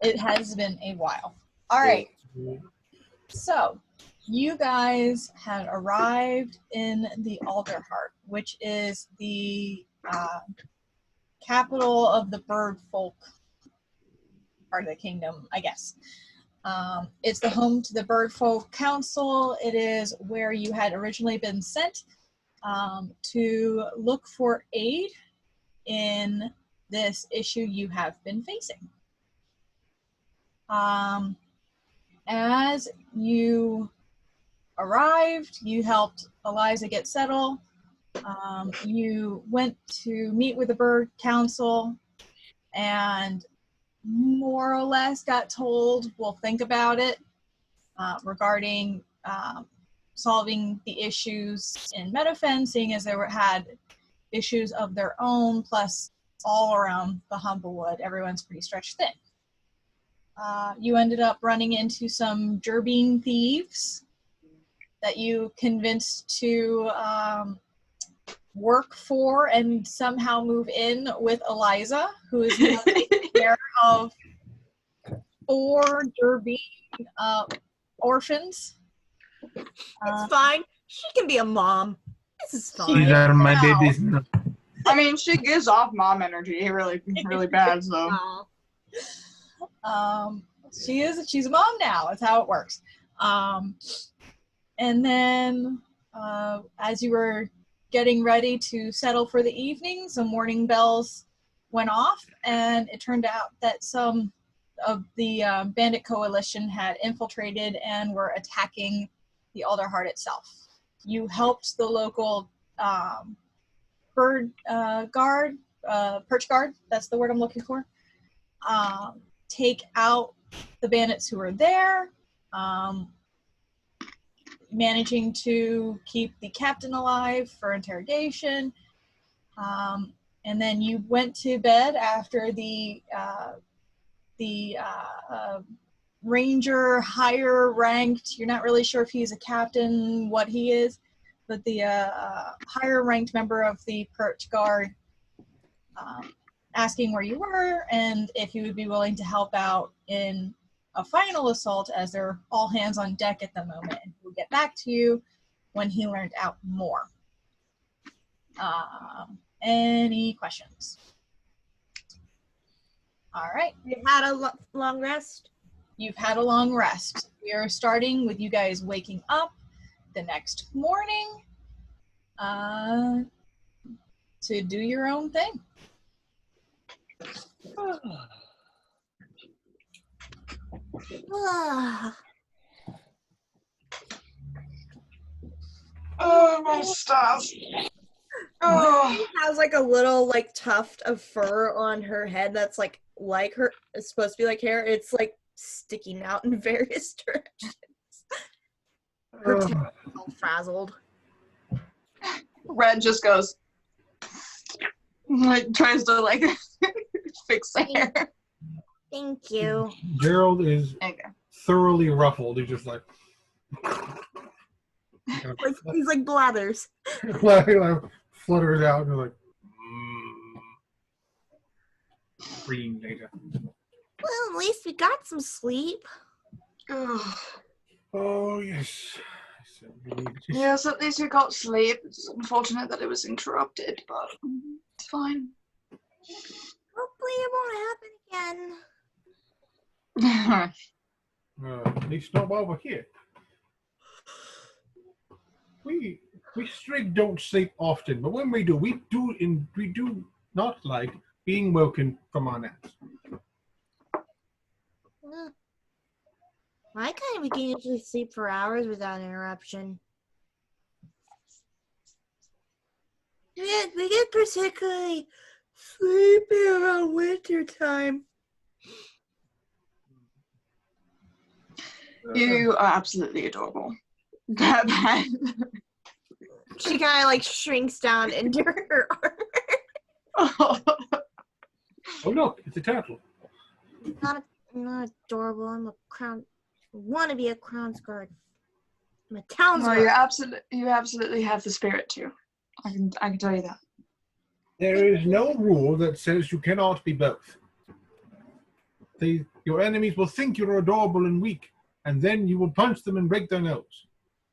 It has been a while. All right. So, you guys had arrived in the Alderheart, which is the capital of the bird folk part of the kingdom, I guess. It's the home to the Bird Folk Council. It is where you had originally been sent to look for aid in this issue you have been facing. As you arrived, you helped Eliza get settled. You went to meet with the Bird Council and more or less got told, we'll think about it, regarding solving the issues in Metafen, seeing as they had issues of their own, plus all around the Humblewood, everyone's pretty stretched thin. You ended up running into some Gerbine thieves that you convinced to work for and somehow move in with Eliza, who is now taking care of 4 Gerbine orphans. It's fine. She can be a mom. This is fine. These are my babies now. I mean, she gives off mom energy really, really bad, so. She's a mom now. That's how it works. And then as you were getting ready to settle for the evening, some warning bells went off, and it turned out that some of the bandit coalition had infiltrated and were attacking the Alderheart itself. You helped the local Perchguard, that's the word I'm looking for, take out the bandits who were there, managing to keep the captain alive for interrogation, and then you went to bed after the ranger, higher ranked, you're not really sure if he's a captain, what he is, but the higher ranked member of the Perchguard asking where you were and if you would be willing to help out in a final assault, as they're all hands on deck at the moment. And we'll get back to you when he learned out more. Any questions? All right. You've had a long rest? You've had a long rest. We are starting with you guys waking up the next morning to do your own thing. Oh, my stars. Oh. She has like a little like tuft of fur on her head that's like her, it's supposed to be like hair. It's like sticking out in various directions. Her tail is all frazzled. Red just goes, like, tries to like fix the hair. Thank you. Gerald is thoroughly ruffled. He's just like he's like blathers. like flutters out and like green data. Well, at least we got some sleep. Oh yes. Yes, at least we got sleep. It's unfortunate that it was interrupted, but it's fine. Hopefully it won't happen again. At least not while we're here. We straight don't sleep often, but when we do, we do not like being woken from our naps. My kind, we can usually sleep for hours without interruption. We get particularly sleepy around winter time. You are absolutely adorable. She kind of like shrinks down into her armor. Oh look, it's a turtle. I'm not adorable. I'm a crown. I want to be a crown's guard. I'm a town's guard. You absolutely have the spirit too. I can tell you that. There is no rule that says you cannot be both. your enemies will think you're adorable and weak, and then you will punch them and break their nose.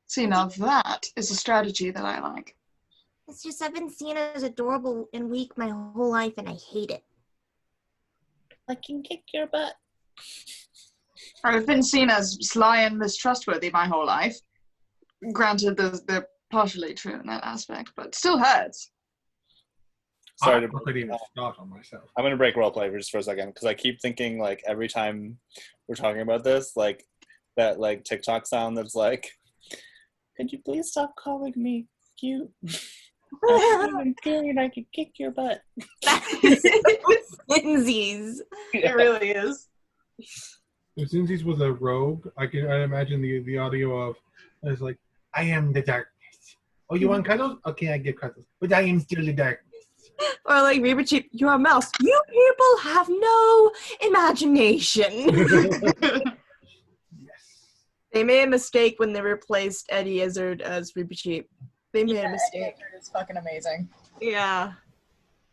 See, now that is a strategy that I like. It's just I've been seen as adorable and weak my whole life, and I hate it. I can kick your butt. I've been seen as sly and mistrustworthy my whole life. Granted, they're partially true in that aspect, but it still hurts. Sorry to I'm not even start on myself. I'm gonna break roleplay just for a second because I keep thinking like every time we're talking about this, like that like TikTok sound that's like, could you please stop calling me cute? I'm feeling I could kick your butt. Lindsay's. It really is. If Zinzi's was a rogue, I imagine the audio of it's like, I am the darkness. Oh, you want cuddles? Okay, I give cuddles. But I am still the darkness. Or like Reaper Chief, you're a mouse. You people have no imagination. Yes. They made a mistake when they replaced Eddie Izzard as Reaper Chief. They made a mistake. It's fucking amazing. Yeah.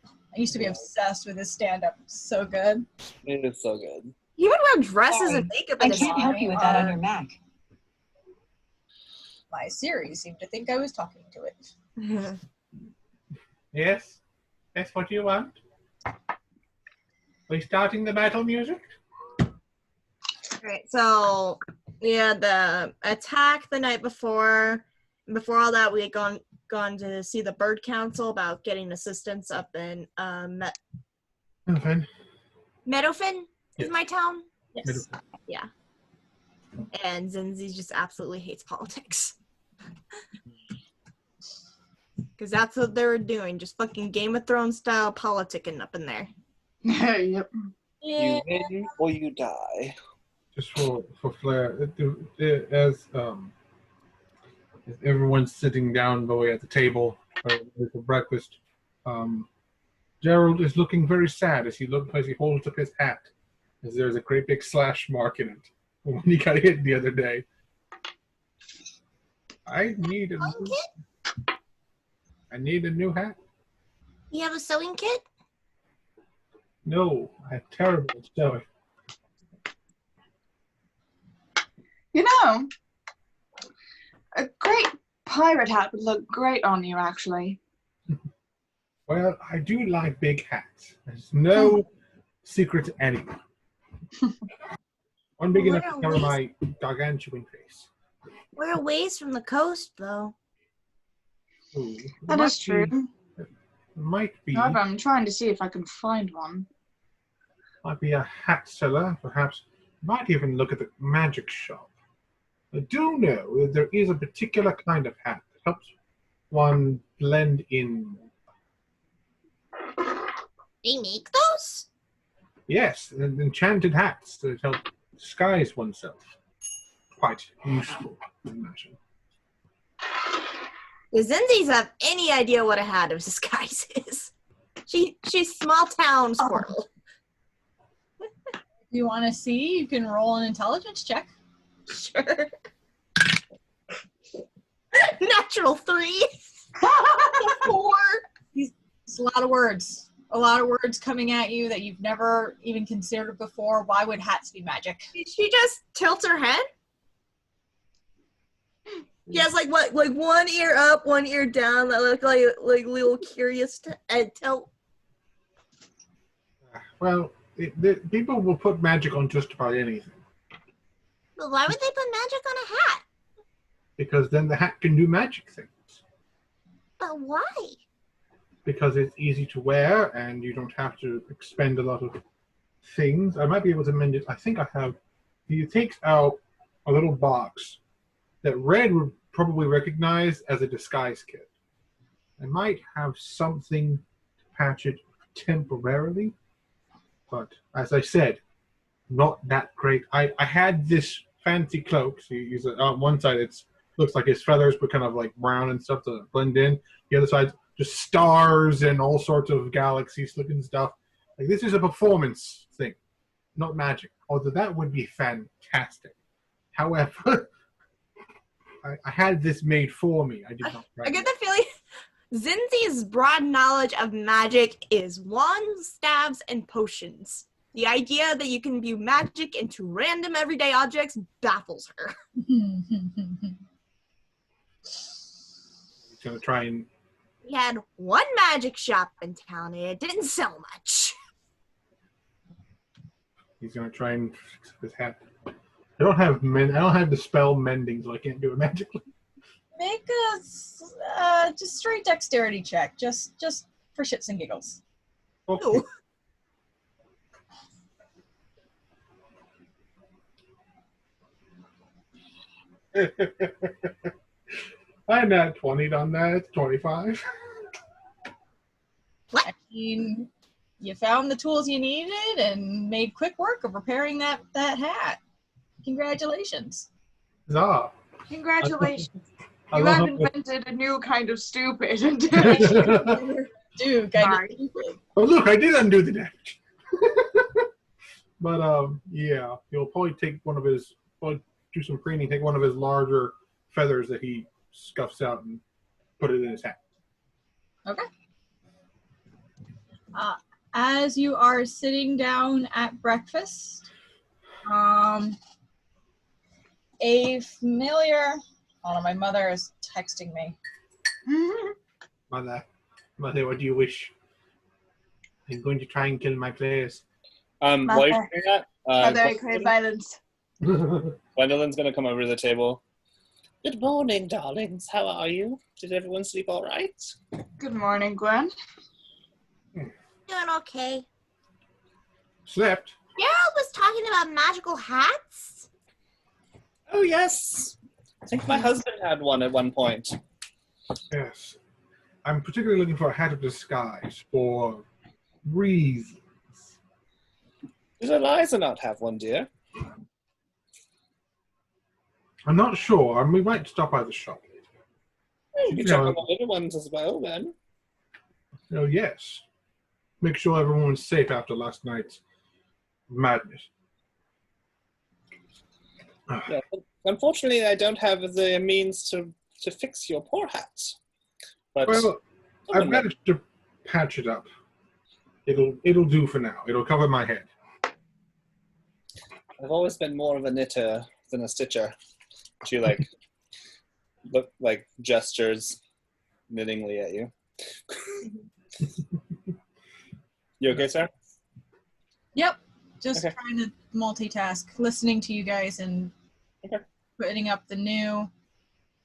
I used to be obsessed with his stand-up. So good. It is so good. He would wear dresses and makeup I in his can't help you with that on your Mac. My Siri seemed to think I was talking to it. Yes? That's what you want? Are we starting the battle music? Alright, so yeah, the attack the night before. Before all that, we had gone to see the Bird Council about getting assistance up in Okay. Meadowfen is Yes. my town. Yes. Yeah. And Zinzi just absolutely hates politics. Because that's what they were doing, just fucking Game of Thrones style politicking up in there. Yep. Yeah. You win or you die. Just for flair, as everyone's sitting down at the table for breakfast, Gerald is looking very sad as he holds up his hat, as there's a great big slash mark in it when he got hit the other day. I need a new hat. You have a sewing kit? No, I have terrible sewing. You know, a great pirate hat would look great on you, actually. Well, I do like big hats. There's no secret to anyone. One big enough to cover my gargantuan face. We're a ways from the coast, though. Ooh, That is true. Might be However, I'm trying to see if I can find one. a hat seller, perhaps. Might even look at the magic shop. I do know that there is a particular kind of hat that helps one blend in. They make those? Yes, enchanted hats that help disguise oneself. Quite useful, I imagine. Does Zinzi's have any idea what a hat of disguise is? She's small town squirrel. If you want to see, you can roll an intelligence check. Sure. Natural 3. 4. It's a lot of words. A lot of words coming at you that you've never even considered before. Why would hats be magic? Did she just tilt her head? She has like one ear up, one ear down. That look like little curious tilt. Well, people will put magic on just about anything. But why would they put magic on a hat? Because then the hat can do magic things. But why? Because it's easy to wear and you don't have to expend a lot of things. I might be able to mend it. I think I have. He takes out a little box that Red would probably recognize as a disguise kit. I might have something to patch it temporarily, but as I said, not that great. I had this fancy cloak. So you use it on one side. It looks like his feathers, but kind of like brown and stuff to blend in. The other side, just stars and all sorts of galaxies looking stuff. Like this is a performance thing, not magic. Although that would be fantastic. However, I had this made for me. I did not. I get the feeling Zinzi's broad knowledge of magic is wands, stabs, and potions. The idea that you can view magic into random everyday objects baffles her. He's gonna try and. We had one magic shop in town and it didn't sell much. He's gonna try and fix up his hat. I don't have the spell mending, so I can't do it magically. Make a just straight dexterity check, just for shits and giggles. Okay. Ooh. I nat 20 on that. It's 25. I mean, you found the tools you needed and made quick work of repairing that hat. Congratulations. Zah. Congratulations. I You love have how- invented a new kind of stupid. Dude, kind Sorry. of stupid. Oh, look, I did undo the damage. But, yeah, he'll probably take do some preening, take one of his larger feathers that he scuffs out and put it in his hat. Okay. As you are sitting down at breakfast, a familiar. Hold on, my mother is texting me. Mother, what do you wish? I'm going to try and kill my players. While you're doing that, Very great violence. Gwendolyn's gonna come over to the table. Good morning, darlings. How are you? Did everyone sleep all right? Good morning, Gwen. Doing okay. Slept. Gerald was talking about magical hats. Oh yes. I think my husband had one at one point. Yes. I'm particularly looking for a hat of disguise for reasons. Does Eliza not have one, dear? I'm not sure. We might stop by the shop later. You can check on the little ones as well, then. Oh, yes. Make sure everyone's safe after last night's madness. Yeah, unfortunately, I don't have the means to fix your poor hats. But Well, I've managed to patch it up. It'll do for now. It'll cover my head. I've always been more of a knitter than a stitcher. She gestures knittingly at you. You okay, sir? Yep. Just Okay. trying to multitask, listening to you guys and Okay. putting up the new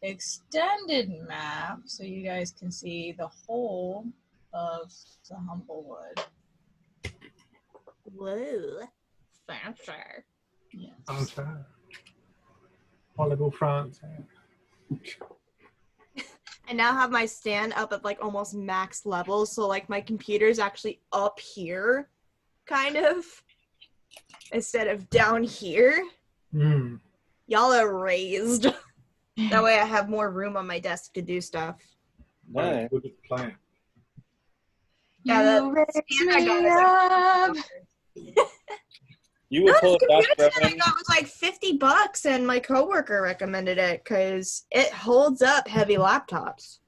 extended map so you guys can see the whole of the Humblewood. Whoa. Fancy. Yes. France. Holiday France. I now have my stand up at like almost max level, so like my computer's actually up here, kind of, instead of down here. Mm. Y'all are raised. That way I have more room on my desk to do stuff. Nice. Good plan. Yeah, You the stand I got is like You would pull the it back, computer stand I Reverend. got was like $50, and my coworker recommended it because it holds up heavy laptops.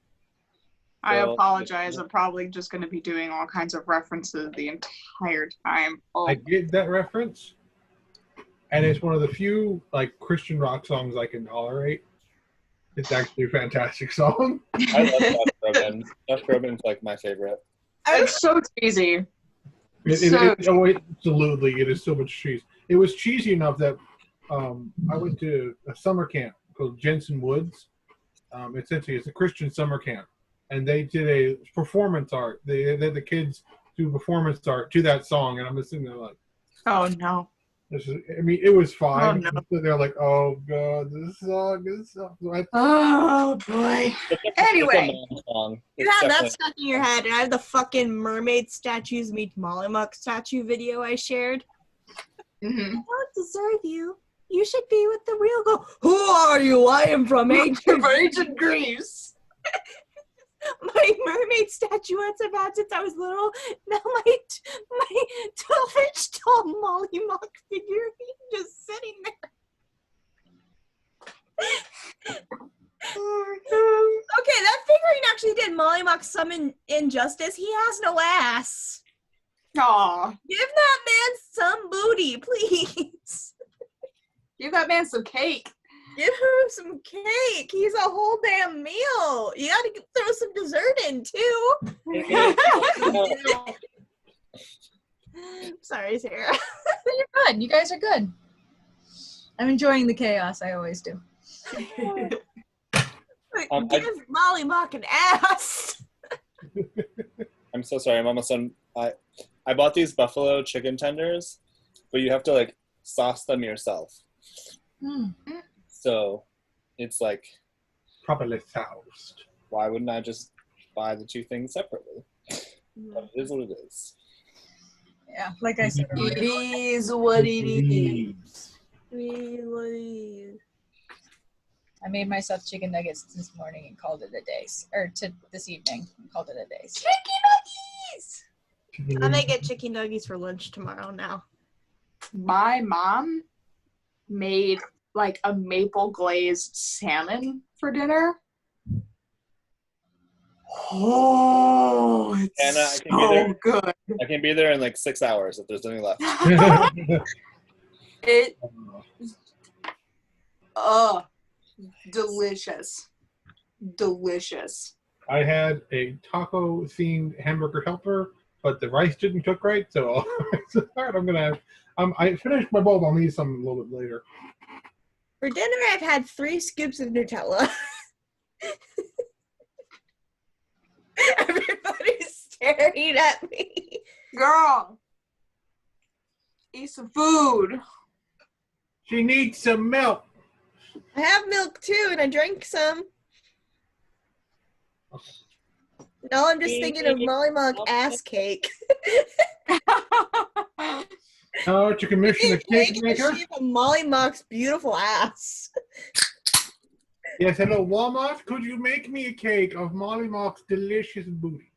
I Well, apologize. I'm probably just going to be doing all kinds of references the entire time. Oh, I get that reference, and it's one of the few like Christian rock songs I can tolerate. It's actually a fantastic song. I love Josh Groban. Josh Groban's like my favorite. it's so cheesy. Absolutely, it is so much cheese. It was cheesy enough that I went to a summer camp called Jensen Woods. Essentially, it's a Christian summer camp, and they did a performance art. They had the kids do performance art to that song, and I'm just sitting there like, Oh, no. it was fine. Oh, no. They're like, oh god, this song. So Oh, boy. Anyway. It's a man song. You It's have that definitely- stuck in your head, and I have the fucking mermaid statues meet Mollymuck statue video I shared. Mhm. I don't deserve you. You should be with the real girl. Who are you? I am from ancient Greece. My mermaid statuettes I've had since I was little. Now my 12-inch tall Mollymuck figurine just sitting there. Okay, that figurine actually did Mollymuck summon injustice. He has no ass. Aw. Give that man some booty, please. Give that man some cake. Give him some cake. He's a whole damn meal. You gotta throw some dessert in, too. Sorry, Sarah. You're good. You guys are good. I'm enjoying the chaos. I always do. Give Molly Mock an ass. I'm so sorry. I'm almost done. I bought these buffalo chicken tenders, but you have to like sauce them yourself. Mm. So it's like, Properly soused. why wouldn't I just buy the two things separately? But it is what it is. Yeah, like I said It earlier. is what it is. I made myself chicken nuggets this morning and called it a day. Or this evening and called it a day. Chicken nuggies! I may get chicken nuggies for lunch tomorrow now. My mom made like a maple glazed salmon for dinner. Oh, it's Anna, I can be there. so good. I can be there in like 6 hours if there's any left. It, delicious. Delicious. I had a taco-themed hamburger helper, but the rice didn't cook right, so I'm gonna have. I finished my bowl. I'll need some a little bit later. For dinner, I've had 3 scoops of Nutella. Everybody's staring at me. Girl, eat some food. She needs some milk. I have milk too, and I drank some. No, I'm just thinking of Molly Mock ass cake. Oh, to commission a cake maker? Shape of Molly Mock's beautiful ass. Yes, hello, Walmart. Could you make me a cake of Molly Mock's delicious booty?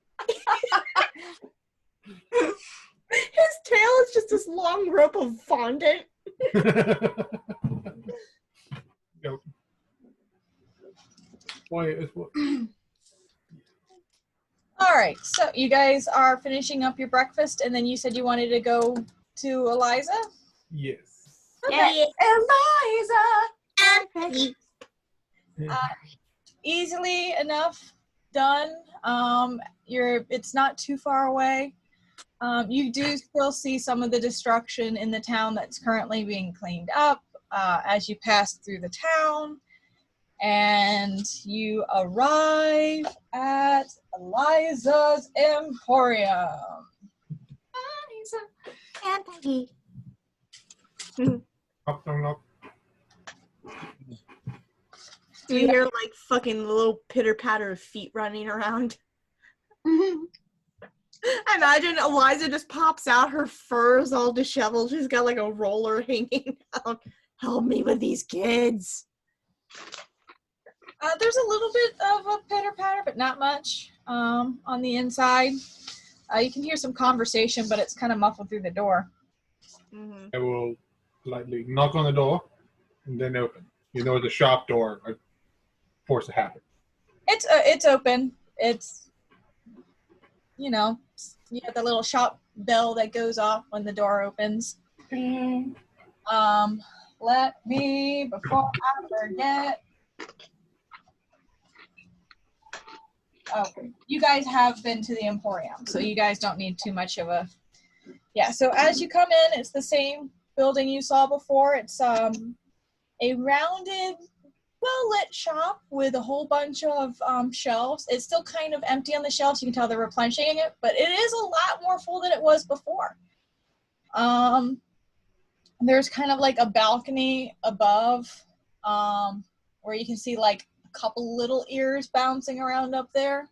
His tail is just this long rope of fondant. Yep. Why is what? All right, so you guys are finishing up your breakfast, and then you said you wanted to go to Eliza? Yes. Yeah, Eliza. Easily enough done. It's not too far away. You do still see some of the destruction in the town that's currently being cleaned up as you pass through the town, and you arrive at Eliza's Emporium. And Peggy. Knock, knock, knock. Do you hear like fucking little pitter patter of feet running around? Imagine Eliza just pops out, her fur is all disheveled. She's got like a roller hanging down. Help me with these kids. There's a little bit of a pitter-patter, but not much on the inside. You can hear some conversation, but it's kind of muffled through the door. Mm-hmm. I will lightly knock on the door and then open. You know, the shop door, I force it happen. It's open. It's, you know, you got the little shop bell that goes off when the door opens. Let me, before I forget. Okay, you guys have been to the Emporium, so you guys don't need too much of a. Yeah, so as you come in, it's the same building you saw before. It's a rounded, well-lit shop with a whole bunch of shelves. It's still kind of empty on the shelves. You can tell they're replenishing it, but it is a lot more full than it was before. There's kind of like a balcony above where you can see like a couple little ears bouncing around up there.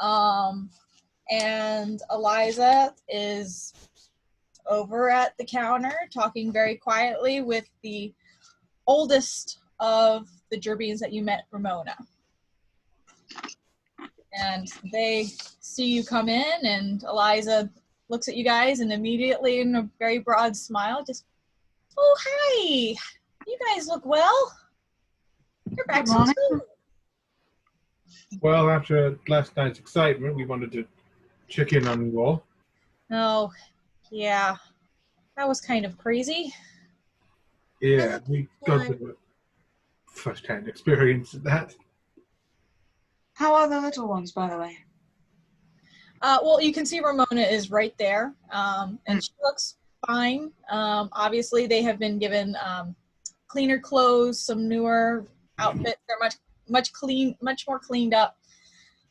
And Eliza is over at the counter talking very quietly with the oldest of the Gerbines that you met, Ramona. And they see you come in, and Eliza looks at you guys, and immediately in a very broad smile, just, oh, hi. You guys look well. You're back so soon. Well, after last night's excitement, we wanted to check in on you all. Oh, yeah. That was kind of crazy. Yeah, we got the first-hand experience of that. How are the little ones, by the way? Well, you can see Ramona is right there, and she looks fine. Obviously, they have been given cleaner clothes, some newer outfits. They're much more cleaned up.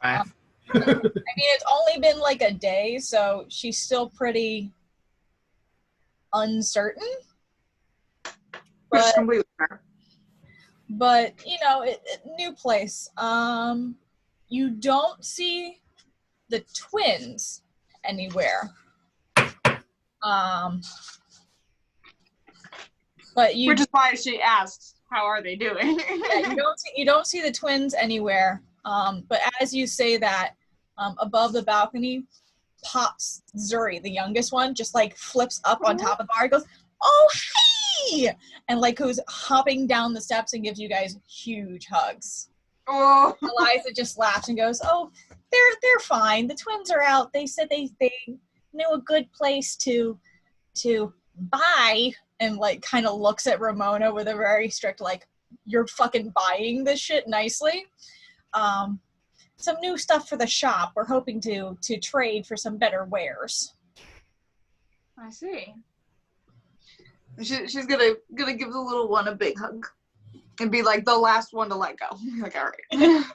I mean, it's only been like a day, so she's still pretty uncertain. Which is completely fair. But you know, new place. You don't see the twins anywhere. But Which is why she asks, "How are they doing?" Yeah, you don't see the twins anywhere. But as you say that, above the balcony pops Zuri, the youngest one, just like flips up on top of the bar. Goes, "Oh hey!" and like goes hopping down the steps and gives you guys huge hugs. Oh. Eliza just laughs and goes, "Oh, they're fine. The twins are out. They said they knew a good place to buy," and like kind of looks at Ramona with a very strict like, "You're fucking buying this shit nicely." Some new stuff for the shop. We're hoping to trade for some better wares. I see. She's gonna give the little one a big hug and be like the last one to let go. Like, all right.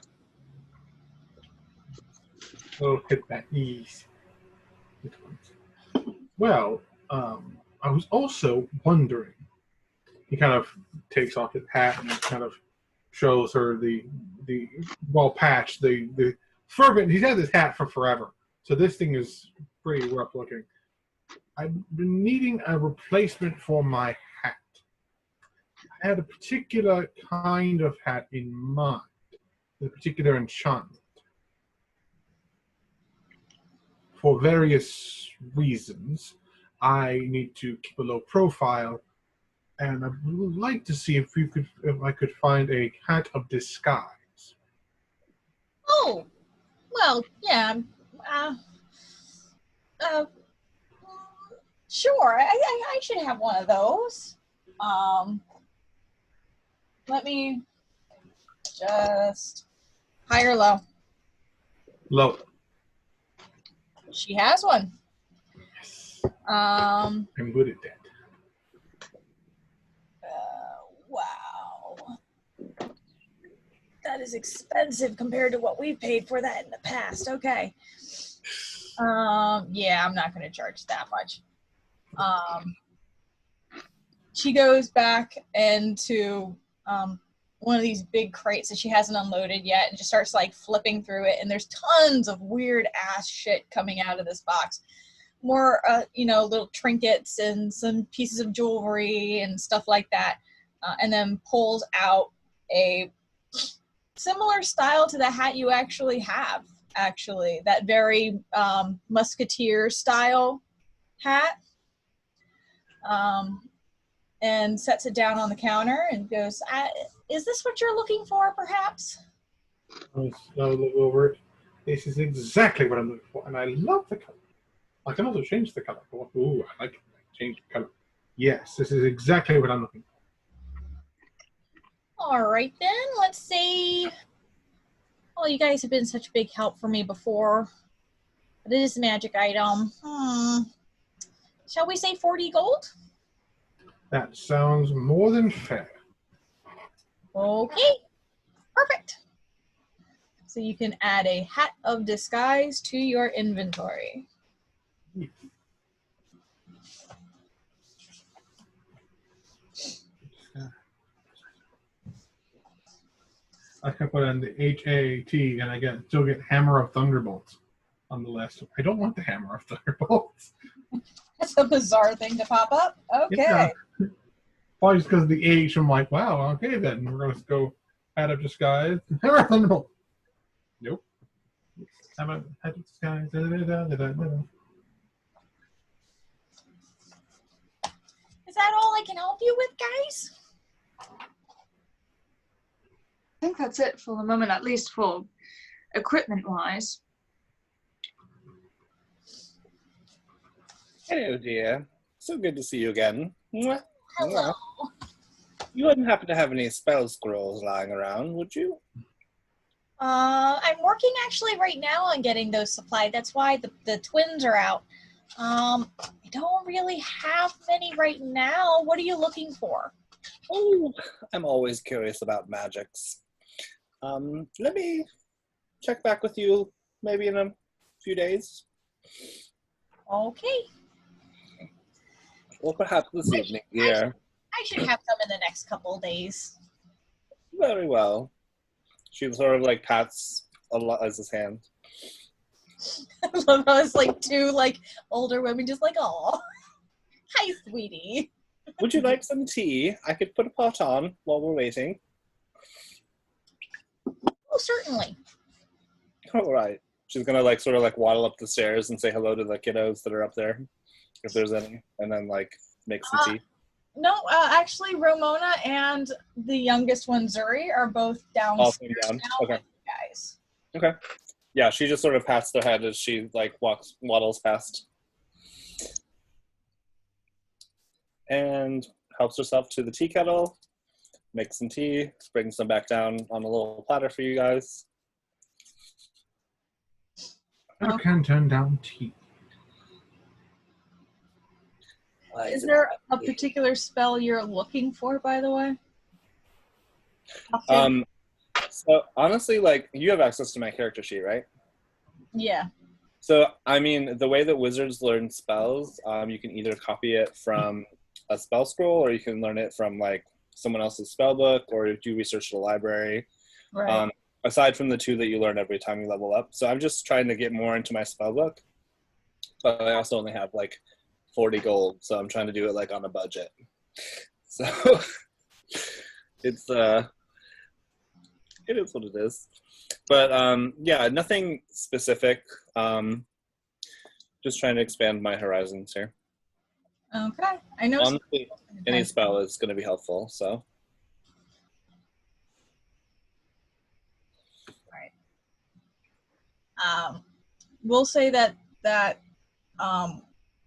Oh, hit that ease. Well, I was also wondering. He kind of takes off his hat and kind of shows her the well patched, the fervent. He's had this hat for forever, so this thing is pretty rough looking. I've been needing a replacement for my hat. I had a particular kind of hat in mind, a particular enchantment. For various reasons, I need to keep a low profile, and I would like to see if I could find a hat of disguise. Oh, well, yeah. Sure. I should have one of those. Let me just high or low. Low. She has one. Yes. Um. I'm good at that. Wow. That is expensive compared to what we've paid for that in the past. Okay. Yeah, I'm not going to charge that much. She goes back into one of these big crates that she hasn't unloaded yet and just starts like flipping through it, and there's tons of weird ass shit coming out of this box. More little trinkets and some pieces of jewelry and stuff like that, and then pulls out a similar style to the hat you actually have, that very musketeer style hat, and sets it down on the counter and goes, "Is this what you're looking for, perhaps?" I'll look over it. This is exactly what I'm looking for, and I love the color. I can also change the color. Ooh, I like it. Change the color. Yes, this is exactly what I'm looking for. All right, then. Let's see. Well, you guys have been such big help for me before. But it is a magic item. Shall we say 40 gold? That sounds more than fair. Okay. Perfect. So you can add a hat of disguise to your inventory. I can put in the HAT and I still get Hammer of Thunderbolts on the list. I don't want the Hammer of Thunderbolts. That's a bizarre thing to pop up. Okay. Yeah. Probably just because of the H, I'm like, wow, okay then. We're going to go Hat of Disguise. Hammer of Thunderbolts. Nope. Hat of Disguise. Is that all I can help you with, guys? I think that's it for the moment, at least for equipment-wise. Hello, dear. So good to see you again. Mwah. Hello. Mwah. You wouldn't happen to have any spell scrolls lying around, would you? I'm working actually right now on getting those supplied. That's why the twins are out. I don't really have many right now. What are you looking for? Oh, I'm always curious about magics. Let me check back with you maybe in a few days. Okay. Or perhaps this evening. Yeah. I should have some in the next couple days. Very well. She sort of like pats Eliza's hand. I love how it's like two like older women just like, oh, hi, sweetie. Would you like some tea? I could put a pot on while we're waiting. Oh, certainly. All right. She's gonna like sort of like waddle up the stairs and say hello to the kiddos that are up there, if there's any, and then like make some tea. No, actually, Ramona and the youngest one, Zuri, are both downstairs down. now Okay. with you guys. Okay. Yeah, she just sort of pats their head as she like waddles past, and helps herself to the tea kettle, makes some tea, brings them back down on a little platter for you guys. I can turn down tea. Is there a particular spell you're looking for, by the way? So honestly, like, you have access to my character sheet, right? Yeah. So, I mean, the way that wizards learn spells, you can either copy it from a spell scroll, or you can learn it from, like, someone else's spell book, or do research at a library. Right. Aside from the two that you learn every time you level up. So I'm just trying to get more into my spell book. But I also only have, like, 40 gold, so I'm trying to do it, like, on a budget. So, it is what it is. But, yeah, nothing specific. Just trying to expand my horizons here. Okay. I know. Honestly, any spell is going to be helpful, so. We'll say that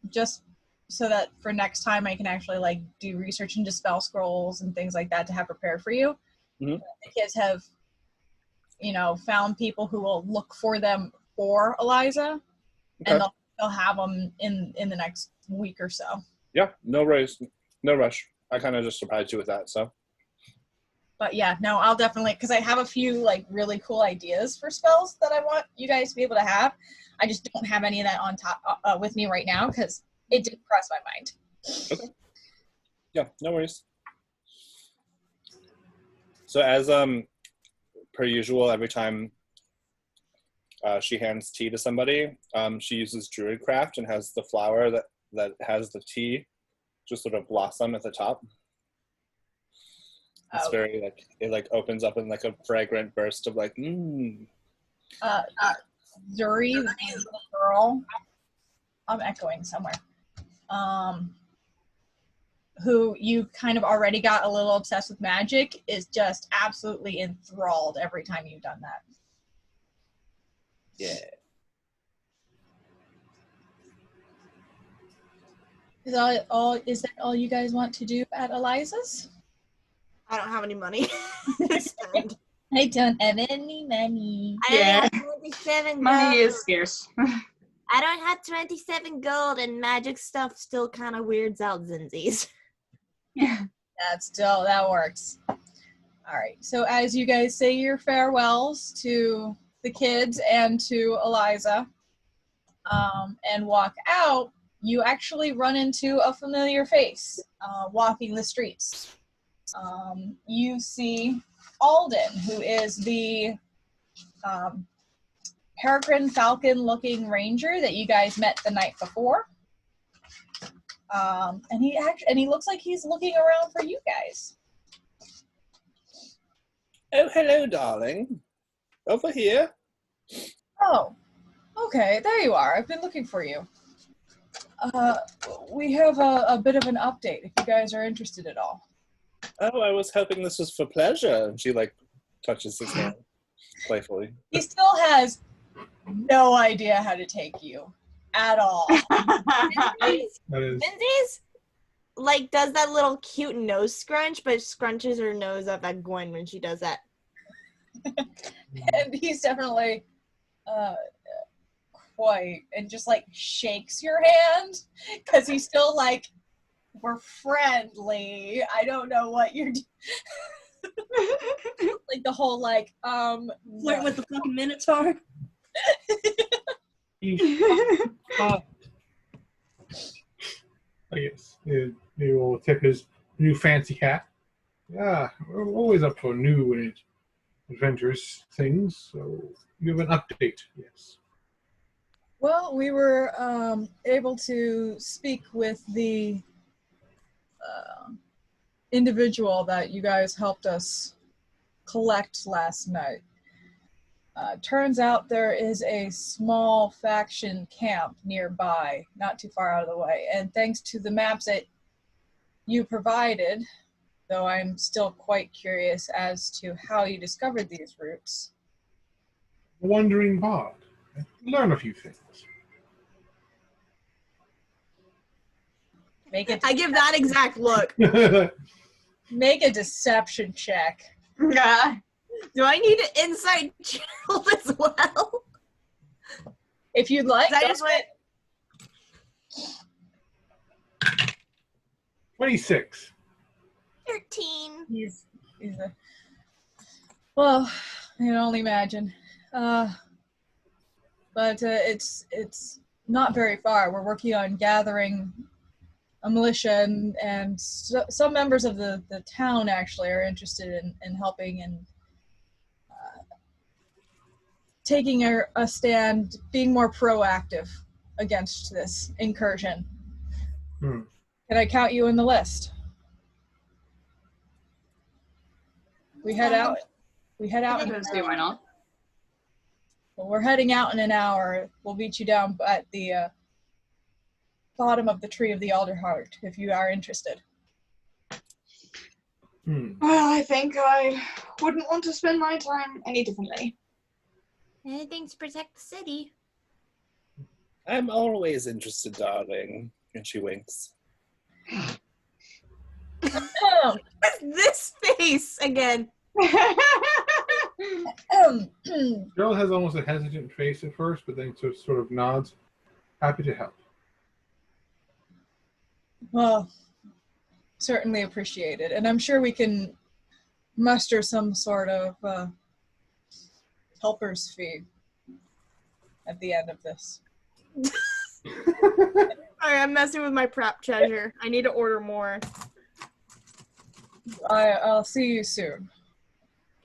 just so that for next time I can actually like do research into spell scrolls and things like that to have prepared for you. Mm-hmm. The kids have, found people who will look for them for Eliza, Okay. and they'll have them in the next week or so. Yeah, no rush. No rush. I kind of just surprised you with that, so. But yeah, no, I'll definitely, because I have a few like really cool ideas for spells that I want you guys to be able to have. I just don't have any of that on top with me right now because it didn't cross my mind. Okay. Yeah, no worries. So as per usual, every time she hands tea to somebody, she uses Druidcraft and has the flower that has the tea just sort of blossom at the top. It's very like, it like opens up in like a fragrant burst of like, Zuri, the little girl, I'm echoing somewhere, who you kind of already got a little obsessed with magic, is just absolutely enthralled every time you've done that. Yeah. Is that all you guys want to do at Eliza's? I don't have any money to spend. I don't have any money. I only have 27 gold. Money is scarce. I don't have 27 gold, and magic stuff still kind of weirds out Zinzies. Yeah. That works. All right. So as you guys say your farewells to the kids and to Eliza, and walk out, you actually run into a familiar face walking the streets. You see Alden, who is the peregrine falcon looking ranger that you guys met the night before. And he looks like he's looking around for you guys. Oh, hello, darling. Over here. Oh, okay, there you are. I've been looking for you. We have a bit of an update if you guys are interested at all. Oh, I was hoping this was for pleasure. And she like touches his hand playfully. He still has no idea how to take you. at all. That is. Lindsay's like does that little cute nose scrunch, but scrunches her nose up at Gwen when she does that. And he's definitely quite, and just like shakes your hand because he's still like, we're friendly. I don't know what you're doing. Like the whole like Flirt with the fucking Minotaur. I guess he will tip his new fancy hat. Yeah, we're always up for new and adventurous things. So you have an update, yes. Well, we were able to speak with the individual that you guys helped us collect last night. Turns out there is a small faction camp nearby, not too far out of the way. And thanks to the maps that you provided, though I'm still quite curious as to how you discovered these routes. Wandering bard. Learn a few things. I give that exact look. Make a deception check. Yeah. Do I need an insight check as well? If you'd like. I just went 26. 13. He's a, well, I can only imagine. But it's not very far. We're working on gathering a militia, and some members of the town actually are interested in helping and taking a stand, being more proactive against this incursion. Can I count you in the list? We head out. I don't see why not. Well, we're heading out in an hour. We'll meet you down at the bottom of the tree of the Alderheart if you are interested. Well, I think I wouldn't want to spend my time any differently. Anything to protect the city. I'm always interested, darling. And she winks. This face again. Girl has almost a hesitant face at first, but then sort of nods. Happy to help. Well, certainly appreciated. And I'm sure we can muster some sort of helper's fee at the end of this. Alright, I'm messing with my prep treasure. I need to order more. I'll see you soon.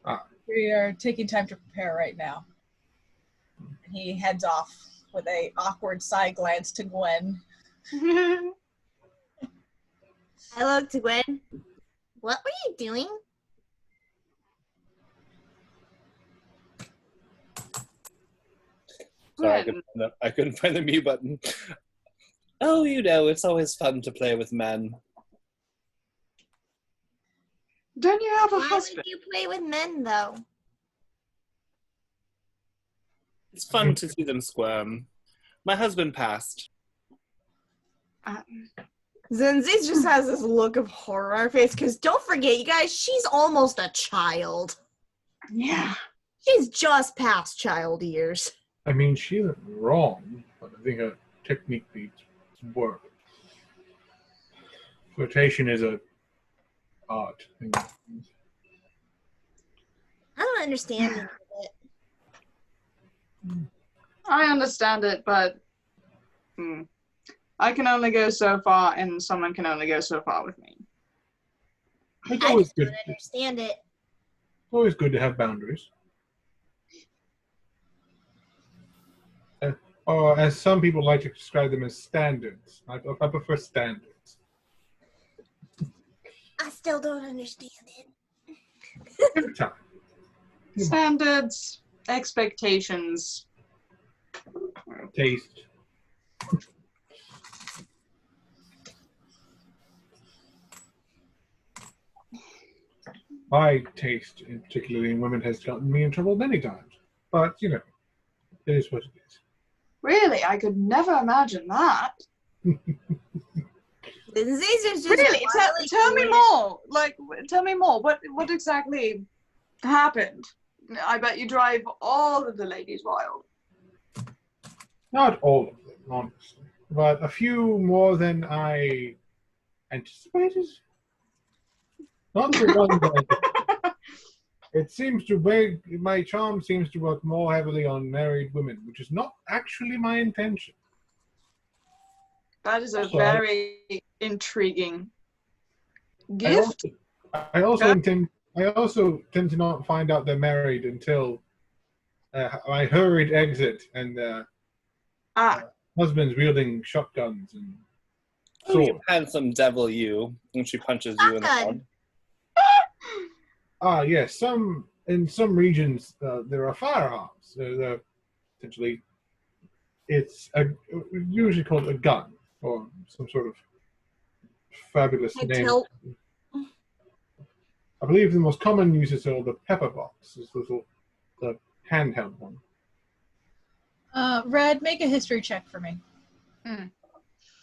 Ah. We are taking time to prepare right now. He heads off with a awkward side glance to Gwen. I looked to Gwen. What were you doing? Sorry, I couldn't find the mute button. Oh, you know, it's always fun to play with men. Don't you have a Why husband? would you play with men, though? It's fun to see them squirm. My husband passed. Zenzi's just has this look of horror on her face, because don't forget, you guys, she's almost a child. Yeah. She's just past child years. I mean, she isn't wrong, but I think her technique needs work. Flirtation is a art thing. I don't understand any of it. I understand it, but I can only go so far, and someone can only go so far with me. It's I always just good. don't understand it. It's always good to have boundaries. Or as some people like to describe them as standards. I prefer standards. I still don't understand it. Every time. Standards, expectations. Taste. My taste, particularly in women, has gotten me in trouble many times. But, you know, it is what it is. Really? I could never imagine that. Lindsay's just Really? quietly Tell me doing- more. Like, tell me more. What exactly happened? I bet you drive all of the ladies wild. Not all of them, honestly, but a few more than I anticipated. Not the ones that it seems to weigh, my charm seems to work more heavily on married women, which is not actually my intention. That is a Also, very intriguing I gift. also tend to not find out they're married until my hurried exit and husbands wielding shotguns and Oh, swords. you handsome devil, you! And she punches you in the Shotgun. head. Yes. In some regions there are firearms. Essentially, it's usually called a gun or some sort of fabulous Hey, name. tilt. I believe the most common use is called the pepper box. This the handheld one. Red, make a history check for me.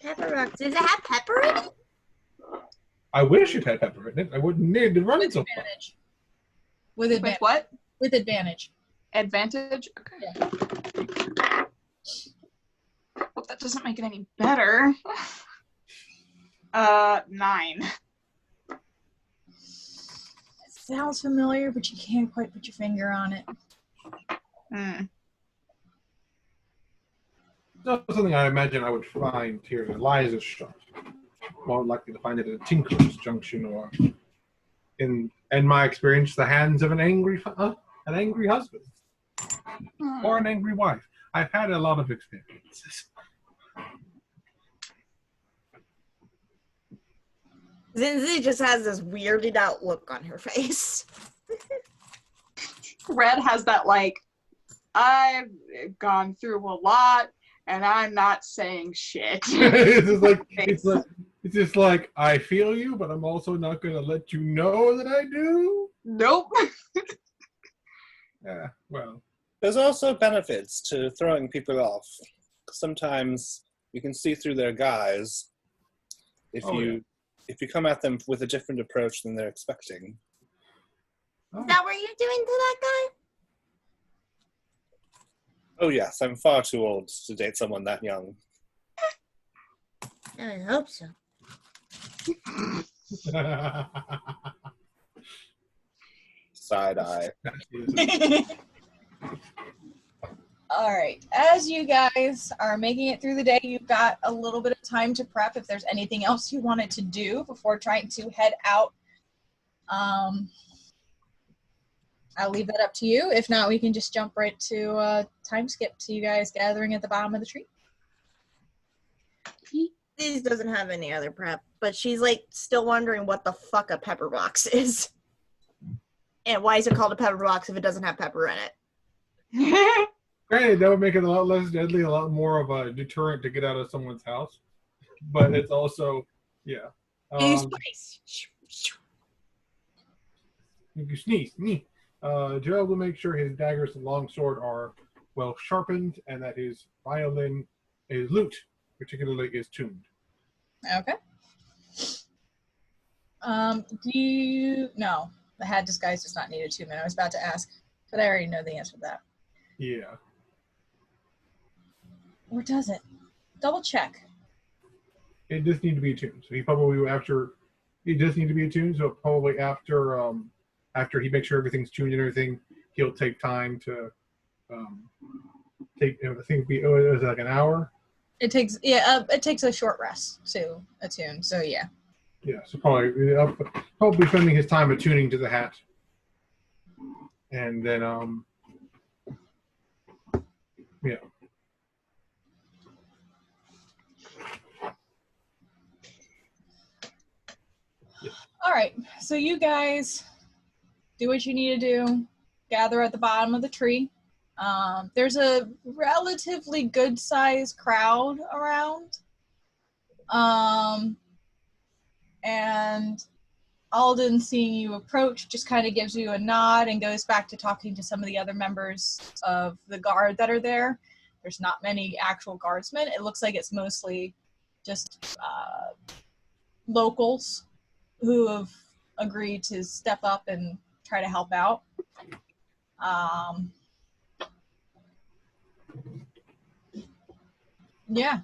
Pepper rocks. Does it have pepper in it? I wish it had pepper in it. I wouldn't need to run With so far. advantage. With With advantage. what? With advantage. Advantage? Okay. Yeah. Well, that doesn't make it any better. 9. It sounds familiar, but you can't quite put your finger on it. Not something I imagine I would find here in Eliza's shop. More likely to find it at a tinker's junction or, in my experience, the hands of an angry husband or an angry wife. I've had a lot of experiences. Zinzi just has this weirded out look on her face. Red has that, like, I've gone through a lot, and I'm not saying shit. It's just like I feel you, but I'm also not going to let you know that I do. Nope. Yeah, well, There's also benefits to throwing people off. Sometimes you can see through their guise if you come at them with a different approach than they're expecting. Is that what you're doing to that guy? Oh yes, I'm far too old to date someone that young. I hope so. Side eye. All right. As you guys are making it through the day, you've got a little bit of time to prep if there's anything else you wanted to do before trying to head out. I'll leave that up to you. If not, we can just jump right to time skip to you guys gathering at the bottom of the tree. Liz doesn't have any other prep, but she's like still wondering what the fuck a pepper box is. And why is it called a pepper box if it doesn't have pepper in it? Granted, that would make it a lot less deadly, a lot more of a deterrent to get out of someone's house. But it's also, yeah. Spice. You can sneeze. Gerald will make sure his daggers and longsword are well sharpened and that his violin, his lute particularly, is tuned. Okay. No, the hat disguise does not need a 2-minute. I was about to ask, but I already know the answer to that. Yeah. Or does it? Double check. It does need to be attuned. So he probably it does need to be attuned. So probably after he makes sure everything's tuned and everything, he'll take time to I think it was like an hour. It takes a short rest to attune. So yeah. Yeah, so probably spending his time attuning to the hat, and then yeah. All right. So you guys do what you need to do. Gather at the bottom of the tree. There's a relatively good-sized crowd around. And Alden, seeing you approach, just kind of gives you a nod and goes back to talking to some of the other members of the guard that are there. there's not many actual guardsmen. It looks like it's mostly just locals who have agreed to step up and try to help out. Yeah,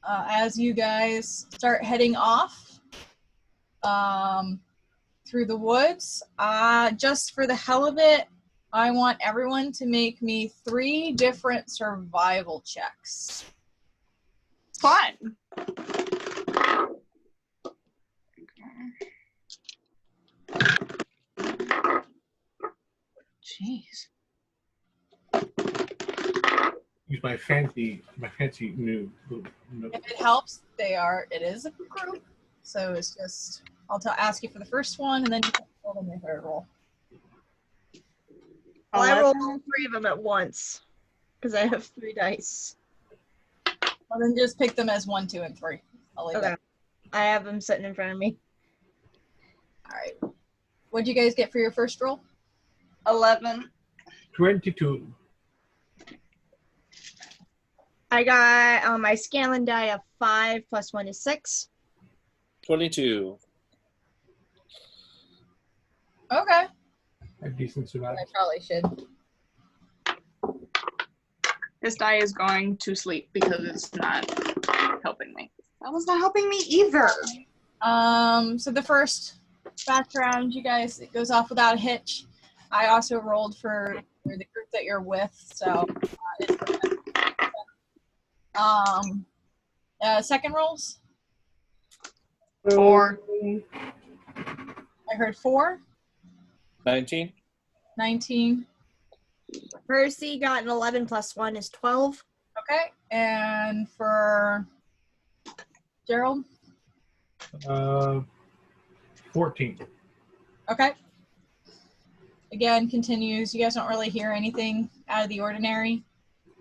as you guys start heading off through the woods, just for the hell of it, I want everyone to make me 3 different survival checks. Fun. Jeez. Use my fancy new. If it helps, it is a group, so it's just, I'll ask you for the first one, and then you can roll them the third roll. Well, I rolled all 3 of them at once because I have 3 dice. Well, then just pick them as 1, 2, and 3. I'll leave Okay. that. I have them sitting in front of me. All right. What'd you guys get for your first roll? 11. 22. I got on my Scanlan die of 5 plus 1 is 6. 22. Okay. A decent survival. I probably should. This die is going to sleep because it's not helping me. That was not helping me either. So the first background, you guys, it goes off without a hitch. I also rolled for the group that you're with, so second rolls. 4. I heard 4. 19. 19. Percy got an 11 plus 1 is 12. Okay, and for Gerald? 14. Okay. Again, continues. You guys don't really hear anything out of the ordinary.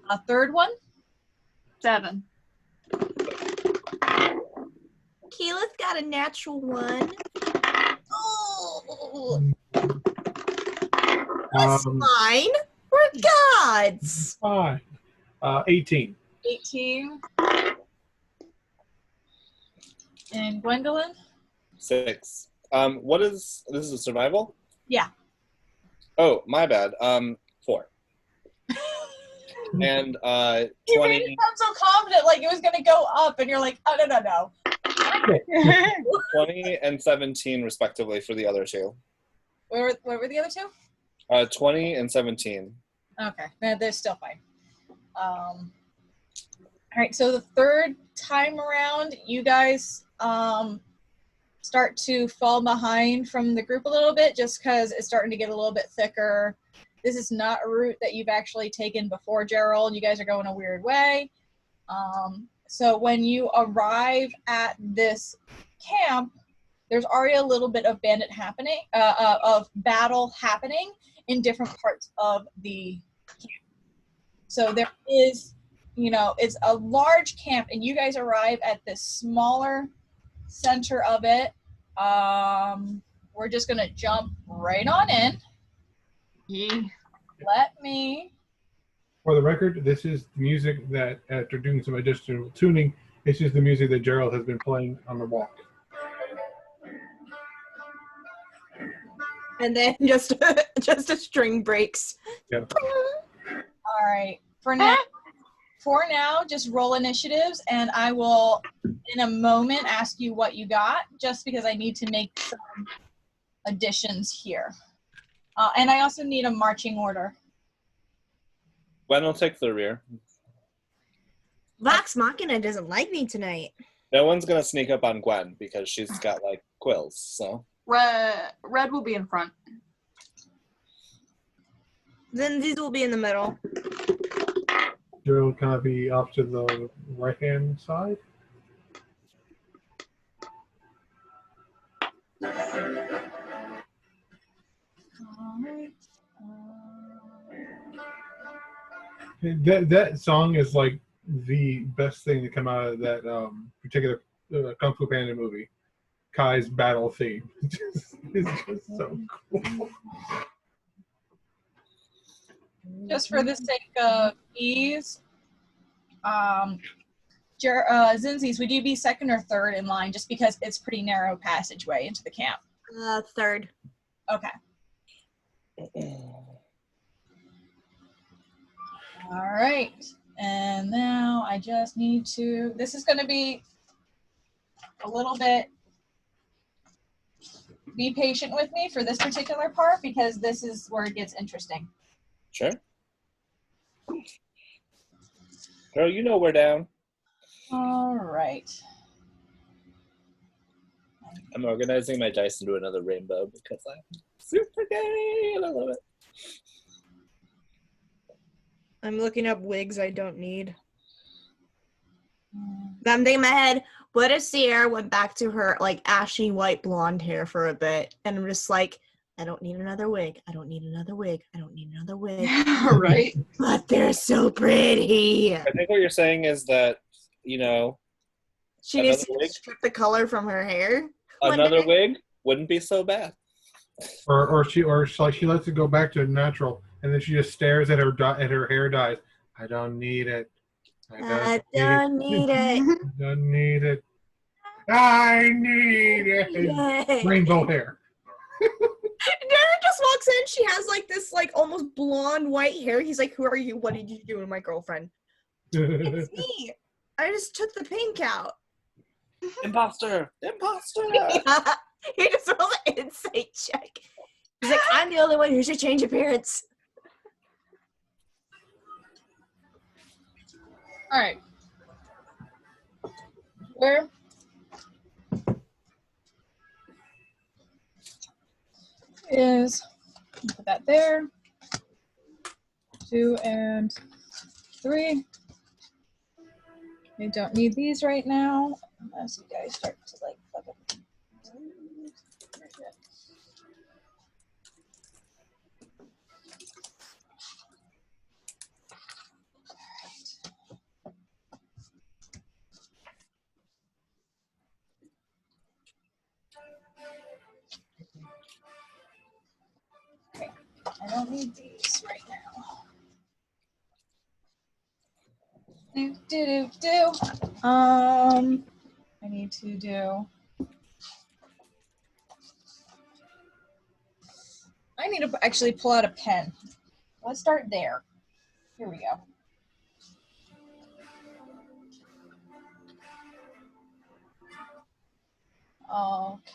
A third one? 7. Keyleth got a natural 1. Oh, that's fine. We're gods. Fine. 18. 18. And Gwendolyn? 6. This is a survival? Yeah. Oh, my bad. 4. And You made 20. it sound so confident, like it was going to go up, and you're like, oh, no. 20 and 17 respectively for the other 2. What were the other 2? 20 and 17. Okay, they're still fine. All right, so the third time around, you guys start to fall behind from the group a little bit just because it's starting to get a little bit thicker. This is not a route that you've actually taken before, Gerald. You guys are going a weird way. So when you arrive at this camp, there's already a little bit of battle happening in different parts of the camp. So there is, it's a large camp, and you guys arrive at this smaller center of it. We're just going to jump right on in. Yeah. Let me... For the record, this is the music that, after doing some additional tuning, this is the music that Gerald has been playing on the walk. And then just a string breaks. Yeah. All right. For now, just roll initiatives, and I will, in a moment, ask you what you got, just because I need to make some additions here. And I also need a marching order. Gwen will take the rear. Vox Machina doesn't like me tonight. No one's going to sneak up on Gwen because she's got, quills, so. Red will be in front. Then these will be in the middle. Gerald kind of be off to the right-hand side. That song is like the best thing to come out of that particular Kung Fu Panda movie. Kai's battle theme. It's just so cool. Just for the sake of ease, Zinzi's, would you be second or third in line just because it's pretty narrow passageway into the camp? Third. Okay. All right. And now I just need to, this is going to be a little bit, be patient with me for this particular part because this is where it gets interesting. Sure. Girl, you know we're down. All right. I'm organizing my dice into another rainbow because I'm super gay and I love it. I'm looking up wigs I don't need. I'm thinking in my head, what if Sierra went back to her like ashy white blonde hair for a bit? And I'm just like, I don't need another wig. I don't need another wig. I don't need another wig. Right. But they're so pretty. I think what you're saying is that, you know, She needs Another to wig? strip the color from her hair. another wig wouldn't be so bad. Or she lets it go back to natural, and then she just stares at her hair dyes. I don't need it. I don't need it. I don't need it. I need it. Yay. Rainbow hair. Dara just walks in. She has like this like almost blonde white hair. He's like, "Who are you? What did you do to my girlfriend?" It's me. I just took the pink out. Imposter! Imposter! He just rolled an insight check. He's like, I'm the only one who should change appearance. All right. Where is, put that there. 2 and 3. We don't need these right now, unless you guys start to like fuck up. Okay, I don't need these right now. I need to do. I need to actually pull out a pen. Let's start there. Here we go. Okay.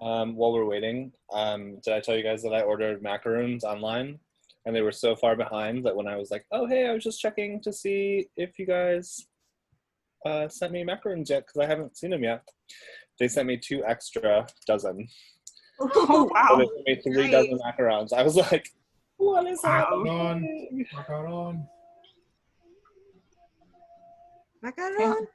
While we're waiting, did I tell you guys that I ordered macaroons online? And they were so far behind that when I was like, oh, hey, I was just checking to see if you guys sent me macaroons yet, because I haven't seen them yet. They sent me 2 extra dozen. Oh, So wow. they sent me 3 dozen macarons. I was like, what is happening? Macaron. Macaron.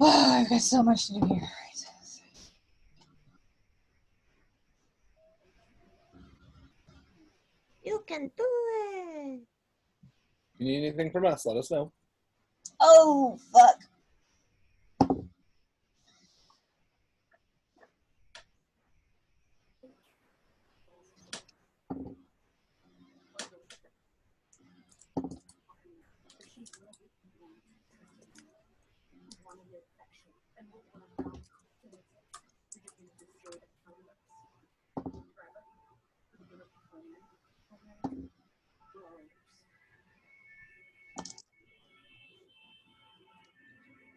Oh, I've got so much to do here. You can do it. If you need anything from us, let us know. Oh, fuck.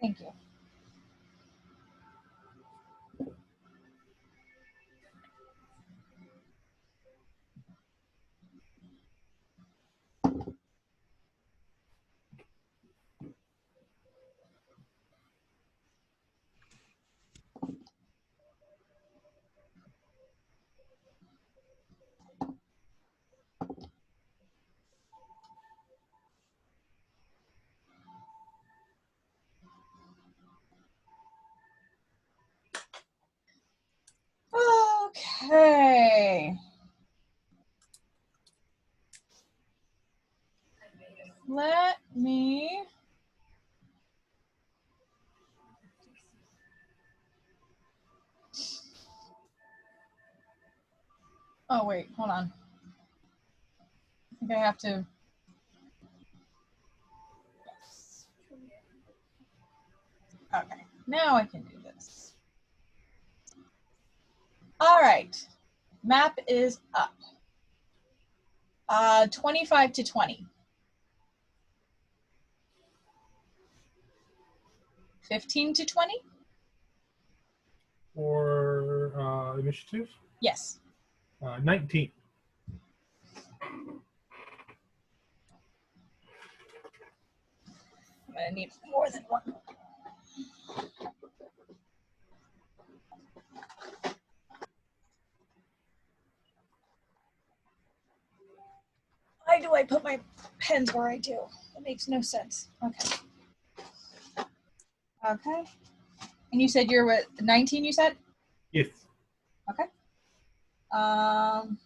Thank you. Let me. Oh, wait, hold on. I think I have to. Okay, now I can do this. All right, map is up. 25 to 20. 15 to 20? For initiative? Yes. 19. I'm gonna need more than one. Why do I put my pens where I do? That makes no sense. Okay. Okay. And you said you're what, 19, you said? Yes. Okay. Um,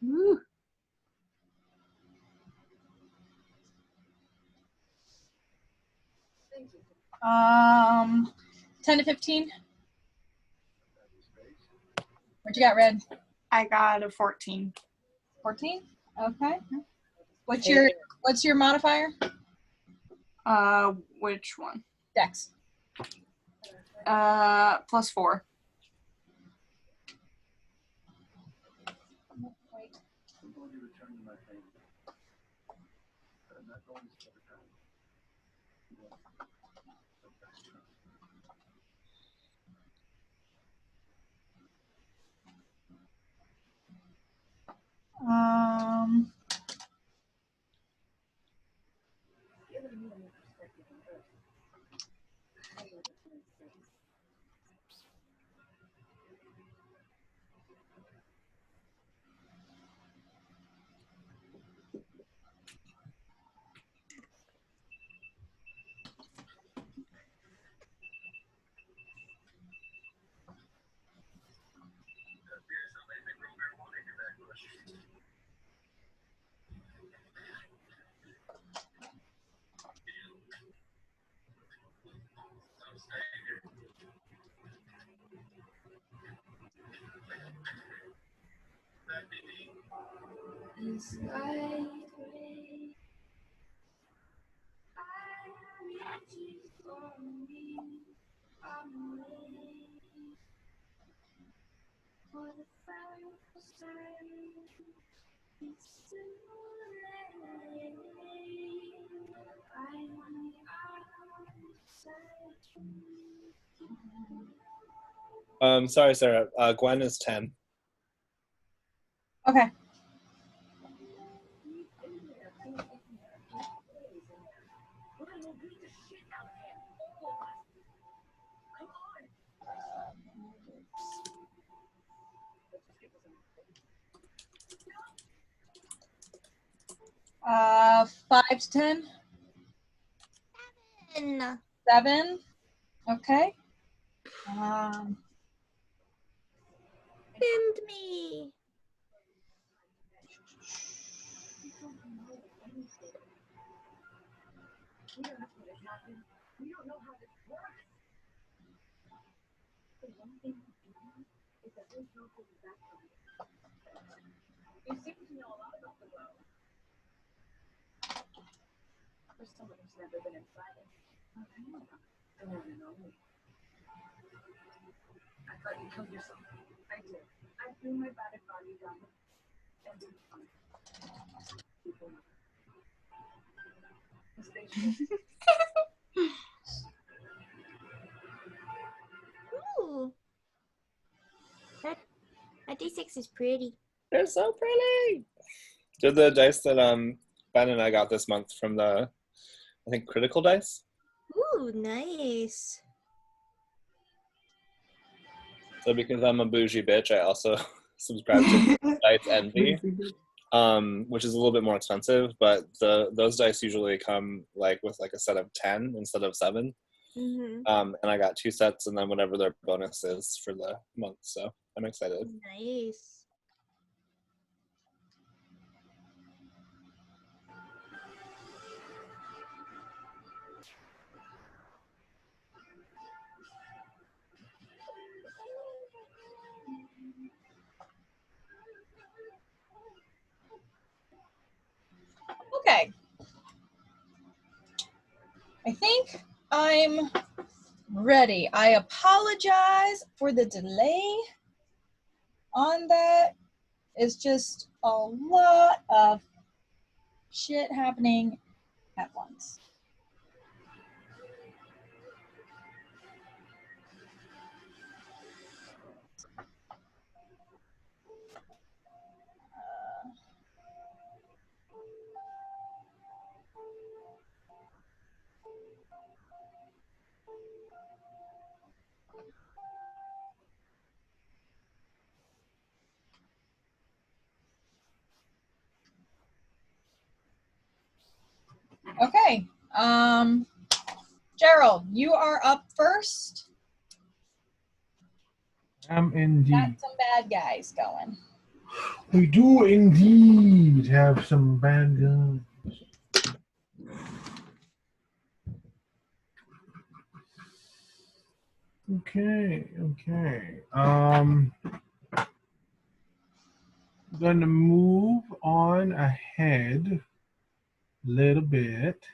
Woo. 10 to 15. What you got, Red? I got a 14. 14? Okay. What's your modifier? Which one? Dex. +4. Um, Sorry, Sarah. Gwen is 10. okay. Uh, 5 to 10. 7. Okay. Pinned me. For someone who's never been inside it. I want to know me. I thought you killed yourself. I did. I threw my battered body down and did fun. People know. The station. Ooh. That D6 is pretty. They're so pretty. They're the dice that Ben and I got this month from the, I think, Critical Dice. Ooh, nice. So because I'm a bougie bitch, I also subscribe to Dice Envy, which is a little bit more expensive, but those dice usually come like with like a set of 10 instead of 7. Mm-hmm. And I got 2 sets, and then whatever their bonus is for the month. So I'm excited. Nice. Okay. I think I'm ready. I apologize for the delay on that. It's just a lot of shit happening at once. Okay. Gerald, you are up first. Indeed. Got some bad guys going. We do indeed have some bad guns. Okay. Gonna move on ahead a little bit.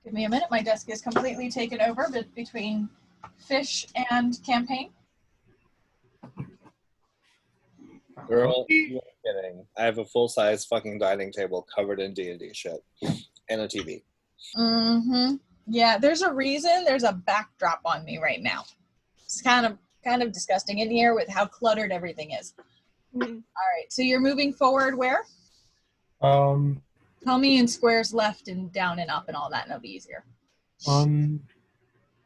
Give me a minute. My desk is completely taken over between fish and campaign. Girl, you are kidding. I have a full-size fucking dining table covered in D&D shit. And a TV. Mm-hmm. Yeah, there's a reason there's a backdrop on me right now. It's kind of disgusting in here with how cluttered everything is. Mm-hmm. All right, so you're moving forward where? Tell me in squares left and down and up and all that, and it'll be easier. 1,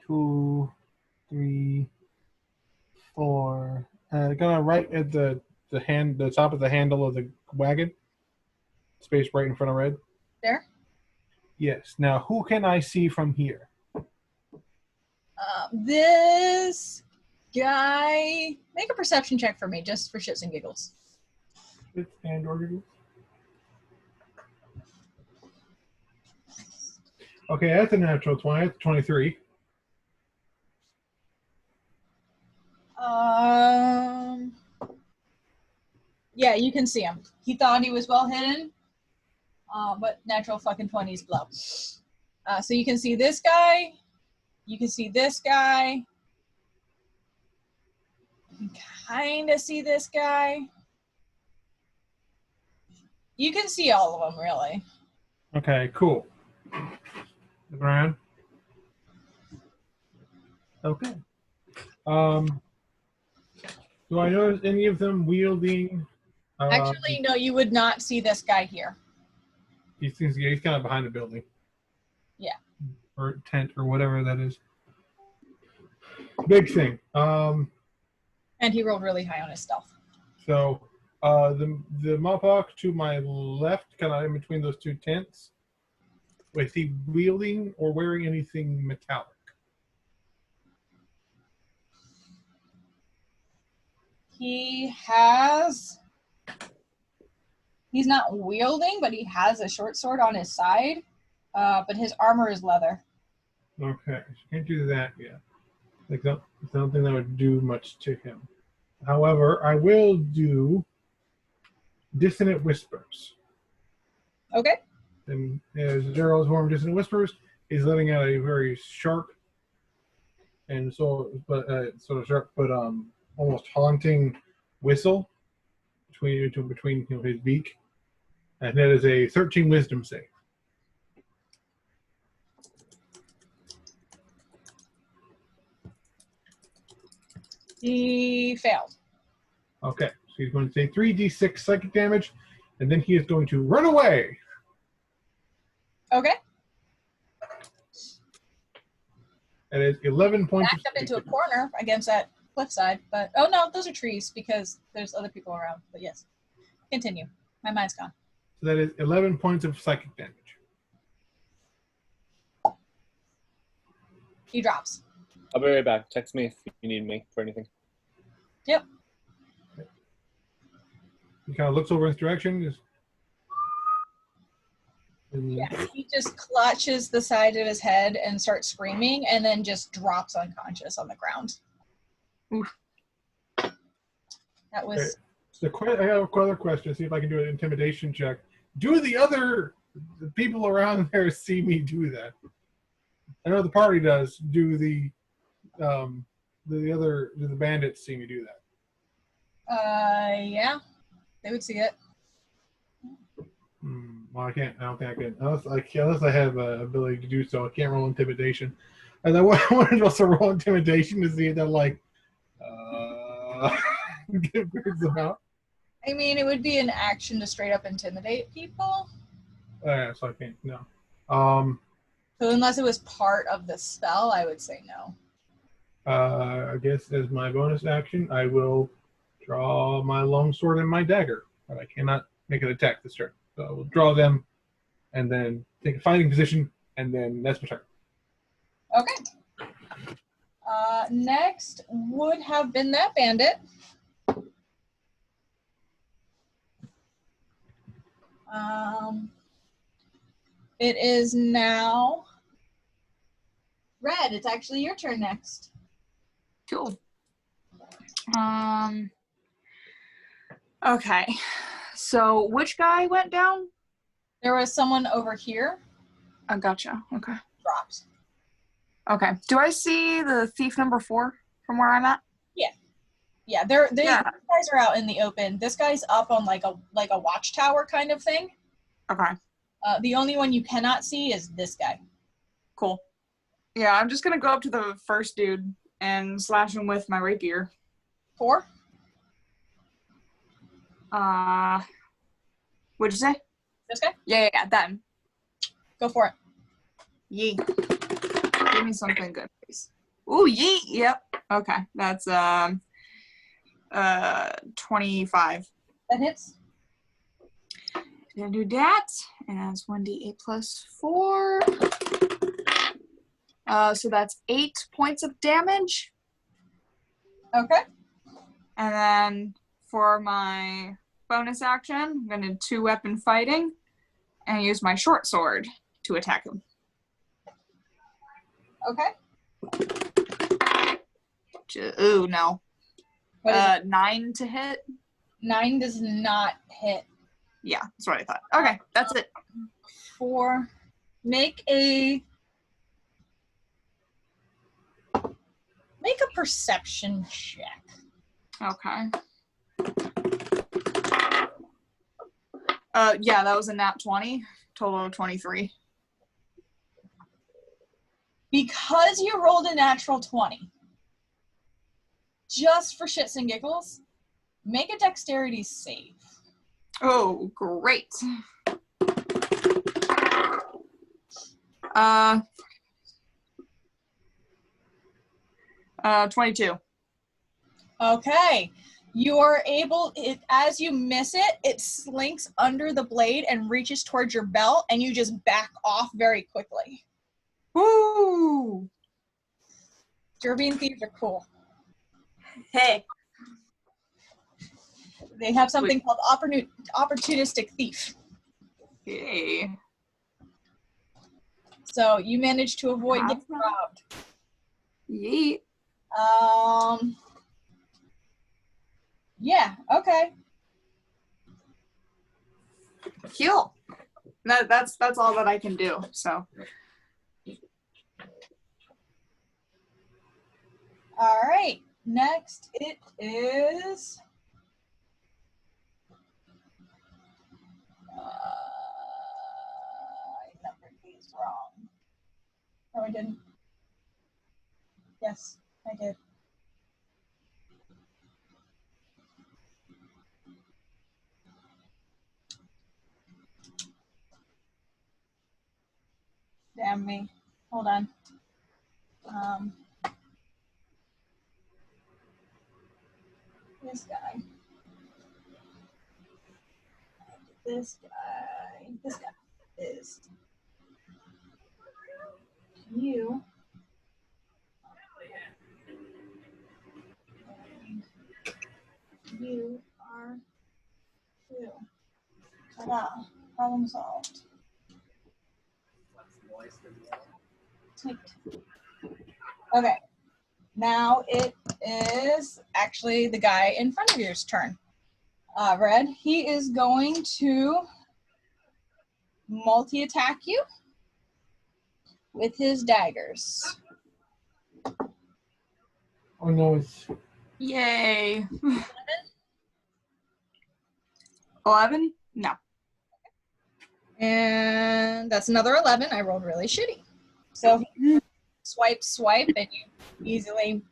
2, 3, 4. Gonna right at the top of the handle of the wagon. Space right in front of red. There? Yes. Now, who can I see from here? This guy, make a perception check for me, just for shits and giggles. And order. Okay, that's a natural 20. That's 23. Yeah, you can see him. He thought he was well hidden, but natural fucking 20s blow. So you can see this guy. You can see this guy. You can kind of see this guy. You can see all of them, really. Okay, cool. Look around. Okay. Do I notice any of them wielding? Actually, no, you would not see this guy here. He's kind of behind the building. Yeah. Or tent or whatever that is. Big thing. And he rolled really high on his stealth. So the Mopok to my left, kind of in between those two tents, is he wielding or wearing anything metallic? He's not wielding, but he has a short sword on his side. But his armor is leather. Okay, so can't do that yet. Like that, I don't think that would do much to him. However, I will do Dissonant Whispers. Okay. And as Daryl's warm distant whispers, he's letting out a very sharp and sort of sharp, but almost haunting whistle between his beak, and that is a 13 wisdom save. He failed. Okay, so he's going to take 3d6 psychic damage, and then he is going to run away. Okay. And it's 11 points. Backed up into a corner against that cliffside, but oh no, those are trees because there's other people around. But yes, continue. My mind's gone. So that is 11 points of psychic damage. He drops. I'll be right back. Text me if you need me for anything. Yep. He kind of looks over his direction. Yeah, he just clutches the side of his head and starts screaming, and then just drops unconscious on the ground. Oof. That was. Okay. So I have another question. See if I can do an intimidation check. Do the people around there see me do that? I know the party does. Do the bandits see me do that? Yeah, they would see it. Well, I can't. I don't think I can. Unless I have an ability to do so, I can't roll intimidation. And I wanted to also roll intimidation to see if that get them out. I mean, it would be an action to straight up intimidate people. Yeah, so I can't. No. So unless it was part of the spell, I would say no. I guess as my bonus action, I will draw my longsword and my dagger, but I cannot make an attack this turn. So I will draw them, and then take a fighting position, and then that's my turn. Okay. Next would have been that bandit. It is now Red. It's actually your turn next. Cool. Okay. So which guy went down? There was someone over here. I gotcha. Okay. Dropped. Okay. Do I see the thief number 4 from where I'm at? Yeah, these guys are out in the open. This guy's up on like a watchtower kind of thing. Okay. The only one you cannot see is this guy. Cool. Yeah, I'm just gonna go up to the first dude and slash him with my rapier. 4? What'd you say? This guy? Yeah, that. Go for it. Yeet. Give me something good, please. Ooh, yeet. Yep. Okay, that's 25. That hits. Gonna do that, and that's 1d8 plus 4. So that's 8 points of damage. Okay. And then for my bonus action, I'm gonna do 2-weapon fighting and use my short sword to attack him. Okay. Ooh, no. What is it? 9 to hit. 9 does not hit. Yeah, that's what I thought. Okay, that's it. 4. Make a perception check. Okay. Yeah, that was a nat 20. Total of 23. Because you rolled a natural 20, just for shits and giggles, make a dexterity save. Oh, great. 22. Okay. You are able, as you miss it, it slinks under the blade and reaches towards your belt, and you just back off very quickly. Woo! Derby thieves are cool. Hey. They have something called opportunistic thief. Yay. So you managed to avoid getting robbed. Yeet. Yeah, okay. Cool. That's all that I can do. So All right. Next, it is. I numbered these wrong. Oh, I didn't. Yes, I did. Damn me. Hold on. This guy. This guy is you. And you are you. Ta-da. Problem solved. Take two. Okay. Now it is actually the guy in front of yours turn. Red, he is going to multi-attack you with his daggers. Oh no, it's yay. 11? No. And that's another 11. I rolled really shitty. So swipe, and you easily.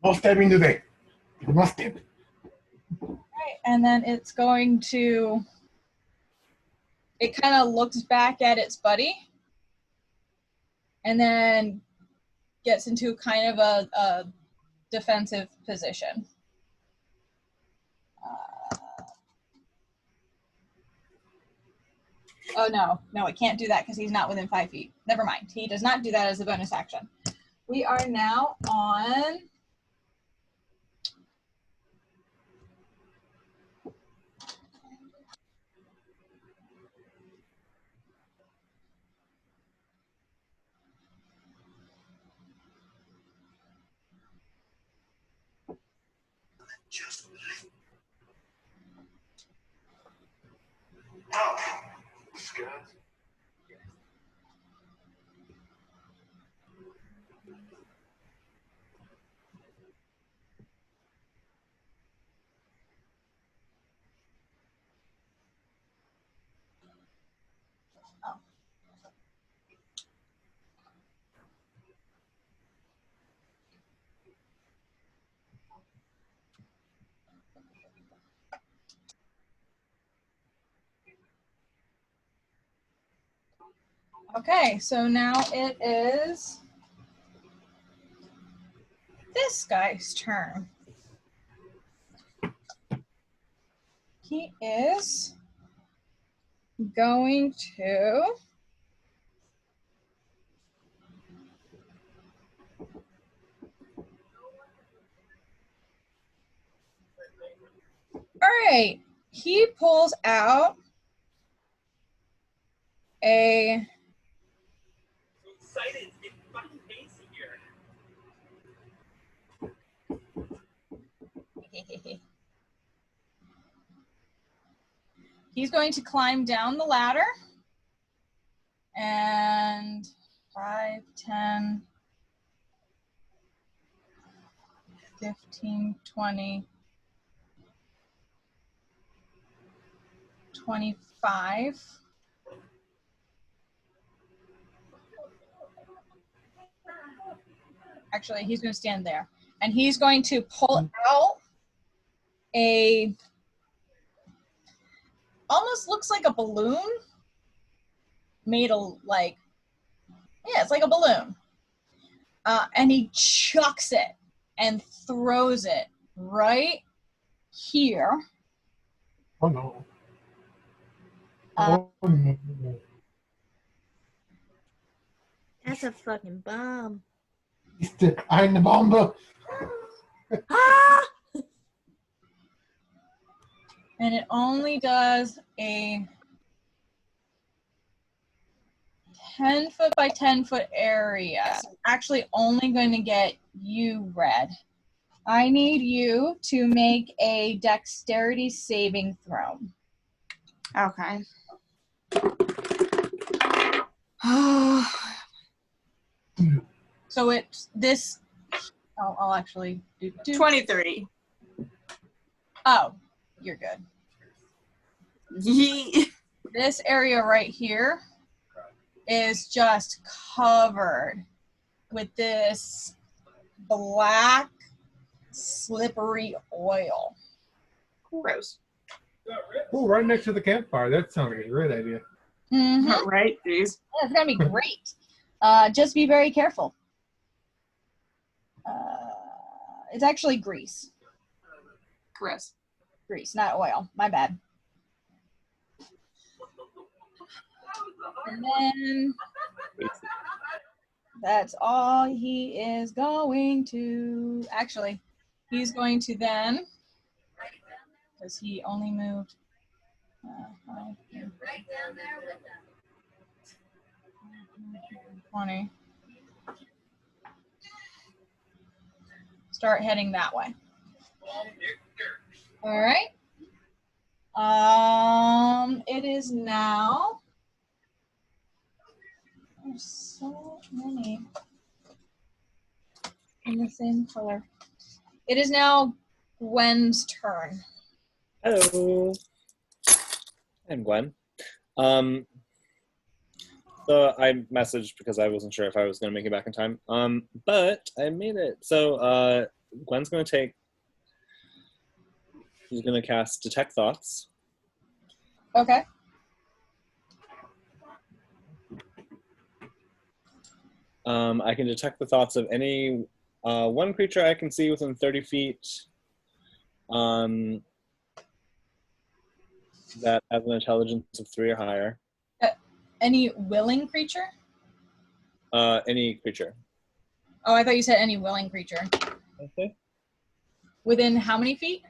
no stabbing today. You must stab. Right, and then it's going to. It kind of looks back at its buddy, and then gets into kind of a defensive position. Oh, no, it can't do that because he's not within 5 feet. Never mind. He does not do that as a bonus action. We are now on... Okay, so now it is this guy's turn. He is going to all right, he pulls out a Excited, it's fucking Casey here. He's going to climb down the ladder and 5, 10, 15, 20, 25. Actually, he's going to stand there. And he's going to pull out a, almost looks like a balloon made of like, yeah, it's like a balloon. And he chucks it and throws it right here. Oh no. Oh no. That's a fucking bomb. It's the eine Bombe. Ah! And it only does a 10 foot by 10 foot area. So it's actually only going to get you, Red. I need you to make a dexterity saving throw. Okay. So it's this. I'll actually do 23. Oh, you're good. Yee. This area right here is just covered with this black, slippery oil. Gross. Oh, right next to the campfire. That sounds like a great idea. Mm-hmm. Right, jeez. It's gonna be great. Just be very careful. It's actually grease. Gross. Grease, not oil. My bad. And then that's all he is going to. Actually, he's going to then, because he only moved. 20. Start heading that way. All right. It is now. There's so many in the same color. It is now Gwen's turn. Hello. I'm Gwen. So I messaged because I wasn't sure if I was going to make it back in time. But I made it. So Gwen's going to take. She's going to cast Detect Thoughts. Okay. I can detect the thoughts of any one creature I can see within 30 feet that has an intelligence of 3 or higher. Any willing creature? Any creature. Oh, I thought you said any willing creature. Okay. Within how many feet?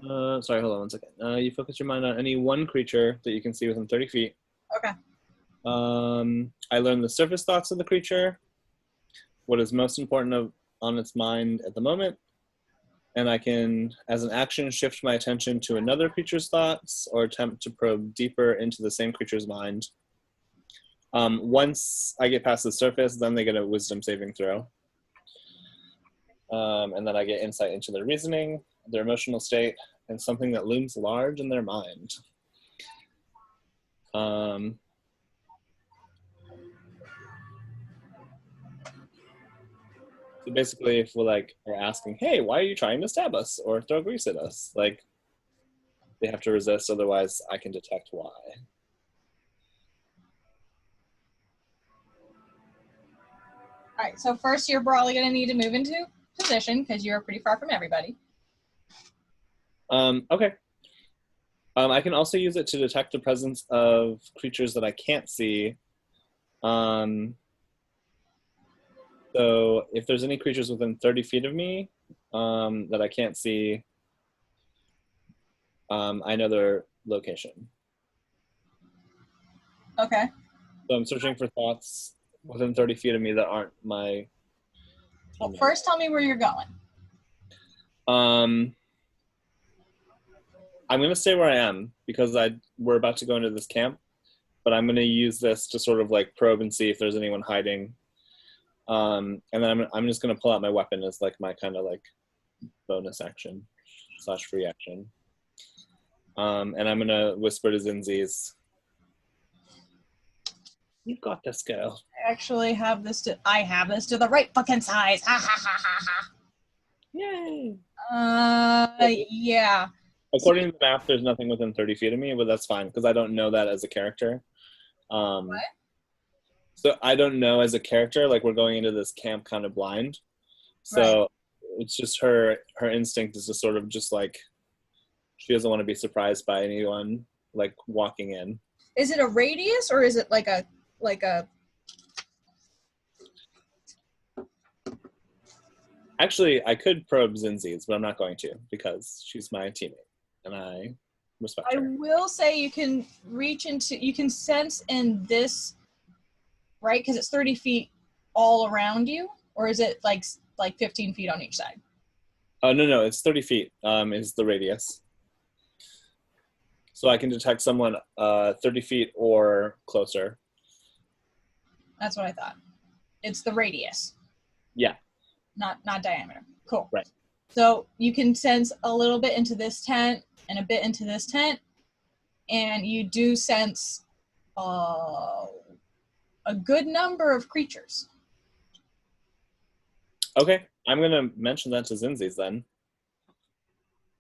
Sorry, hold on 1 second. You focus your mind on any one creature that you can see within 30 feet. Okay. I learn the surface thoughts of the creature, what is most important on its mind at the moment, and I can, as an action, shift my attention to another creature's thoughts or attempt to probe deeper into the same creature's mind. Once I get past the surface, then they get a wisdom saving throw. And then I get insight into their reasoning, their emotional state, and something that looms large in their mind. So basically, if we're asking, hey, why are you trying to stab us or throw grease at us? Like, they have to resist, otherwise I can detect why. All right, so first you're probably going to need to move into position because you're pretty far from everybody. Okay. I can also use it to detect the presence of creatures that I can't see. So if there's any creatures within 30 feet of me that I can't see, I know their location. Okay. So I'm searching for thoughts within 30 feet of me that aren't my... Well, first tell me where you're going. I'm going to stay where I am because we're about to go into this camp, but I'm going to use this to sort of probe and see if there's anyone hiding. And then I'm just going to pull out my weapon as my kind of bonus action / free action. And I'm going to whisper to Zinzi's, "You've got this, girl." I actually have this I have this to the right fucking size. Ha ha ha ha ha. Yay! Yeah. According to the map, there's nothing within 30 feet of me, but that's fine because I don't know that as a character. What? So I don't know as a character, we're going into this camp kind of blind. So It's just her instinct is to sort of just she doesn't want to be surprised by anyone walking in. Is it a radius or is it like a Actually, I could probe Zinzi's, but I'm not going to because she's my teammate and I respect I her. will say you can you can sense in this, right? Because it's 30 feet all around you, or is it like 15 feet on each side? No, it's 30 feet is the radius. So I can detect someone 30 feet or closer. That's what I thought. It's the radius. Yeah. Not diameter. Cool. Right. So you can sense a little bit into this tent and a bit into this tent, and you do sense a good number of creatures. Okay, I'm going to mention that to Zinzi's then.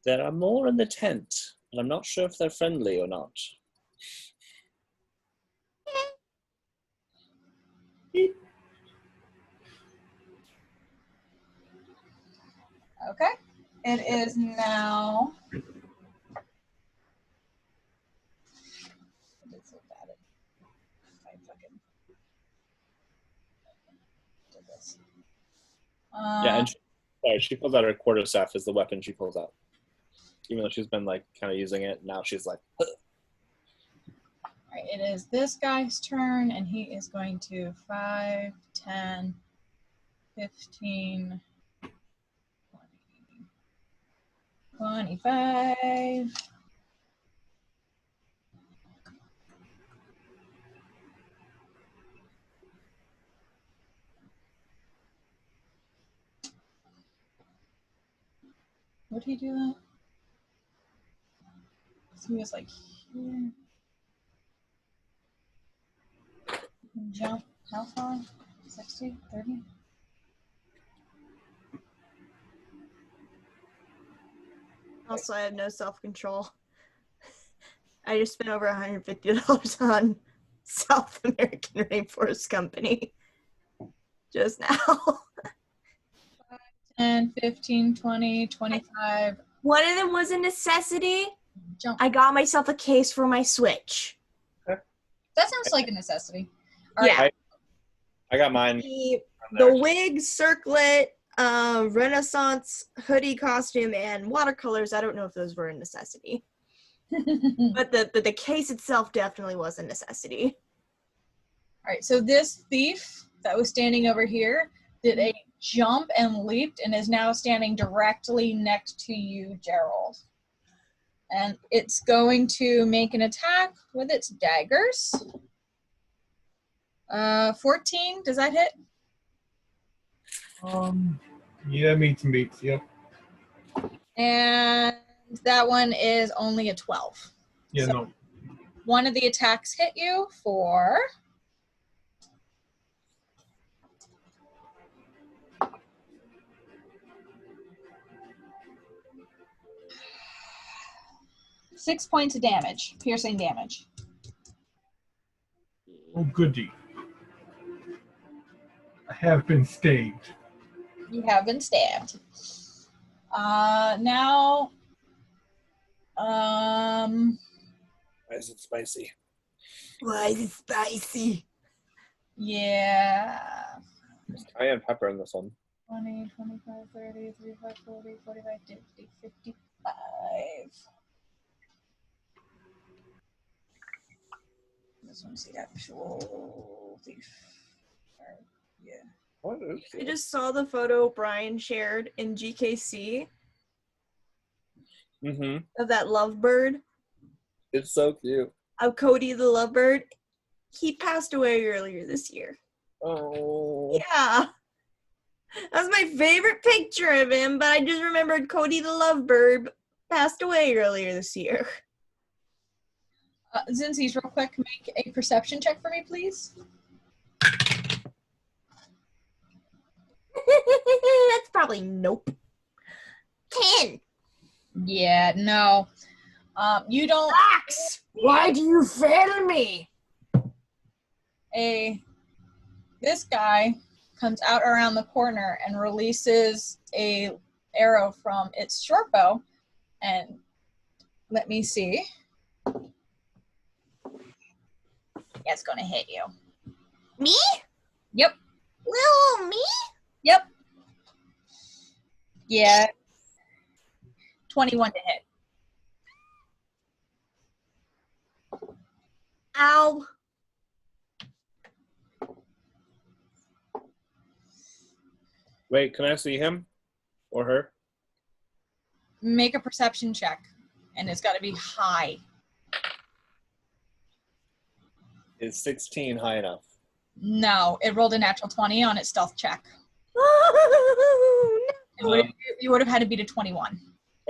There are more in the tent, and I'm not sure if they're friendly or not. Okay. It is now. I did so bad at- I fucking did this. Yeah, and she pulls out her quarterstaff as the weapon she pulls out. Even though she's been like kind of using it, now she's like. All right, it is this guy's turn, and he is going to 5, 10, 15, 20, 25. Would he do that? So he was like here. Jump. How far? 60? 30? Also, I have no self-control. I just spent over $150 on South American Rainforest Company just now. 10, 15, 20, 25. One of them was a necessity. Jump. I got myself a case for my Switch. That sounds like a necessity. All Yeah. right. I got mine. The wig, circlet, Renaissance hoodie costume, and watercolors. I don't know if those were a necessity. But the case itself definitely was a necessity. All right, so this thief that was standing over here did a jump and leaped and is now standing directly next to you, Gerald. And it's going to make an attack with its daggers. 14, does that hit? Yeah, meets. Yep. And that one is only a 12. Yeah, So no. one of the attacks hit you for 6 points of damage, piercing damage. Oh, goody. I have been stabbed. You have been stabbed. Now, Why is it spicy? Why is it spicy? yeah. There's cayenne pepper in this one. 20, 25, 30, 35, 40, 45, 50, 55. This one's the actual thief. Yeah. What is I it? just saw the photo Brian shared in GKC Mm-hmm. of that lovebird, It's so cute. of Cody the lovebird. He passed away earlier this year. Oh. Yeah. That was my favorite picture of him, but I just remembered Cody the lovebird passed away earlier this year. Zinzi's, real quick, make a perception check for me, please. That's probably nope. 10. Yeah, no. You don't. Axe! Why do you fail me? This guy comes out around the corner and releases a arrow from its short bow, and let me see. Yeah, it's gonna hit you. Me? Yep. Little me? Yep. Yeah. 21 to hit. Ow. Wait, can I see him or her? Make a perception check, and it's got to be high. Is 16 high enough? No, it rolled a natural 20 on its stealth check. Oh, no. You would have had to beat a 21.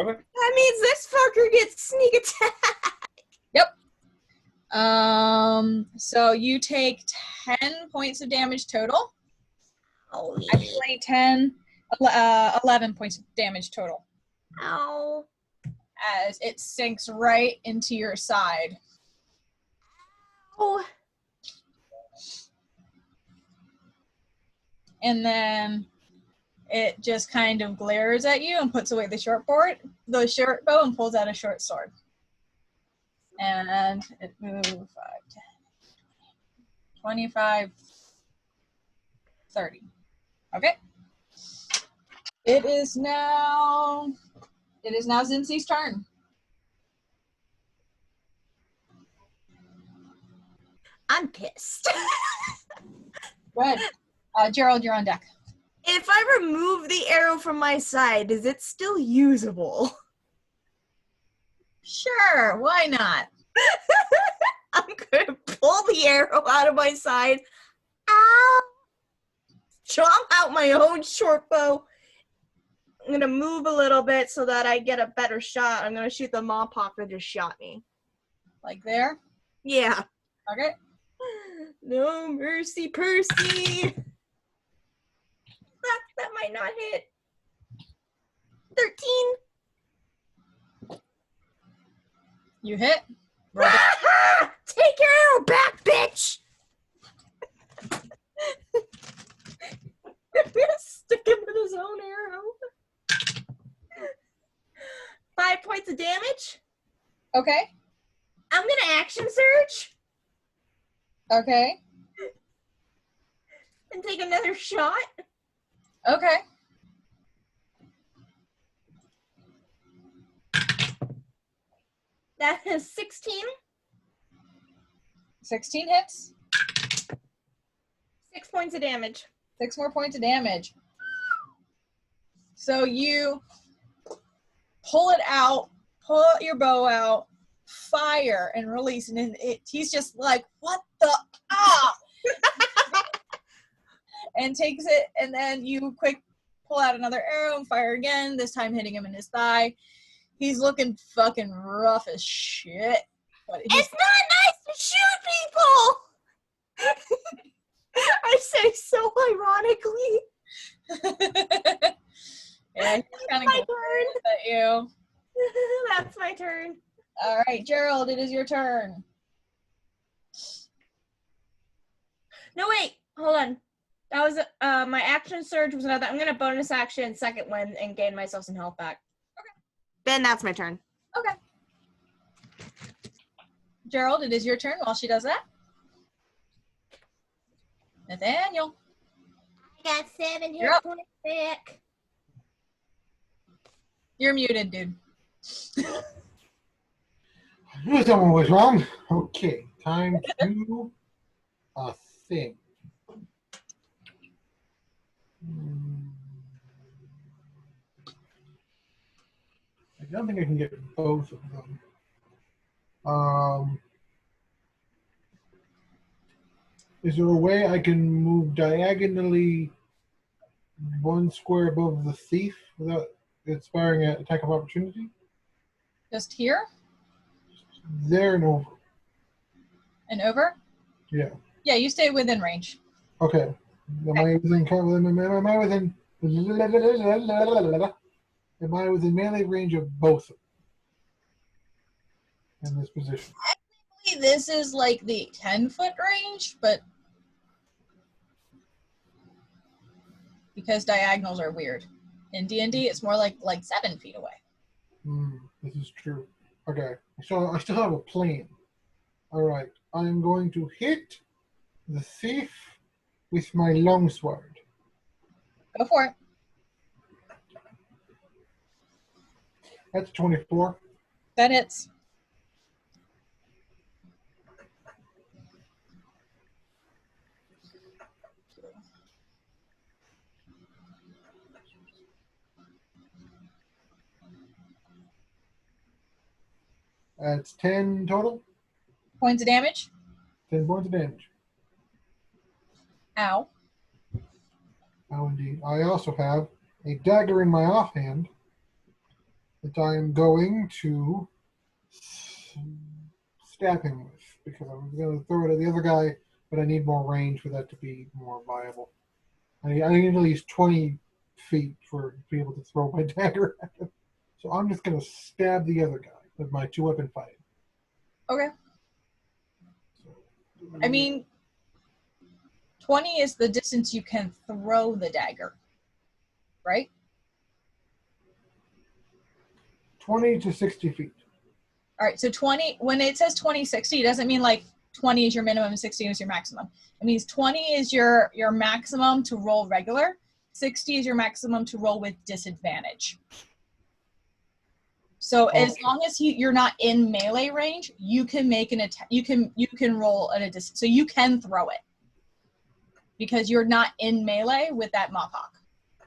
Okay. That means this fucker gets sneak attack. So you take 10 points of damage total. Oh, Actually, 11 points of damage total. Ow. As it sinks right into your side. Oh. And then it just kind of glares at you and puts away the short bow and pulls out a short sword. And it moves 5, 10, 25, 30. Okay. It is now Zinzi's turn. I'm pissed. Good. Gerald, you're on deck. If I remove the arrow from my side, is it still usable? Sure, why not? I'm gonna pull the arrow out of my side. Ow! Chomp out my own short bow. I'm gonna move a little bit so that I get a better shot. I'm gonna shoot the Mawpock that just shot me. Like there? Yeah. Okay. No mercy, Percy. That might not hit. 13. You hit. Roll it. Take your arrow back, bitch! I'm gonna stick him with his own arrow. 5 points of damage. Okay. I'm gonna action surge Okay. and take another shot. Okay. That is 16. 16 hits. 6 points of damage. 6 more points of damage. So you pull it out, pull your bow out, fire, and release. And he's just like, what the? Ah! And takes it, and then you quick pull out another arrow and fire again, this time hitting him in his thigh. He's looking fucking rough as shit. But It's not nice to shoot people! I say so ironically. yeah, he's kind of My glaring at you. That's my turn. All right, Gerald, it is your turn. No, wait. Hold on. That was my action surge was another. I'm gonna bonus action second one and gain myself some health back. Okay. Then that's my turn. Okay. Gerald, it is your turn while she does that. Nathaniel. I got 7 You're hit up. points back. You're muted, dude. I knew someone was wrong. Okay, time to do a thing. I don't think I can get both of them. Is there a way I can move diagonally 1 square above the thief without inspiring an attack of opportunity? Just here There and over. and over? Yeah. Yeah, you stay within range. Okay. Am I within melee range of both in this position? This is like the 10-foot range, but because diagonals are weird. In D&D, it's more like 7 feet away. This is true. Okay. So I still have a plan. All right. I'm going to hit the thief with my longsword. Go for it. That's 24. That hits. That's 10 total. Points of damage? 10 points of damage. Ow. Oh, indeed. I also have a dagger in my offhand that I am going to stab him with because I'm going to throw it at the other guy, but I need more range for that to be more viable. I need at least 20 feet to be able to throw my dagger at him. So I'm just going to stab the other guy with my 2-weapon fight. Okay. So, I mean, 20 is the distance you can throw the dagger, right? 20 to 60 feet. All right, so 20, when it says 20, 60, it doesn't mean like 20 is your minimum, 60 is your maximum. It means 20 is your maximum to roll regular, 60 is your maximum to roll with disadvantage. So as long as you're not in melee range, you can make an attack. You can roll at a distance, so you can throw it because you're not in melee with that Mohawk,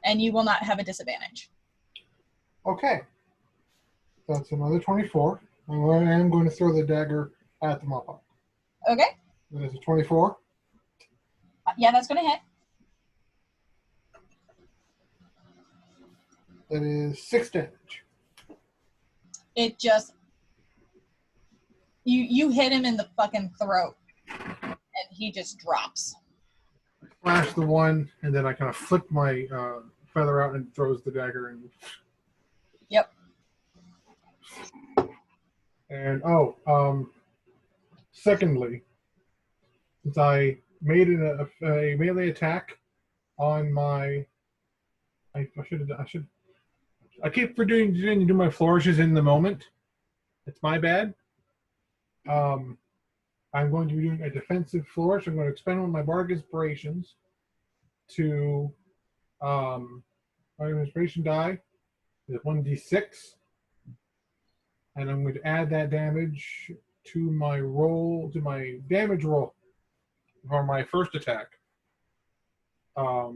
and you will not have a disadvantage. Okay. That's another 24. I am going to throw the dagger at the Mohawk. Okay. That is a 24. Yeah, that's going to hit. That is 6 damage. It just you hit him in the fucking throat, and he just drops. Flash the one, and then I kind of flick my feather out and throws the dagger in. Yep. And secondly, since I made a melee attack on my, I keep forgetting to do my flourishes in the moment. It's my bad. I'm going to be doing a defensive flourish. I'm going to expend one of my bardic inspirations to my inspiration die is 1d6, and I'm going to add that damage to my roll, to my damage roll for my first attack. I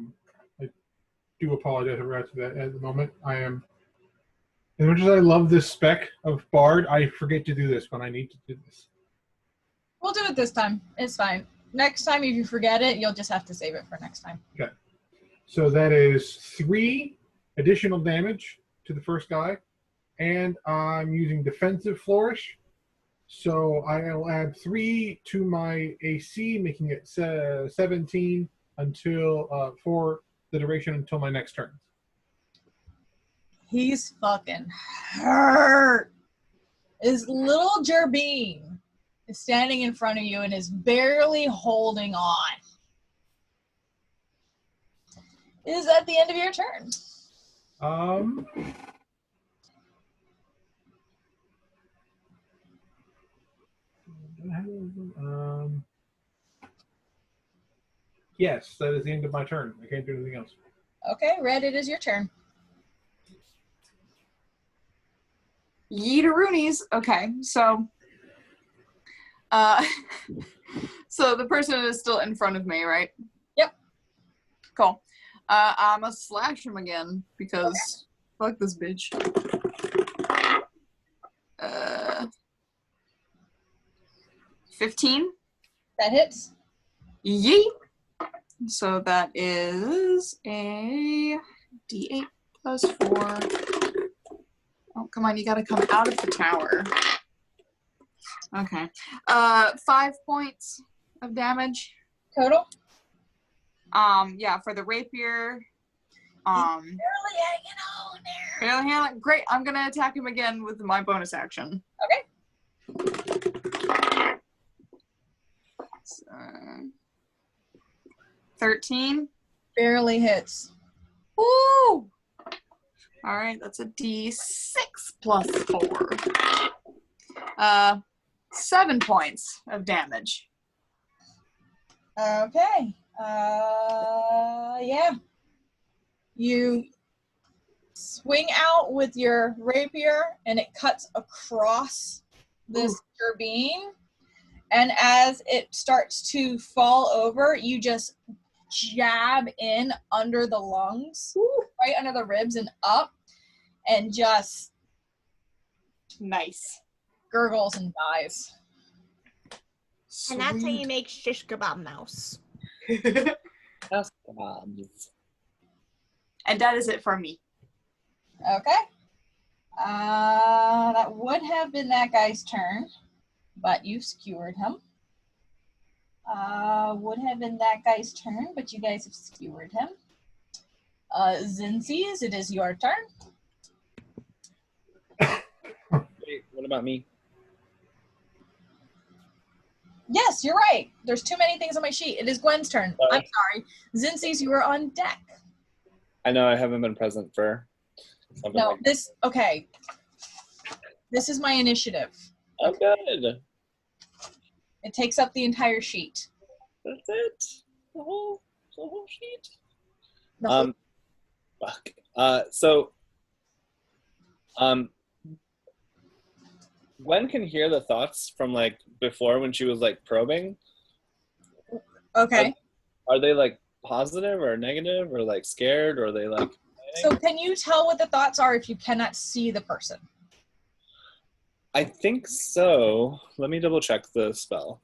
do apologize for that at the moment. I am, as much as I love this spec of Bard, I forget to do this when I need to do this. We'll do it this time. It's fine. Next time, if you forget it, you'll just have to save it for next time. Okay. So that is 3 additional damage to the first guy, and I'm using defensive flourish. So I'll add 3 to my AC, making it 17 until for the duration until my next turn. He's fucking hurt. His little Gerbine is standing in front of you and is barely holding on. Is that the end of your turn? Yes, that is the end of my turn. I can't do anything else. Okay, Red, it is your turn. Yeeteroonies. Okay, so so the person is still in front of me, right? Yep. Cool. I'ma slash him again because fuck this bitch. 15. That hits. Yeet. So that is a D8 plus 4. Oh, come on, you gotta come out of the tower. Okay. 5 points of damage. Total? Yeah, for the rapier. Barely hanging on there. Barely handling. Great, I'm gonna attack him again with my bonus action. Okay. 13. Barely hits. Woo! Alright, that's a D6 plus 4. 7 points of damage. Okay. Yeah. You swing out with your rapier and it cuts across this Gerbine. And as it starts to fall over, you just jab in under the lungs, right under the ribs and up, and just Nice. gurgles and dies. And that's how you Sweet. make shish kebab mouse. Ask kebabs. And that is it for me. Okay. That would have been that guy's turn, but you skewered him. Would have been that guy's turn, but you guys have skewered him. Zinzies, it is your turn. Wait, what about me? Yes, you're right. There's too many things on my sheet. It is Gwen's turn. Sorry. I'm sorry. Zinzies, you are on deck. I know I haven't been present for something No, like this, okay. This is my initiative. Oh, good. It takes up the entire sheet. That's it. The whole sheet. The whole- Fuck. Gwen can hear the thoughts from like before when she was like probing. Okay. Are they like positive or negative or like scared or are they like? So can you tell what the thoughts are if you cannot see the person? I think so. Let me double check the spell.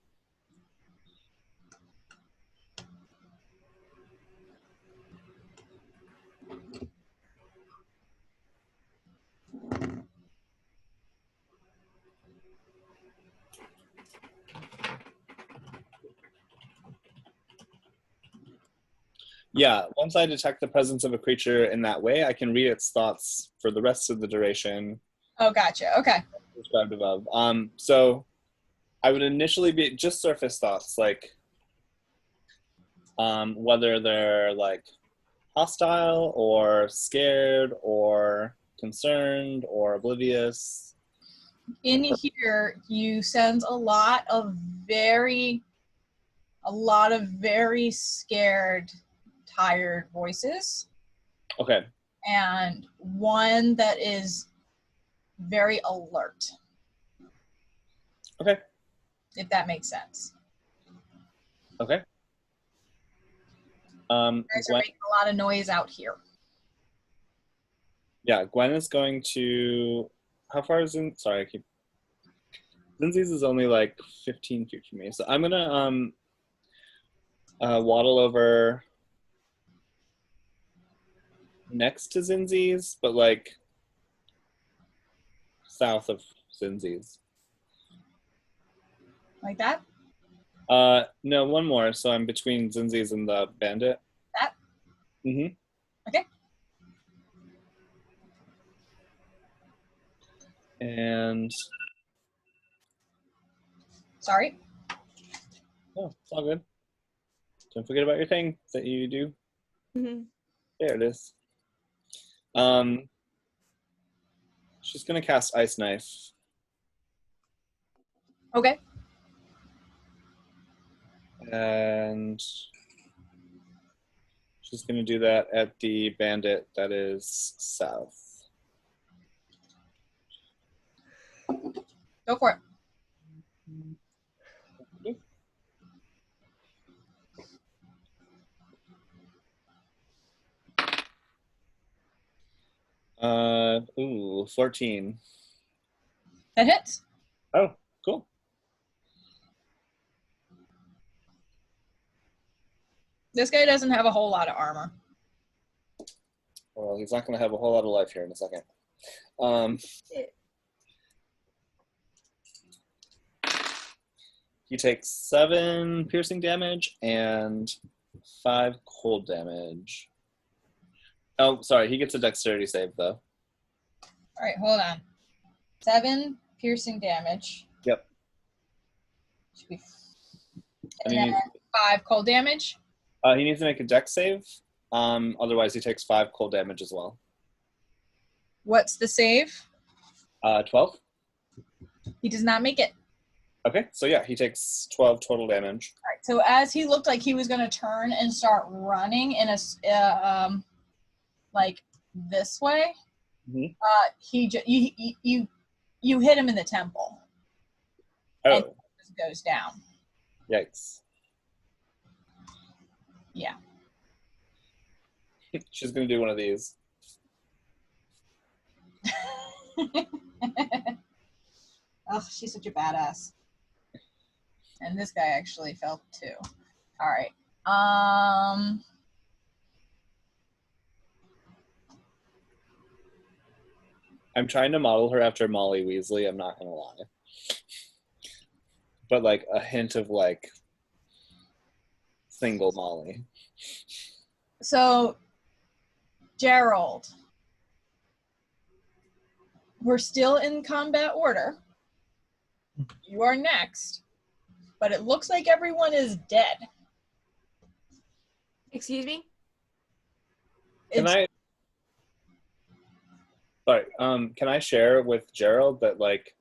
Yeah, once I detect the presence of a creature in that way, I can read its thoughts for the rest of the duration Oh, gotcha. Okay. described above. So I would initially be just surface thoughts, like whether they're like hostile or scared or concerned or oblivious. In here, you sense a lot of very scared, tired voices, Okay. and one that is very alert. Okay. If that makes sense. Okay. You guys are Gwen, making a lot of noise out here. yeah, Gwen is going to. How far is in? Sorry, I keep. Lindsay's is only like 15 feet from me, so I'm gonna waddle over next to Zinzi's, but like south of Zinzi's. Like that? No, one more. So I'm between Zinzi's and the bandit. That? Mm-hmm. Okay. And Sorry. oh, it's all good. Don't forget about your thing that you do. Mhm. There it is. She's gonna cast Ice Knife. Okay. And she's going to do that at the bandit that is south. Go for it. Ooh, 14. That hits. Oh, cool. This guy doesn't have a whole lot of armor. Well, he's not going to have a whole lot of life here in a second. He takes 7 piercing damage and 5 cold damage. Oh, sorry. He gets a dexterity save, though. All right, hold on. 7 piercing damage. Yep. Should be. And And then 5 cold damage. he needs to make a dex save. Otherwise, he takes 5 cold damage as well. What's the save? 12. He does not make it. Okay, so yeah, he takes 12 total damage. All right, so as he looked like he was going to turn and start running in a like this way, Mhm. you hit him in the temple. Oh, And he just goes down. yikes. Yeah. She's going to do one of these. Oh, she's such a badass. And this guy actually fell too. All right. I'm trying to model her after Molly Weasley, I'm not gonna lie. But like a hint of like single Molly. So, Gerald, we're still in combat order. You are next, but it looks like everyone is dead. Excuse me? Can I share with Gerald that like,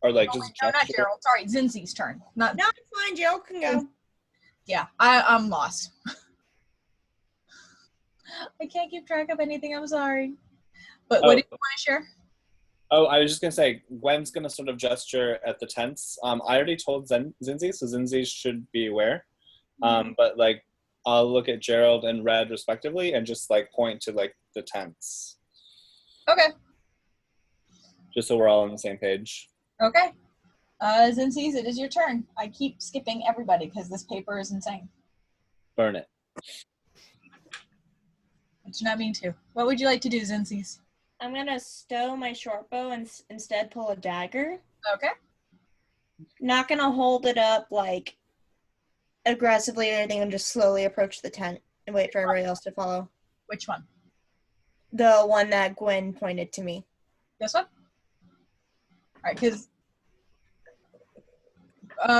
or like just No, not gesture- Gerald. Sorry, Zinzi's turn. Not No, it's fine. Gerald can go. Yeah, I'm lost. I can't keep track of anything. I'm sorry. But what do you want to share? Oh, I was just gonna say, Gwen's gonna sort of gesture at the tents. I already told Zinzi, so Zinzi should be aware. But like, I'll look at Gerald and Red respectively, and just like point to like the tents, Okay. just so we're all on the same page. Okay. Zinzi's, it is your turn. I keep skipping everybody because this paper is insane. Burn it. I do not mean to. What would you like to do, Zinzi's? I'm gonna stow my short bow and instead pull a dagger. Okay. Not gonna hold it up like aggressively or anything, and just slowly approach the tent and wait for everybody else to follow. Which one? The one that Gwen pointed to me. This one? All right, because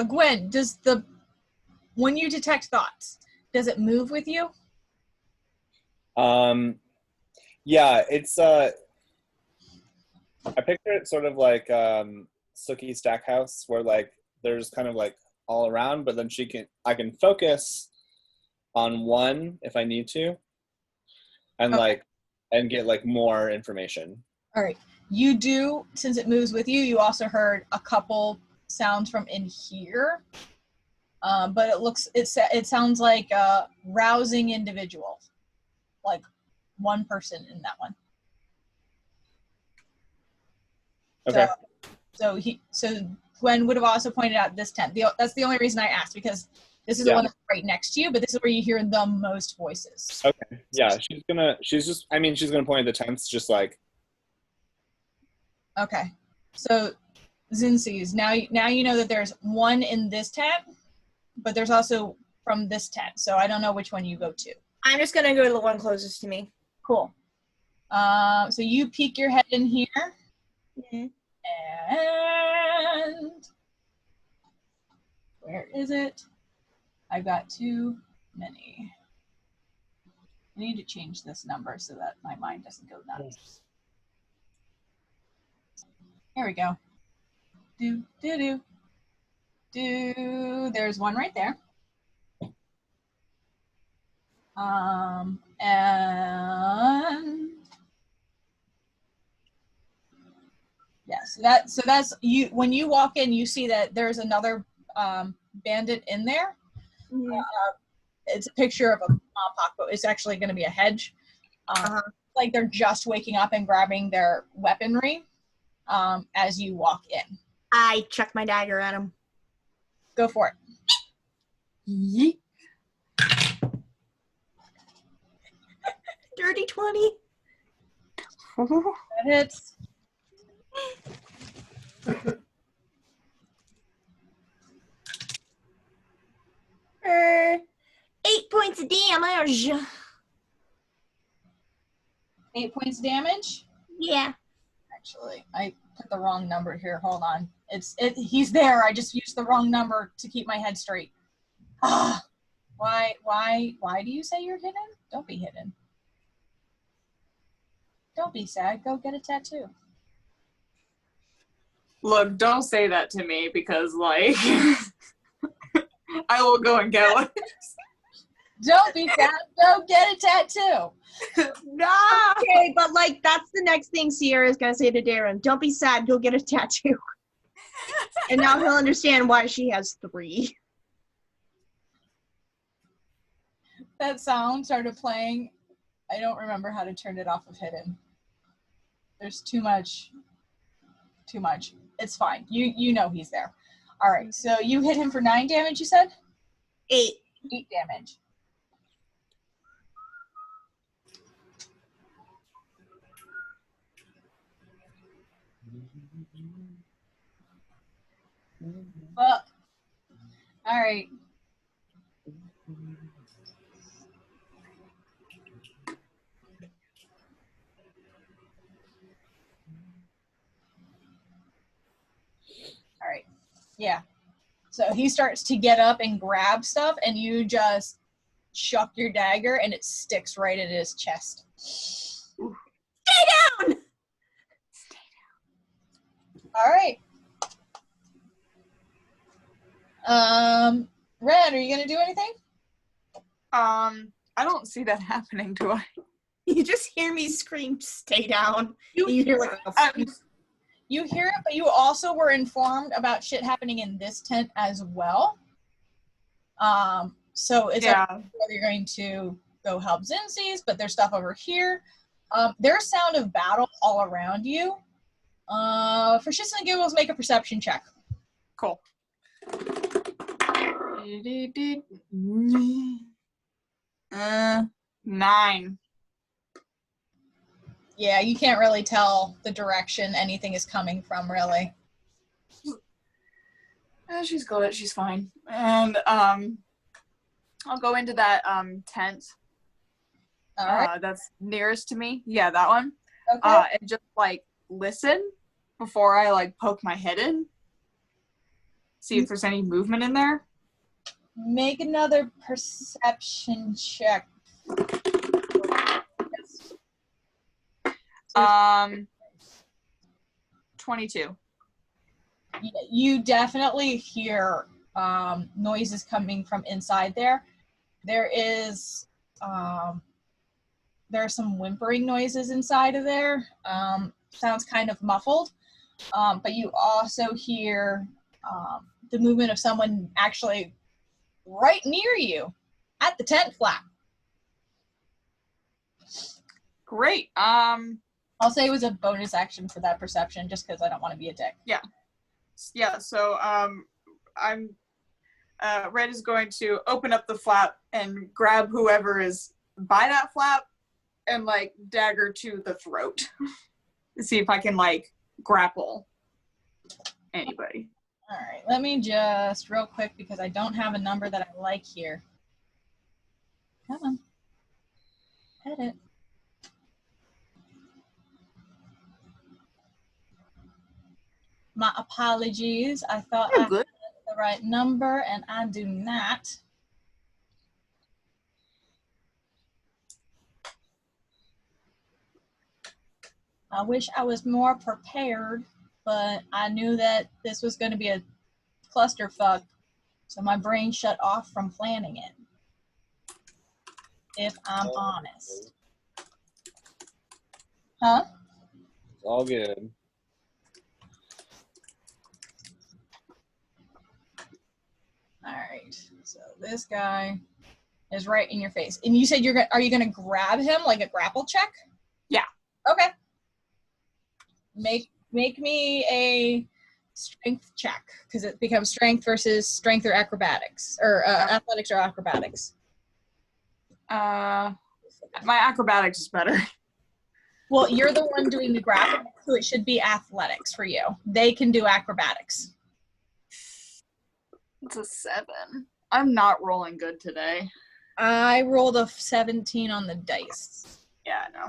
Gwen, when you detect thoughts, does it move with you? Yeah, it's I picture it sort of like Sookie Stackhouse, where like there's kind of like all around, but then I can focus on one if I need to, and and get like more information. All right, you do, since it moves with you. You also heard a couple sounds from in here, but it sounds like a rousing individual, like one person in that one. Okay. So Gwen would have also pointed out this tent. That's the only reason I asked, because this is the one that's right next to you, but this is where you hear the most voices. Okay. Yeah, she's gonna point at the tents, just like. Okay. So Zinzi's, now you know that there's one in this tent, but there's also from this tent. So I don't know which one you go to. I'm just gonna go to the one closest to me. Cool. So you peek your head in here. Mm-hmm. And where is it? I've got too many. I need to change this number so that my mind doesn't go nuts. Here we go. There's one right there. And yeah, so that's you. When you walk in, you see that there's another bandit in there. Mm-hmm. It's a picture of a pock, but it's actually going to be a hedge. Like they're just waking up and grabbing their weaponry as you walk in. I chuck my dagger at him. Go for it. Yeet. Dirty 20. That hits. 8 points of damage. 8 points of damage? Yeah. Actually, I put the wrong number here. Hold on. He's there. I just used the wrong number to keep my head straight. Why do you say you're hidden? Don't be hidden. Don't be sad. Go get a tattoo. Look, don't say that to me, because like I will go and get one. Don't be sad. Go get a tattoo. No. Okay, but like that's the next thing Sierra is gonna say to Darren. Don't be sad. Go get a tattoo. And now he'll understand why she has 3. That sound started playing. I don't remember how to turn it off of hidden. There's too much. It's fine. You know he's there. All right, so you hit him for 9 damage, you said? 8. 8 damage. Fuck. All right. All right. Yeah. So he starts to get up and grab stuff, and you just chuck your dagger, and it sticks right in his chest. Stay down! All right. Ren, are you gonna do anything? I don't see that happening, do I? You just hear me scream, stay down. You And you hear like You hear it, but you also were informed about shit happening in this tent as well. So it's up to you whether you're going to go help Zinzi's, but there's stuff over here. There's sound of battle all around you. For shits and giggles, make a perception check. Cool. 9. Yeah, you can't really tell the direction anything is coming from, really. She's good. She's fine. And I'll go into that tent. All right. That's nearest to me. Yeah, that one. Okay. And just like listen before I like poke my head in. See if there's any movement in there. Make another perception check. 22. You definitely hear noises coming from inside there. There's some whimpering noises inside of there. Sounds kind of muffled, but you also hear the movement of someone actually right near you at the tent flap. Great. I'll say it was a bonus action for that perception just because I don't want to be a dick. Yeah, so Red is going to open up the flap and grab whoever is by that flap and like dagger to the throat to see if I can like grapple anybody. All right, let me just real quick because I don't have a number that I like here. Come on. Edit. My apologies. I thought I had the right number, and I do not. I wish I was more prepared, but I knew that this was going to be a clusterfuck, so my brain shut off from planning it, if I'm honest. Huh? It's all good. All right, so this guy is right in your face. And you said are you going to grab him like a grapple check? Yeah. Okay. Make me a strength check because it becomes strength versus strength or acrobatics or athletics or acrobatics. My acrobatics is better. Well, you're the one doing the grapple, so it should be athletics for you. They can do acrobatics. It's a 7. I'm not rolling good today. I rolled a 17 on the dice. Yeah, I know.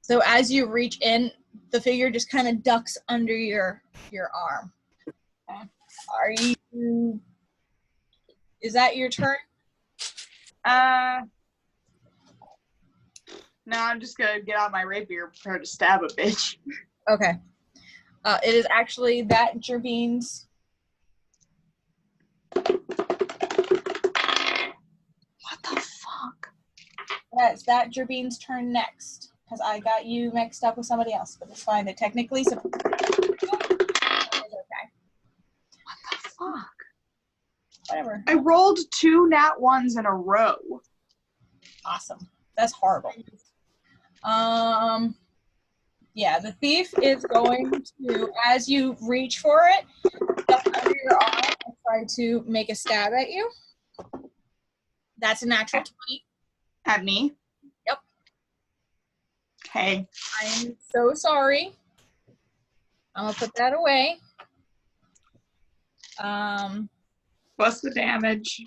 So as you reach in, the figure just kind of ducks under your arm. Okay. Is that your turn? No, I'm just gonna get out my rapier, prepare to stab a bitch. Okay. It is actually that Jervine's. What the fuck? Yeah, it's that Jervine's turn next. Because I got you mixed up with somebody else, but it's fine. They technically it's okay. What the fuck? Whatever. I rolled 2 nat 1s in a row. Awesome. That's horrible. Yeah, the thief is going to, as you reach for it, duck under your arm and try to make a stab at you. That's a natural 20. At me? Yep. Okay. I am so sorry. I'm gonna put that away. What's the damage?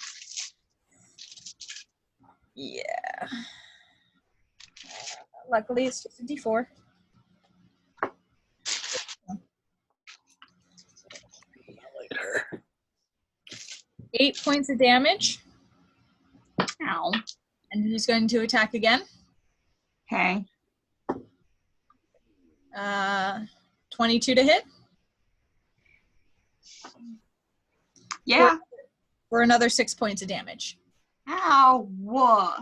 Yeah. Luckily, it's just a D4. Later. 8 points of damage, Ow. and he's going to attack again. Okay. 22 to hit Yeah. for another 6 points of damage. Ow. Whoa.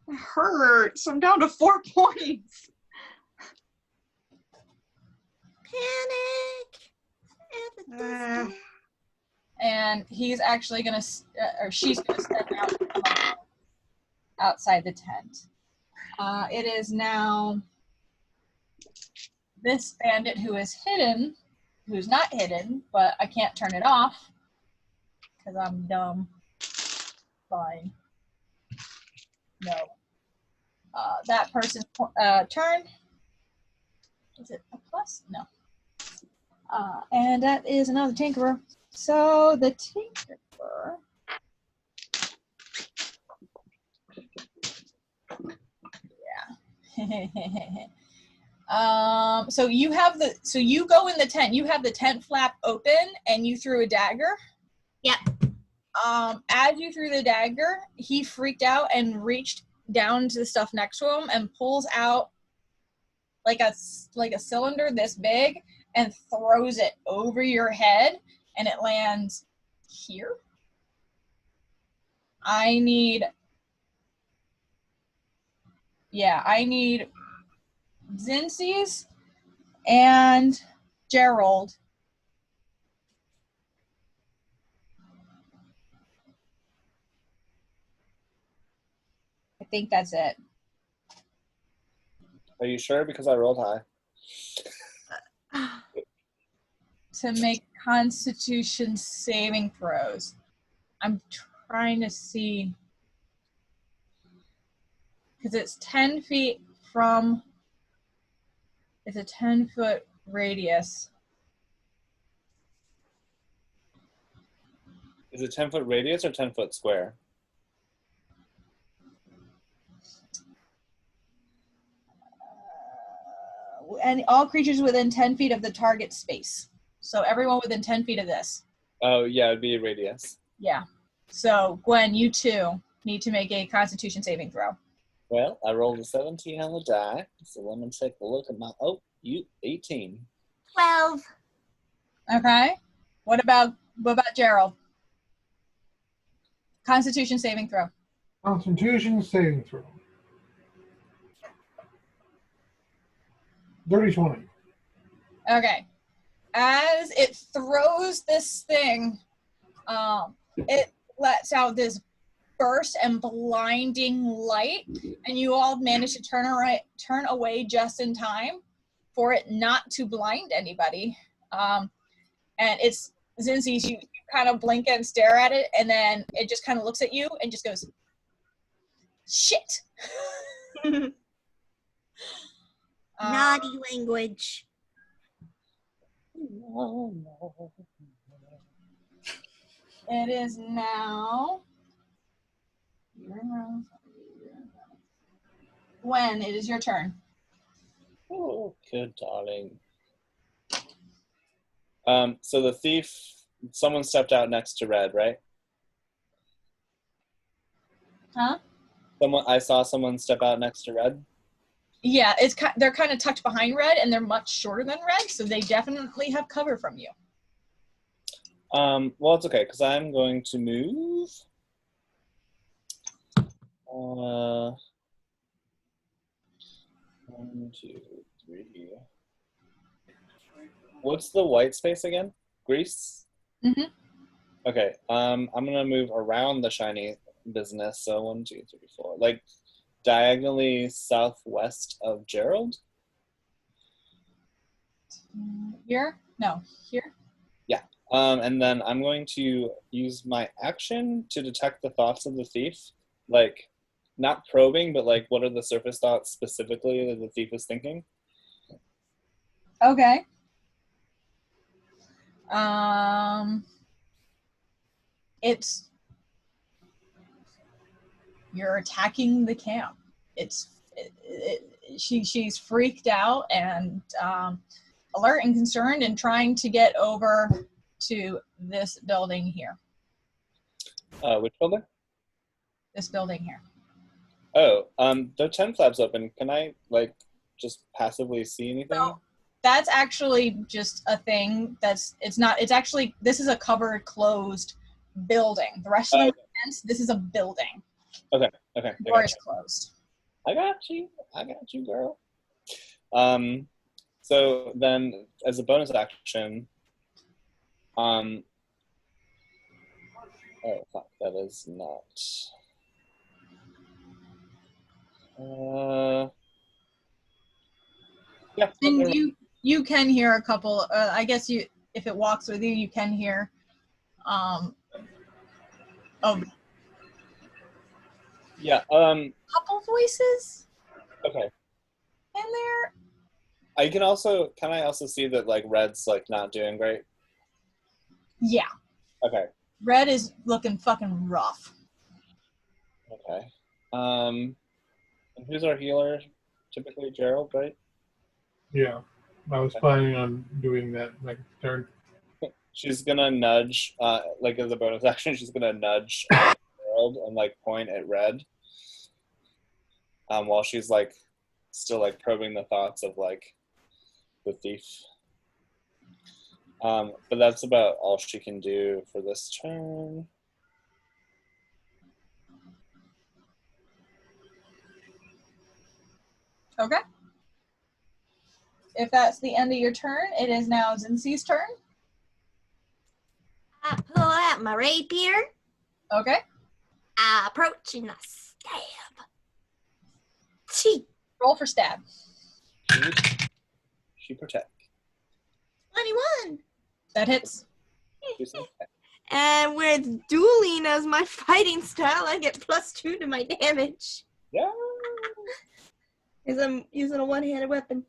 It hurts. I'm down to 4 points. Panic. And he's actually gonna, or she's gonna step out outside the tent. It is now this bandit who is hidden, who's not hidden, but I can't turn it off because I'm dumb. Fine. No. That person's turn. Is it a plus? No. And that is another tinkerer. So the tinkerer. Yeah. So you have you go in the tent. You have the tent flap open, and you threw a dagger. Yep. As you threw the dagger, he freaked out and reached down to the stuff next to him and pulls out like a cylinder this big and throws it over your head, and it lands here. I need Zincy's and Gerald. I think that's it. Are you sure? Because I rolled high. To make Constitution saving throws. I'm trying to see. Because it's 10 feet from. It's a 10-foot radius. Is it 10-foot radius or 10-foot square? And all creatures within 10 feet of the target space. So everyone within 10 feet of this. Oh, yeah, it'd be a radius. Yeah. So, Gwen, you too need to make a Constitution saving throw. Well, I rolled a 17 on the die, so let me take a look at my... Oh, 18. 12. Okay. What about Gerald? Constitution saving throw. Constitution saving throw. Dirty 20. Okay. As it throws this thing, it lets out this burst and blinding light, and you all manage to turn away just in time for it not to blind anybody. And it's Zincy's. You kind of blink and stare at it, and then it just kind of looks at you and just goes, "Shit." Naughty language. It is now. When it is your turn. Oh, good darling. So the thief, someone stepped out next to Red, right? Huh? I saw someone step out next to Red. Yeah, they're kind of tucked behind Red, and they're much shorter than Red, so they definitely have cover from you. Well, it's okay, because I'm going to move. 1, 2, 3. What's the white space again? Grease? Mm-hmm. Okay, I'm gonna move around the shiny business, so 1, 2, 3, 4. Like, diagonally southwest of Gerald? Here? No, here? Yeah. And then I'm going to use my action to detect the thoughts of the thief. Like, not probing, but like, what are the surface thoughts specifically that the thief is thinking? Okay. It's you're attacking the camp. She's freaked out and alert and concerned and trying to get over to this building here. Which building? This building here. Oh, the tent flap's open. Can I, like, just passively see anything? So that's actually just a thing it's actually, this is a covered, closed building. The rest of them, this is a building. Okay. The door is closed. I got you, girl. So then, as a bonus action, oh fuck, that is not. Yeah. And you can hear a couple. I guess if it walks with you, you can hear. Yeah. Couple voices. Okay. In there. Can I also see that like Red's like not doing great? Yeah. Okay. Red is looking fucking rough. Okay. And who's our healer? Typically Gerald, right? Yeah. I was planning on doing that next turn. She's gonna nudge, like as a bonus action, she's gonna nudge Gerald and like point at Red. While she's like still like probing the thoughts of like the thief. But that's about all she can do for this turn. Okay. If that's the end of your turn, it is now Zincy's turn. I pull out my rapier. Okay. I approach and I stab. Gee, Roll for stab. She protect. 21. That hits. And with dueling as my fighting style, I get +2 to my damage. Yeah. Because I'm using a one-handed weapon.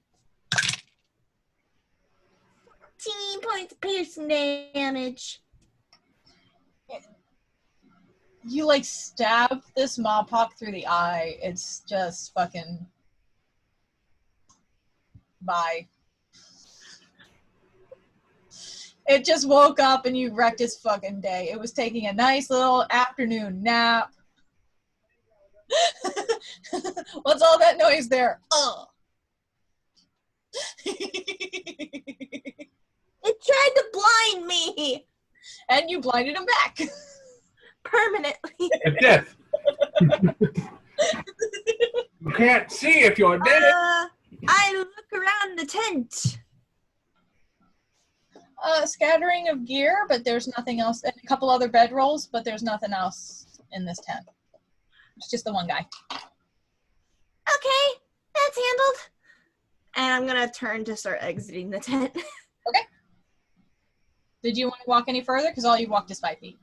14 points of piercing damage. You like stab this Mawpock through the eye. It's just fucking bye. It just woke up and you wrecked his fucking day. It was taking a nice little afternoon nap. What's all that noise there? Oh. It tried to blind me And you blinded him back. permanently. A death. You can't see if you're dead. I look around the tent. Scattering of gear, but there's nothing else. And a couple other bedrolls, but there's nothing else in this tent. It's just the one guy. Okay, that's handled. And I'm gonna turn to start exiting the tent. Okay. Did you want to walk any further? Because all you walked is 5 feet.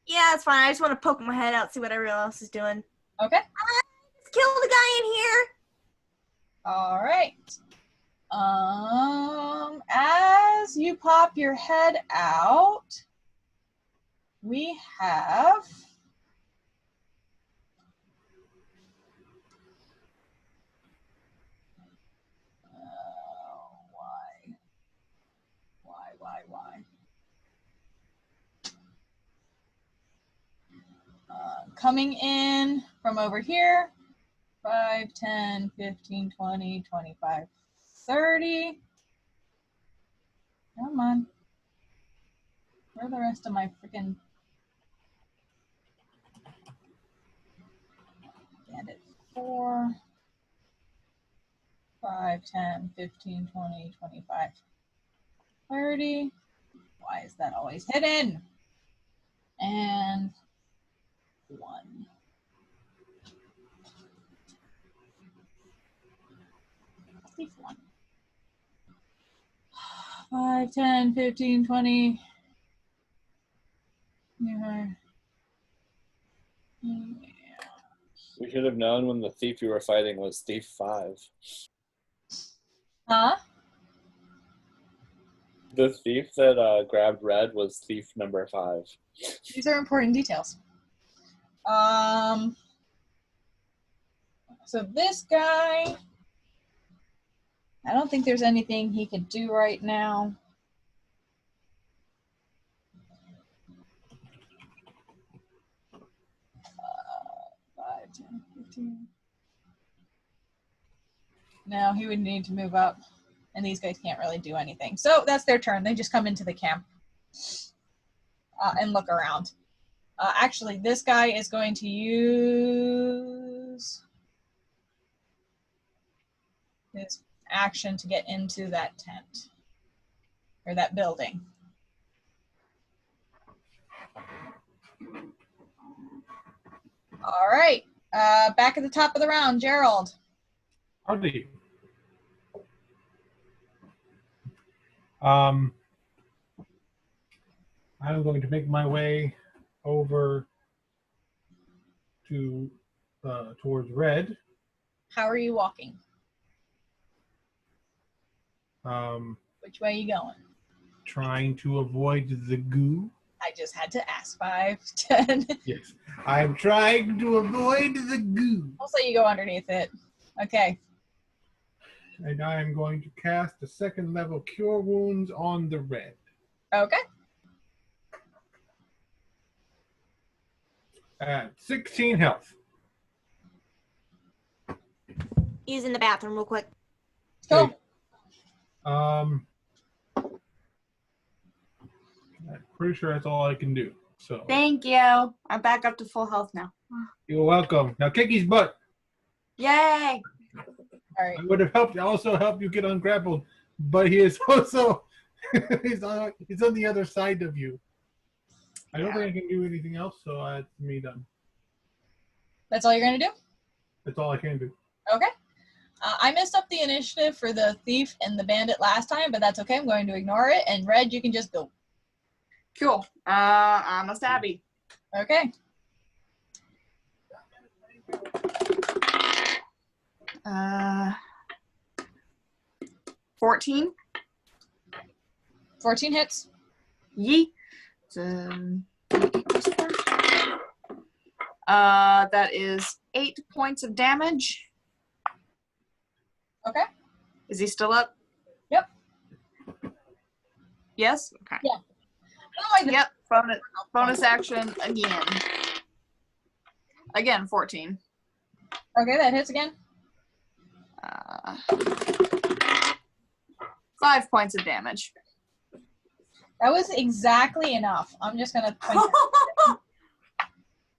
Yeah, it's fine. I just want to poke my head out, see what everyone else is doing. Okay. Let's kill the guy in here. All right. As you pop your head out, we have why? Coming in from over here, 5, 10, 15, 20, 25, 30. Come on. Where are the rest of my freaking bandit? 4, 5, 10, 15, 20, 25, 30. Why is that always hidden? And 1. Leave 1. 5, 10, 15, 20, Yeah. We should have known when the thief you were fighting was Thief 5. Huh? The thief that grabbed Red was thief number 5. These are important details. So this guy, I don't think there's anything he could do right now. Five, 10, 15. No, he would need to move up, and these guys can't really do anything. So that's their turn. They just come into the camp and look around. Actually, this guy is going to use his action to get into that tent or that building. All right, back at the top of the round, Gerald. Howdy. I'm going to make my way over to towards Red. How are you walking? Which way are you going? Trying to avoid the goo. I just had to ask. 5, 10. Yes, I'm trying to avoid the goo. Also, you go underneath it. Okay. And I am going to cast a 2nd level Cure Wounds on the Red. Okay. At 16 health. Using the bathroom real quick. Go. Okay. I'm pretty sure that's all I can do. So Thank you. I'm back up to full health now. you're welcome. Now kick his butt. Yay! All right. I would have also helped you get ungrappled, but he is also he's on the other side of you. I don't think I can do anything else, so that's me done. That's all you're going to do? That's all I can do. Okay. I messed up the initiative for the thief and the bandit last time, but that's okay. I'm going to ignore it. And Red, you can just go. Cool. I'm a stabby. Okay. Uh, 14. 14 hits. Yee. That is 8 points of damage. Okay. Is he still up? Yep. Yes? Okay. Yeah. Oh, Yep. Bonus action again. Again, 14. Okay, that hits again. 5 points of damage. That was exactly enough. I'm just going to point out.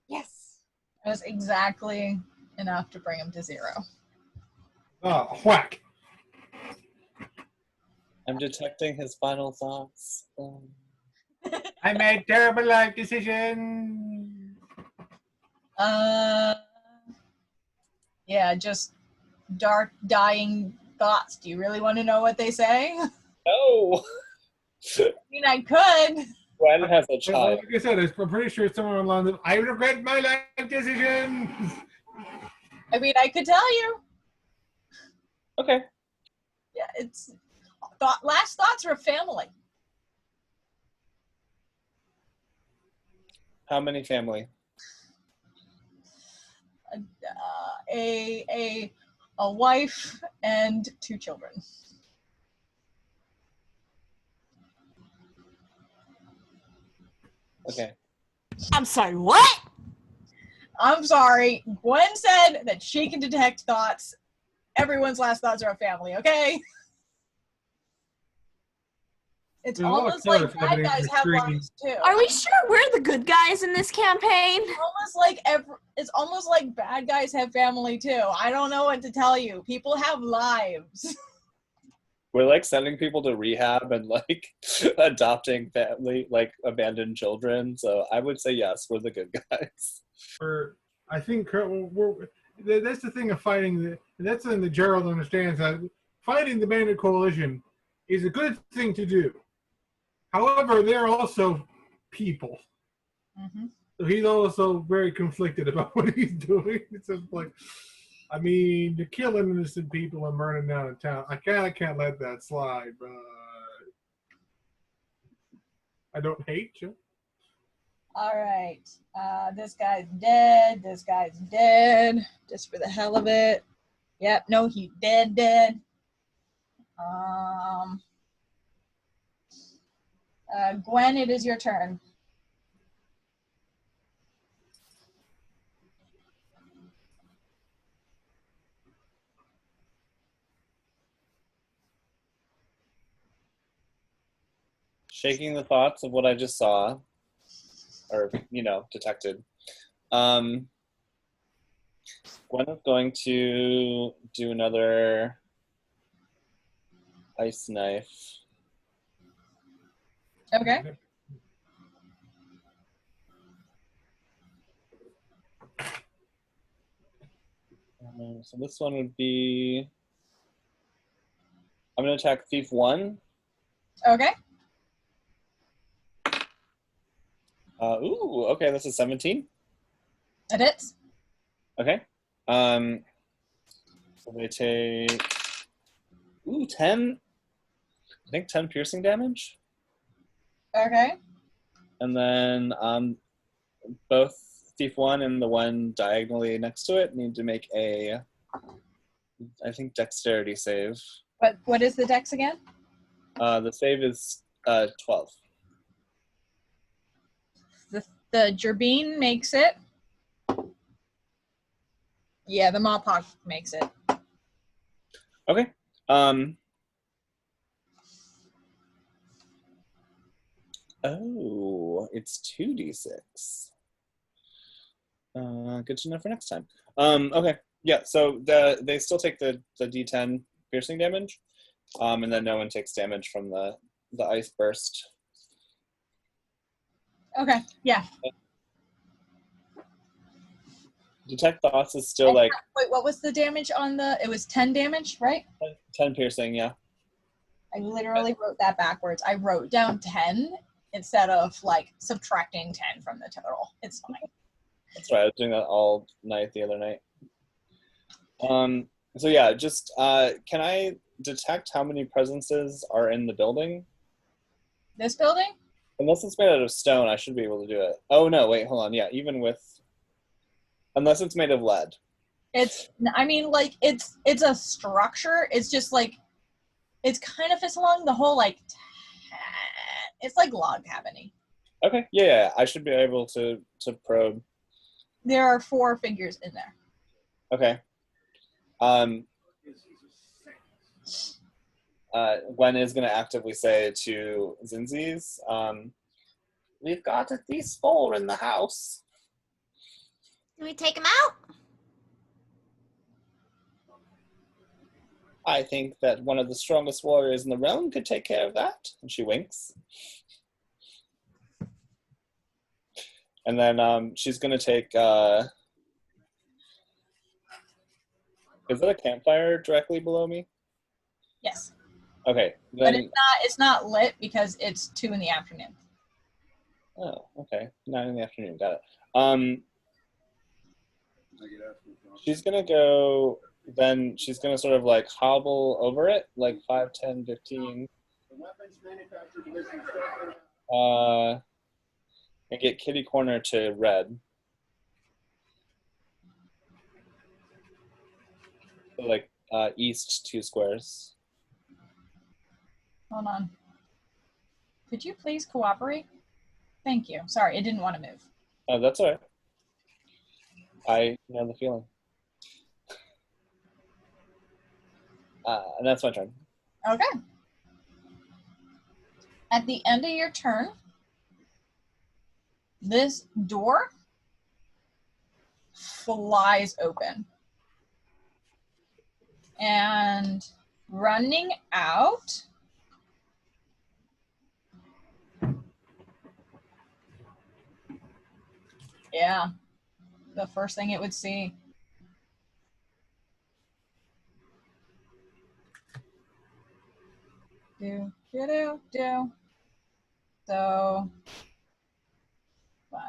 Yes. That was exactly enough to bring him to 0. Whack. I'm detecting his final thoughts. I made terrible life decisions. Yeah, just dark, dying thoughts. Do you really want to know what they say? No! I mean, I could. Gwen has a Well, child. like I said, I'm pretty sure it's somewhere along the. I regret my life decisions. I mean, I could tell you. Okay. Yeah, it's last thoughts are a family. How many family? A wife and 2 children. Okay. I'm sorry, what? I'm sorry. Gwen said that she can detect thoughts. Everyone's last thoughts are a family, okay? It's There's a lot of almost like colors bad evident guys in have screen. lives too. Are we sure we're the good guys in this campaign? It's almost like bad guys have family too. I don't know what to tell you. People have lives. We're like sending people to rehab and like adopting family, like abandoned children. So I would say yes, we're the good guys. I think that's the thing of fighting. That's something that Gerald understands. That fighting the Bandit Coalition is a good thing to do. However, they're also people. Mm-hmm. He's also very conflicted about what he's doing. It's just like, I mean, you're killing innocent people and burning down a town. I kind of can't let that slide, but I don't hate you. All right. This guy's dead. This guy's dead. Just for the hell of it. Yep. No, he dead. Gwen, it is your turn. Shaking the thoughts of what I just saw, or detected. Gwen is going to do another ice knife. Okay. So this one would be. I'm going to attack Thief 1. Okay. Ooh, okay, that's a 17. It hits. Okay. So they take 10. I think 10 piercing damage. Okay. And then both Thief 1 and the one diagonally next to it need to make a, I think, dexterity save. What is the dex again? The save is 12. The Gerbine makes it. Yeah, the Mawpock makes it. Okay. Oh, it's 2d6. Good to know for next time. Okay. Yeah, so they still take the d10 piercing damage, and then no one takes damage from the ice burst. Okay, yeah. Detect thoughts is still like Wait, what was the damage on the? It was 10 damage, right? 10 piercing, yeah. I literally wrote that backwards. I wrote down 10 instead of like subtracting 10 from the total. It's fine. That's right. I was doing that all night the other night. So yeah, just can I detect how many presences are in the building? This building? Unless it's made out of stone, I should be able to do it. Oh no, wait, hold on. Yeah, even with unless it's made of lead. It's a structure. It's just like it's kind of fits along the whole like it's like log cabin-y. Okay, yeah, I should be able to probe. There are 4 figures in there. Okay. Gwen is going to actively say to Zinzis, we've got at least 4 in the house. Can we take him out? I think that one of the strongest warriors in the realm could take care of that. And she winks. And then she's going to take... is that a campfire directly below me? Yes. Okay. But Then, it's not lit because it's 2 in the afternoon. oh, okay. 9 in the afternoon. Got it. She's going to go... Then she's going to sort of like hobble over it, like 5, 10, 15. And get kitty corner to red. So like east 2 squares. Hold on. Could you please cooperate? Thank you. Sorry, it didn't want to move. Oh, that's all right. I know the feeling. And that's my turn. Okay. At the end of your turn, this door flies open. And running out yeah, the first thing it would see. Do. So 5,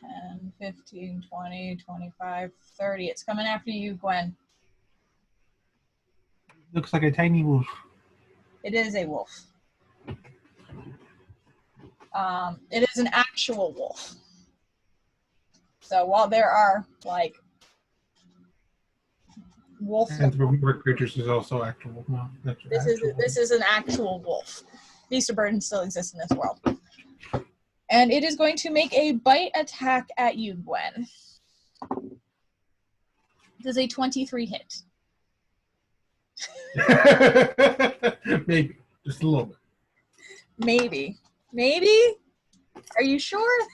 10, 15, 20, 25, 30. It's coming after you, Gwen. Looks like a tiny wolf. It is a wolf. It is an actual wolf. So while there are like wolf, And the river creatures is also actual. No, that's this is an actual wolf. Beast of burden still exists in this world. And it is going to make a bite attack at you, Gwen. Does a 23 hit? Maybe. Just a little bit. Maybe. Maybe? Are you sure?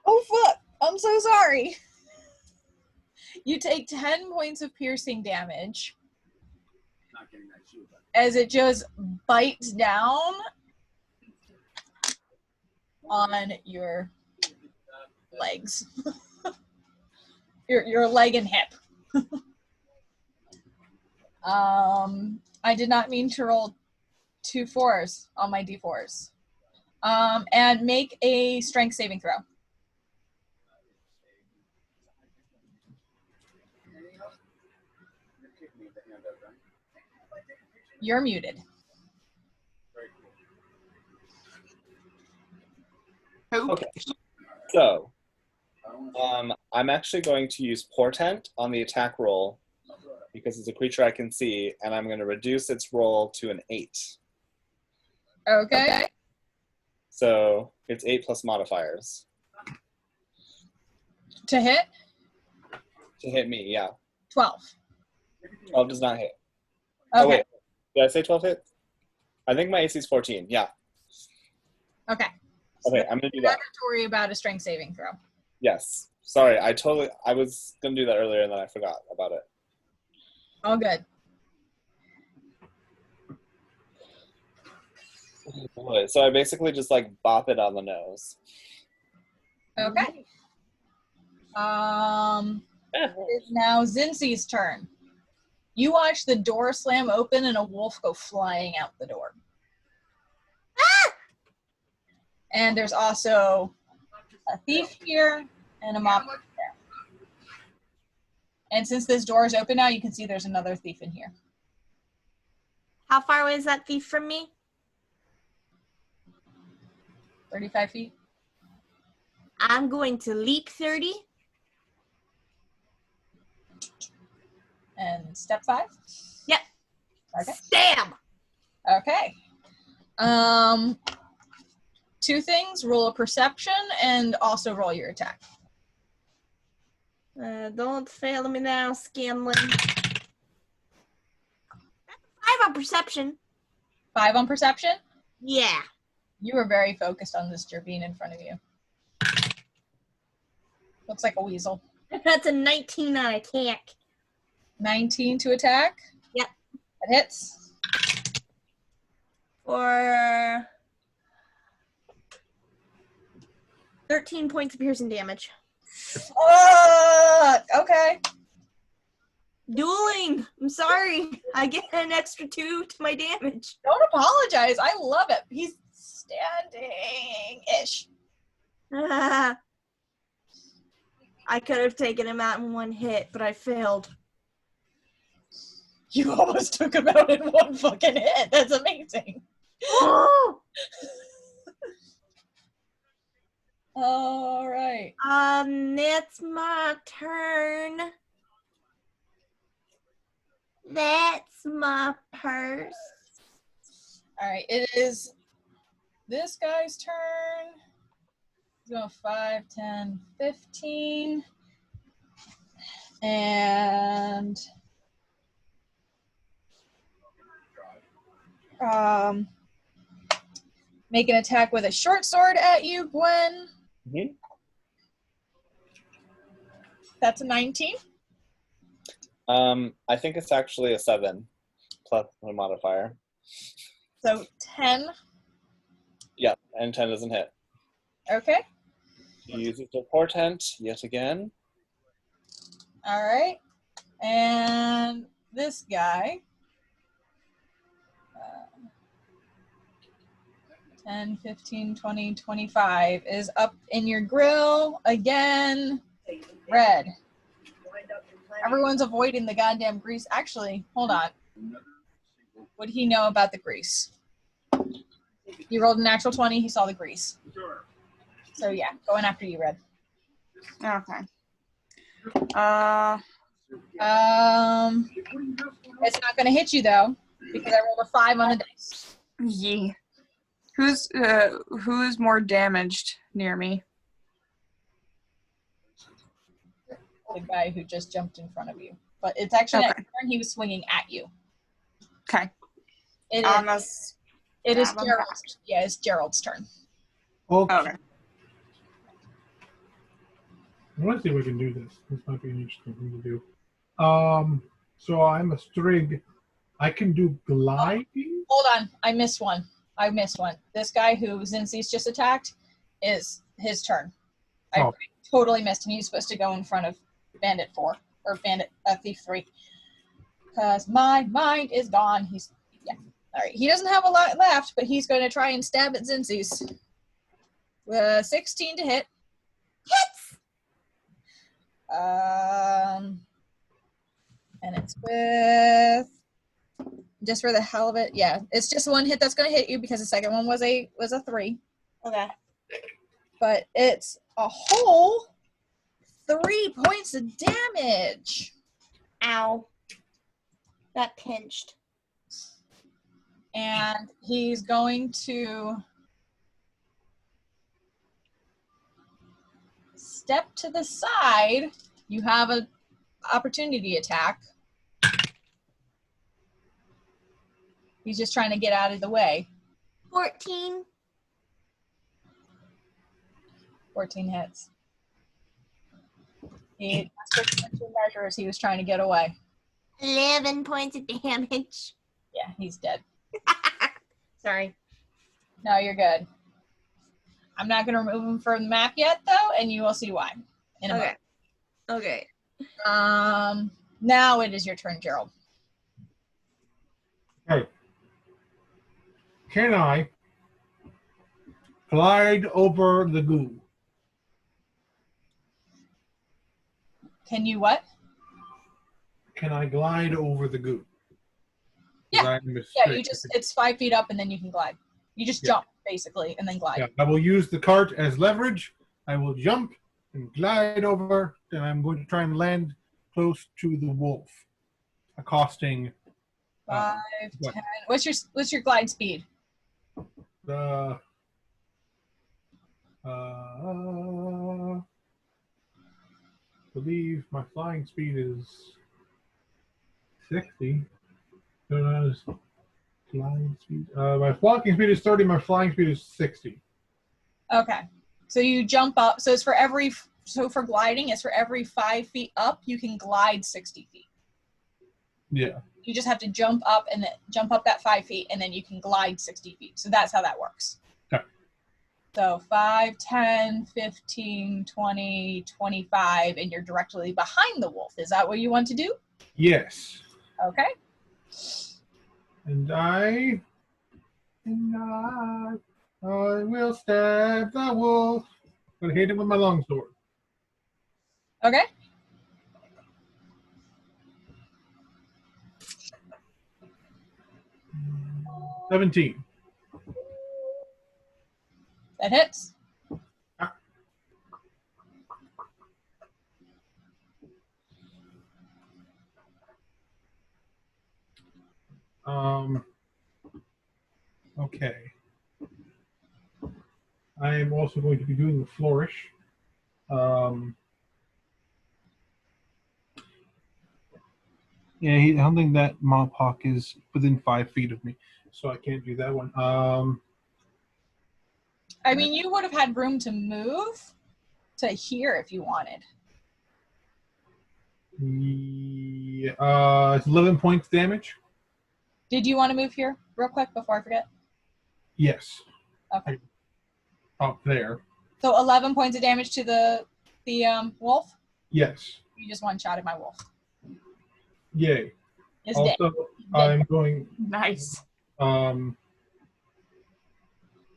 Oh, fuck. I'm so sorry. You take 10 points of piercing damage as it just bites down on your legs. your leg and hip. I did not mean to roll 2 4s on my d4s. And make a strength saving throw. You're muted. Okay. So, I'm actually going to use Portent on the attack roll because it's a creature I can see, and I'm going to reduce its roll to an 8. Okay. So it's 8 plus modifiers. To hit? To hit me, yeah. 12. 12 does not hit. Okay. Oh, wait. Did I say 12 hit? I think my AC is 14, yeah. Okay. Okay, I'm going to do that. Not to worry about a strength saving throw. Yes. Sorry, I was going to do that earlier and then I forgot about it. All good. Boy, so I basically just like bop it on the nose. Okay. It is now Zinzi's turn. You watch the door slam open and a wolf go flying out the door. Ah! And there's also a thief here and a mob there. And since this door is open now, you can see there's another thief in here. How far away is that thief from me? 35 feet. I'm going to leap 30. And step 5? Yep. Okay. Stab! Okay. 2 things. Roll a perception and also roll your attack. Don't fail me now, Scanlan. That's 5 on perception. 5 on perception? Yeah. You were very focused on this Jervine in front of you. Looks like a weasel. That's a 19 on attack. 19 to attack? Yep. That hits. For 13 points of piercing damage. Okay. Dueling! I'm sorry. I get an extra 2 to my damage. Don't apologize. I love it. He's standing-ish. I could have taken him out in 1 hit, but I failed. You almost took him out in 1 fucking hit. That's amazing. Oh! All right. It's my turn. That's my purse. All right. It is this guy's turn. He's going 5, 10, 15. And make an attack with a short sword at you, Gwen. Mm-hmm. That's a 19. I think it's actually a 7 plus a modifier. So 10. Yeah, and 10 doesn't hit. Okay. Use it to Portent yet again. All right. And this guy. 10, 15, 20, 25 is up in your grill again. Red. Everyone's avoiding the goddamn grease. Actually, hold on. What did he know about the grease? He rolled a natural 20. He saw the grease. So yeah, going after you, Red. Okay. It's not going to hit you though because I rolled a 5 on the dice. Yeah. Who's more damaged near me? The guy who just jumped in front of you, but it's actually Okay. not your turn. He was swinging at you. Okay. It is grab him Gerald's. Yeah, it's Gerald's turn. Okay. Okay. I want to see if we can do this. This might be an interesting thing to do. So I'm a strig. I can do gliding. Hold on, I missed one. This guy who Zinzi's just attacked is his turn. I Oh. totally missed him. He was supposed to go in front of Bandit 4 or Thief 3. Because my mind is gone. All right. He doesn't have a lot left, but he's going to try and stab at Zinzi's. 16 to hit. Hits! And it's with, just for the hell of it, yeah, it's just one hit that's going to hit you because the second one was a 3. Okay. But it's a whole 3 points of damage. Ow. Got pinched. And he's going to step to the side. You have an opportunity attack. He's just trying to get out of the way. 14. 14 hits. He took two measures. He was trying to get away. 11 points of damage. Yeah, he's dead. Sorry. No, you're good. I'm not going to remove him from the map yet, though, and you will see why. In a Okay. Okay. moment. Now it is your turn, Gerald. Okay. Can I glide over the goo? Can you what? Can I glide over the goo? Yeah. Yeah, it's 5 feet up and then you can glide. You just jump, basically, and then glide. Yeah, I will use the cart as leverage. I will jump and glide over, and I'm going to try and land close to the wolf, accosting 5, what? 10. What's your glide speed? the. Believe my flying speed is 60. Flying speed. My walking speed is 30. My flying speed is 60. Okay. So you jump up. So it's for every. So for gliding, it's for every 5 feet up, you can glide 60 feet. Yeah. You just have to jump up and then jump up that 5 feet, and then you can glide 60 feet. So that's how that works. Okay. So 5, 10, 15, 20, 25, and you're directly behind the wolf. Is that what you want to do? Yes. Okay. And I will stab the wolf. I'm gonna hit him with my longsword. Okay. – 17. That hits. Okay. I am also going to be doing the flourish. Yeah, I don't think that Mohawk is within 5 feet of me, so I can't do that one. I mean, you would have had room to move to here if you wanted. Yeah, it's 11 points damage. Did you want to move here real quick before I forget? Yes. Okay. Up there. So 11 points of damage to the wolf? Yes. You just one-shotted my wolf. Yay. It's Also, dead. I'm going. Nice.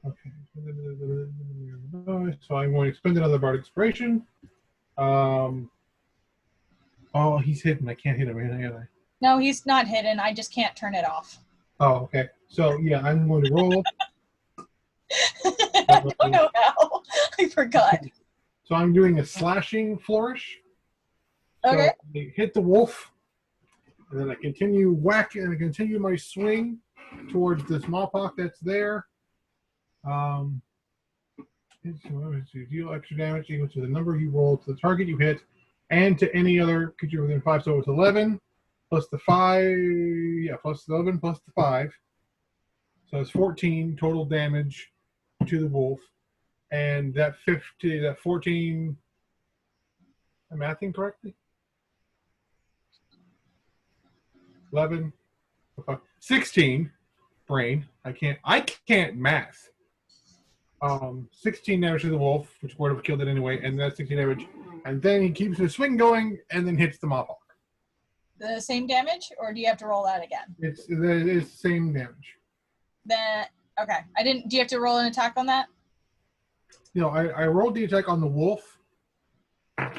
Okay. So I'm going to expend another Bard Inspiration. Oh, he's hidden. I can't hit him, can I? No, he's not hidden. I just can't turn it off. Oh, okay. So, yeah, I'm going to roll. I don't know how. I forgot. So I'm doing a slashing flourish. So Okay. I hit the wolf, and then I continue whacking, and I continue my swing towards the smallpox that's there. Deal extra damage equal to the number you roll to the target you hit, and to any other creature within 5. So it's 11 plus the 5. Yeah, plus 11 plus the 5. So it's 14 total damage to the wolf, and that 14. Am I mathing correctly? 11, 16. Brain. I can't math. 16 damage to the wolf, which would have killed it anyway, and that's 16 damage. And then he keeps his swing going, and then hits the Mawhawk. The same damage, or do you have to roll that again? It's the same damage. Then okay. I didn't. Do you have to roll an attack on that? You know, I rolled the attack on the wolf.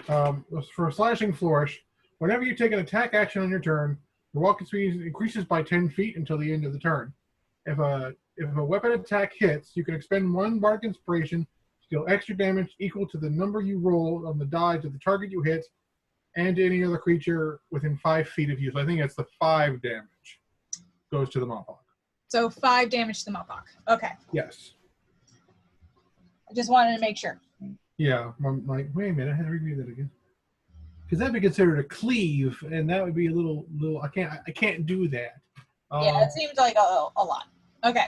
For a slashing flourish, whenever you take an attack action on your turn, your walking speed increases by 10 feet until the end of the turn. If a weapon attack hits, you can expend 1 Bardic Inspiration to deal extra damage equal to the number you roll on the die to the target you hit, and to any other creature within 5 feet of you. So I think that's the 5 damage goes to the Mawhawk. So 5 damage to the Mawhawk. Okay. Yes. I just wanted to make sure. Yeah. I'm like, wait a minute, I had to review that again. Because that'd be considered a cleave, and that would be a little. I can't do that. Yeah, it seems like a lot. Okay.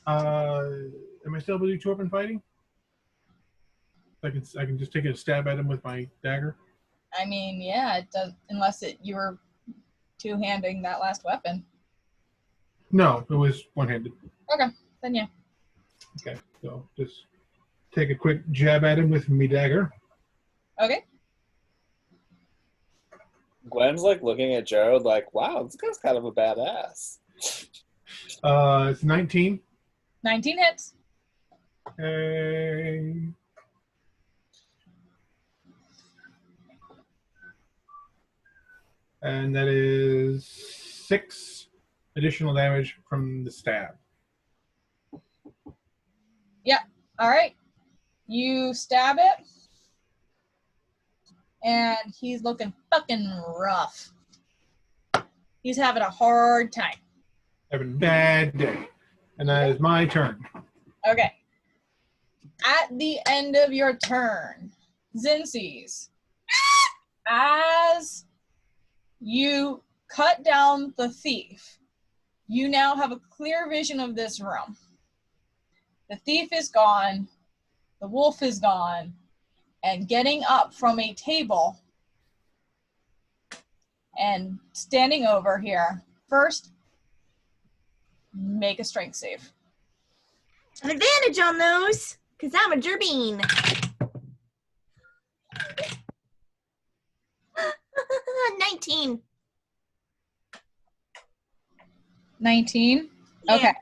Am I still able to do 2-weapon fighting? I can just take a stab at him with my dagger. I mean, yeah, it does, unless you were two-handing that last weapon. No, it was one-handed. Okay, then yeah. Okay, so just take a quick jab at him with me dagger. Okay. Gwen's like looking at Jared like, wow, this guy's kind of a badass. It's 19. 19 hits. Okay. And that is 6 additional damage from the stab. Yeah. All right. You stab it, and he's looking fucking rough. He's having a hard time. Having a bad day. And that is my turn. Okay. At the end of your turn, Zincies, as you cut down the thief, you now have a clear vision of this room. The thief is gone, the wolf is gone, and getting up from a table and standing over here. First, make a strength save. An advantage on those, because I'm a gerbine. 19. 19? Yeah. Okay.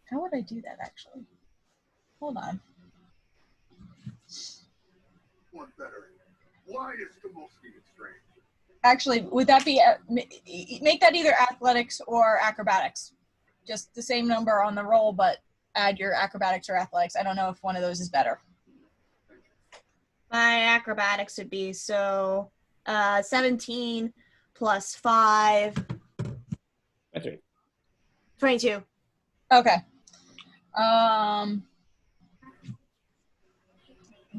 How would I do that, actually? Hold on. One better. Why is the most strange? Actually, would that be, make that either athletics or acrobatics. Just the same number on the roll, but add your acrobatics or athletics. I don't know if one of those is better. My acrobatics would be 17 plus 5. 22. Okay.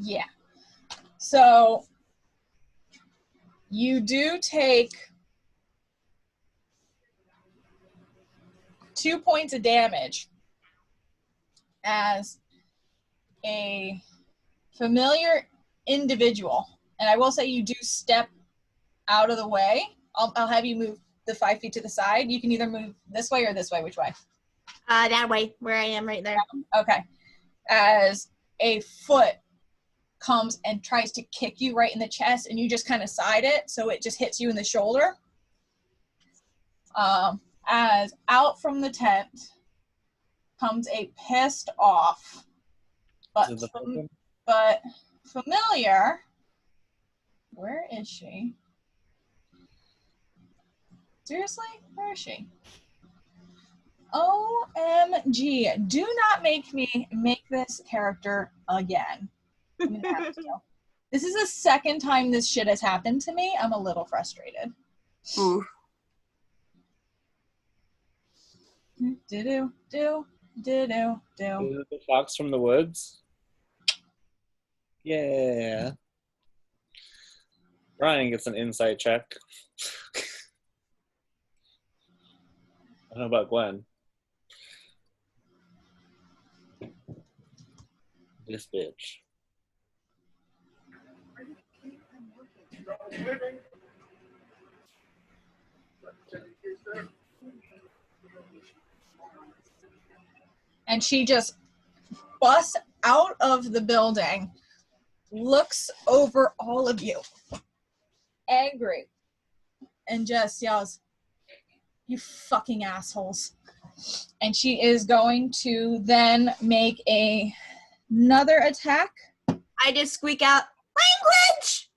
Yeah. So you do take 2 points of damage as a familiar individual. And I will say you do step out of the way. I'll have you move the 5 feet to the side. You can either move this way or this way. Which way? That way, where I am right there. Okay. As a foot comes and tries to kick you right in the chest, and you just kind of side it, so it just hits you in the shoulder. As out from the tent comes a pissed off but familiar. Where is she? Seriously? Where is she? OMG. Do not make me make this character again. I'm gonna have to. This is the second time this shit has happened to me. I'm a little frustrated. Ooh. Do. Is it the fox from the woods? Yeah. Ryan gets an insight check. I don't know about Gwen. This bitch. And she just busts out of the building, looks over all of you, angry, and just yells, "You fucking assholes." And she is going to then make another attack I just squeak out, language!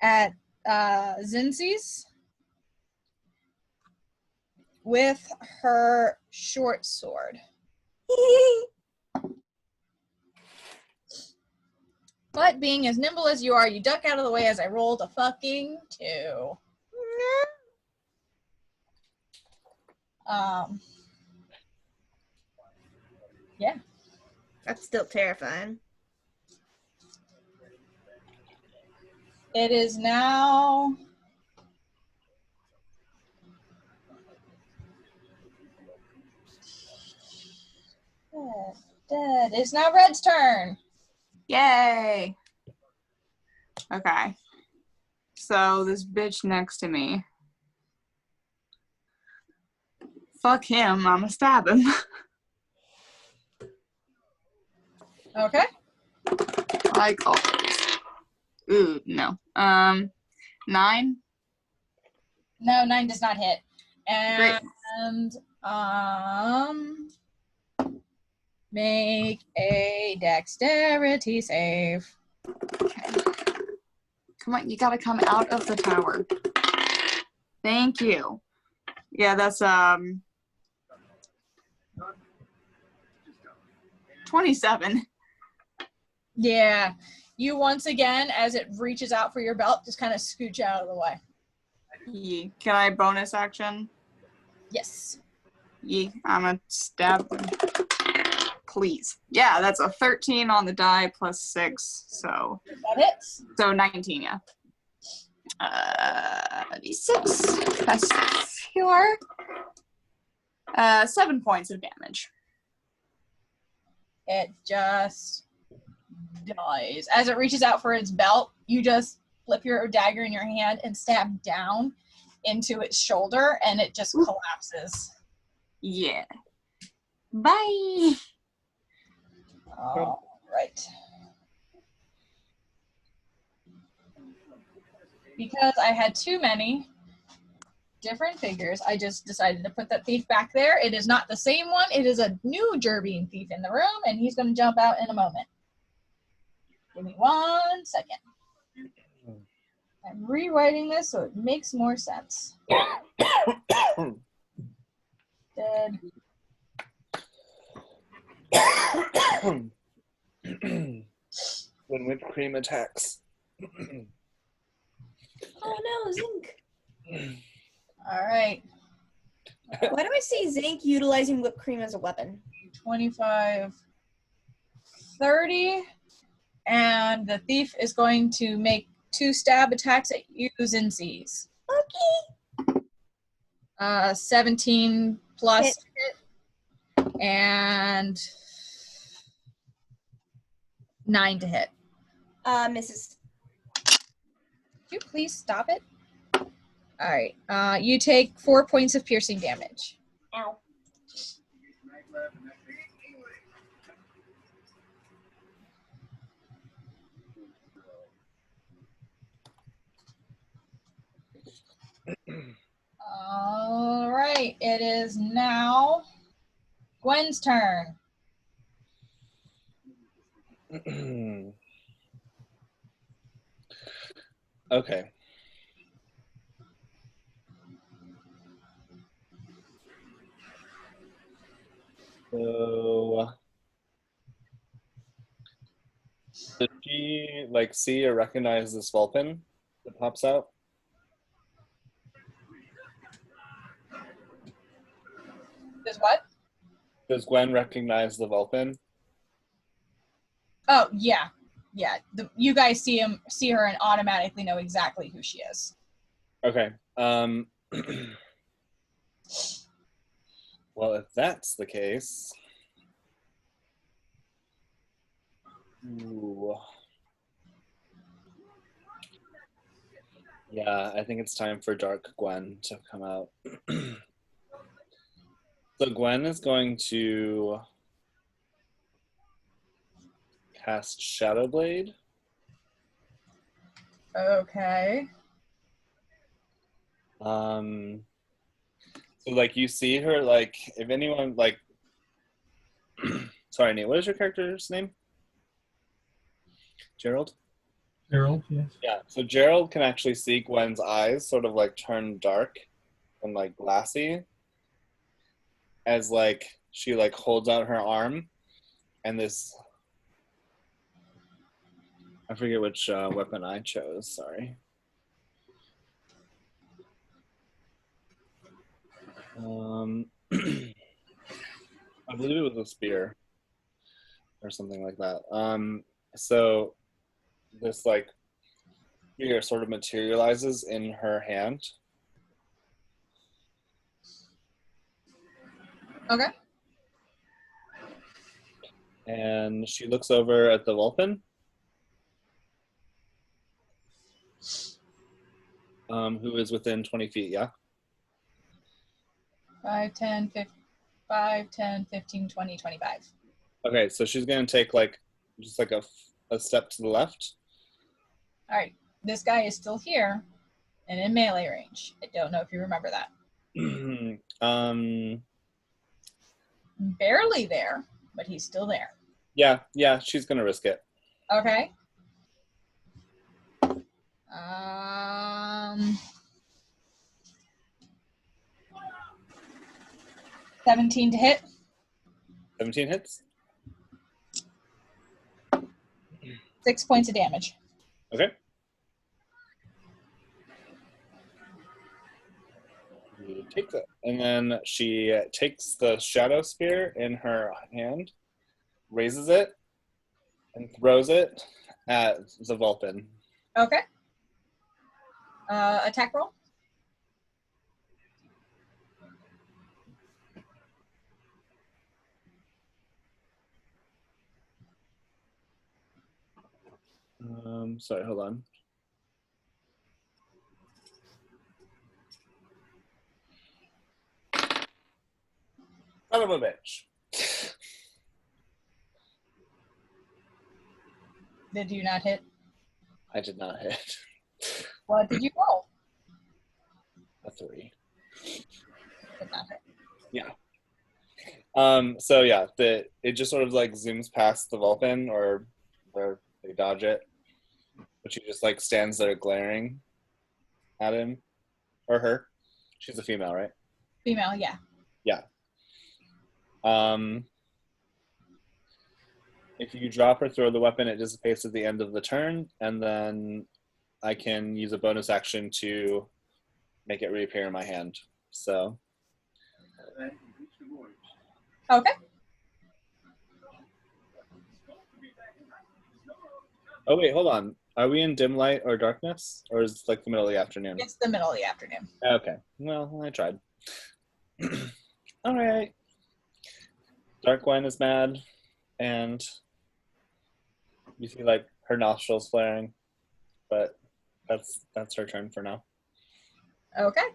at Zinzi's with her short sword. But being as nimble as you are, you duck out of the way as I rolled a fucking 2. Yeah. That's still terrifying. It is now dead. It's now Red's turn. Yay. Okay. So this bitch next to me. Fuck him. I'ma stab him. Okay. Like always. Ooh, no. 9. No, 9 does not hit. Great. And make a dexterity save. Okay. Come on, you gotta come out of the tower. Thank you. Yeah, that's 27. Yeah. You once again, as it reaches out for your belt, just kind of scooch out of the way. Yeah. Can I bonus action? Yes. Yeah, I'm gonna stab him. Please. Yeah, that's a 13 on the die plus 6, so That hits. so 19, yeah. D6 plus 4. 7 points of damage. It just dies. As it reaches out for its belt, you just flip your dagger in your hand and stab down into its shoulder, and it just collapses. Yeah. Bye. All right. Because I had too many different figures, I just decided to put that thief back there. It is not the same one. It is a new Jerbean thief in the room, and he's going to jump out in a moment. Give me 1 second. I'm rewriting this so it makes more sense. Dead. When whipped cream attacks. Oh no, Zinc. All right. Why do I see Zinc utilizing whipped cream as a weapon? 25, 30, and the thief is going to make 2 stab attacks at you, Zinzi's. Okay. 17 plus Hit. and 9 to hit. Misses. Could you please stop it? All right. You take 4 points of piercing damage. Ow. All right, it is now Gwen's turn. Okay. So, did she like see or recognize this Vulpin that pops out? Does what? Does Gwen recognize the Vulpin? Oh, yeah. Yeah. You guys see her and automatically know exactly who she is. Okay. Well, if that's the case, ooh. Yeah, I think it's time for Dark Gwen to come out. So Gwen is going to cast Shadow Blade. Okay. So like you see her, like if anyone like sorry, Nate, what is your character's name? Gerald? Gerald, yes. Yeah, so Gerald can actually see Gwen's eyes sort of like turn dark and like glassy as like she like holds out her arm and this, I forget which weapon I chose, sorry. I believe it was a spear or something like that. So this like spear sort of materializes in her hand. Okay. And she looks over at the Vulpin, who is within 20 feet, yeah? 5, 10, 15, 5, 10, 15, 20, 25. Okay, so she's going to take like just like a step to the left. All right. This guy is still here and in melee range. I don't know if you remember that. Barely there, but he's still there. Yeah, she's going to risk it. Okay. 17 to hit. 17 hits. 6 points of damage. Okay. You take that. And then she takes the shadow spear in her hand, raises it, and throws it at the Vulpin. Okay. Attack roll. Sorry, hold on. Son of a bitch. Did you not hit? I did not hit. What did you roll? A 3. Did not hit. Yeah. So yeah, it just sort of like zooms past the Vulpin, or they dodge it, but she just like stands there glaring at him or her. She's a female, right? Female, yeah. Yeah. If you drop or throw the weapon, it dissipates at the end of the turn, and then I can use a bonus action to make it reappear in my hand. So. Okay. Oh wait, hold on. Are we in dim light or darkness, or is it like the middle of the afternoon? It's the middle of the afternoon. Okay. Well, I tried. All right. Dark Gwen is mad, and you see like her nostrils flaring, but that's her turn for now. Okay.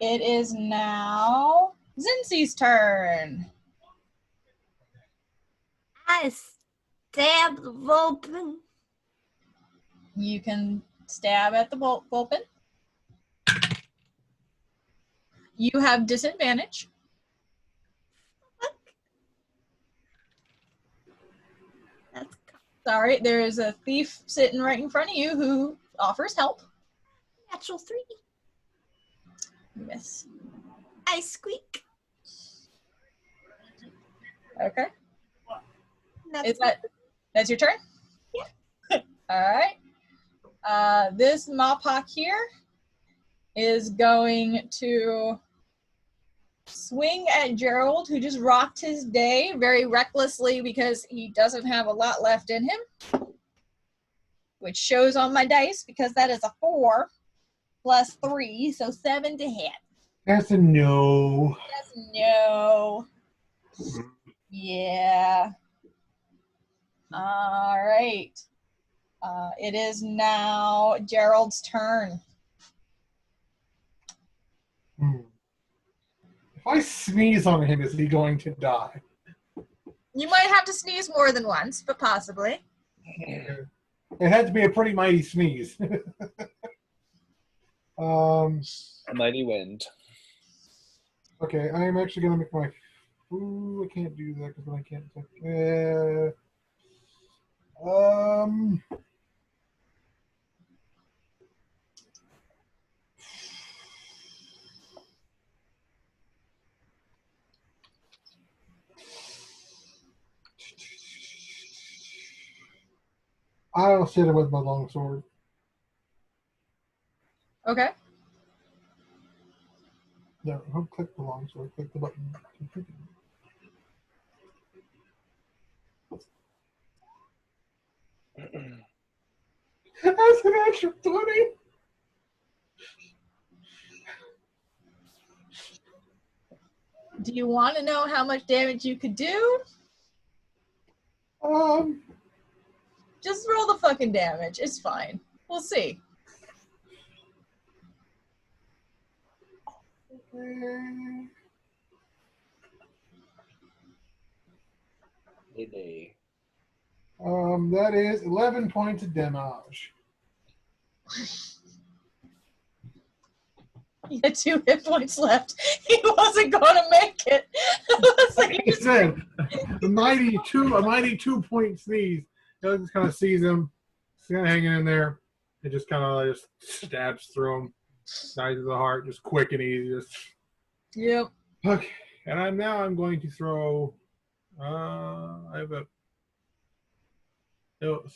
It is now Zincy's turn. I stabbed the Vulpin. You can stab at the Vulpin. You have disadvantage. That's Sorry, there is a thief sitting right in front of you who offers help. natural 3. Miss. I squeak. Okay. That's That's your turn? Yeah. All right. This Mopok here is going to swing at Gerald, who just rocked his day very recklessly because he doesn't have a lot left in him, which shows on my dice because that is a 4 plus 3, so 7 to hit. That's a no. That's no. Yeah. All right. It is now Gerald's turn. If I sneeze on him, is he going to die? You might have to sneeze more than once, but possibly. It had to be a pretty mighty sneeze. A mighty wind. Okay, I am actually going to make my... Ooh, I can't do that because then I can't... I'll hit him with my longsword. Okay. No, don't click the longsword. Click the button. That's an extra 20. Do you want to know how much damage you could do? Just roll the fucking damage. It's fine. We'll see. Okay. Hey. That is 11 points of damage. He had 2 hit points left. He wasn't going to make it. Like I said, a mighty 2-point sneeze. He just kind of sees him. He's kind of hanging in there. It just kind of just stabs through him. Side of the heart, just quick and easy. Just... Yep. Okay, and I'm going to throw. I have a.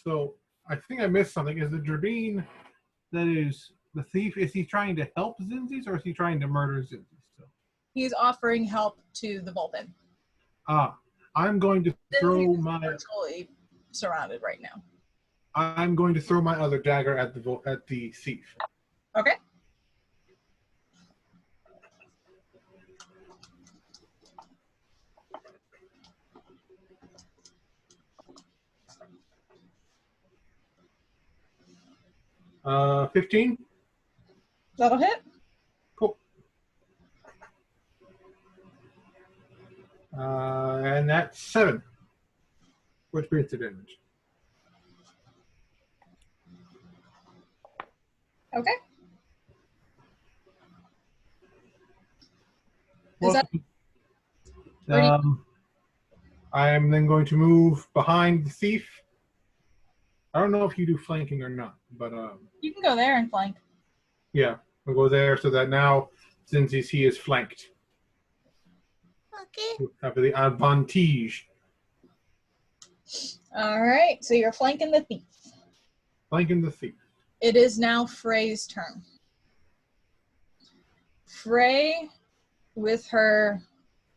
So I think I missed something. Is the Dravine that is the thief? Is he trying to help Zinzis or is he trying to murder Zinzis? He's offering help to the Vulpin. I'm going to throw Zinzis my. are totally surrounded right now. I'm going to throw my other dagger at the thief. Okay. Uh, 15. That'll hit. Cool. And that's 7. Which brings the damage. Okay. Is that? I am then going to move behind the thief. I don't know if you do flanking or not, but You can go there and flank. yeah, we'll go there so that now, since he is flanked, okay. we have the advantage. All right. So you're flanking the thief. Flanking the thief. It is now Frey's turn. Frey, with her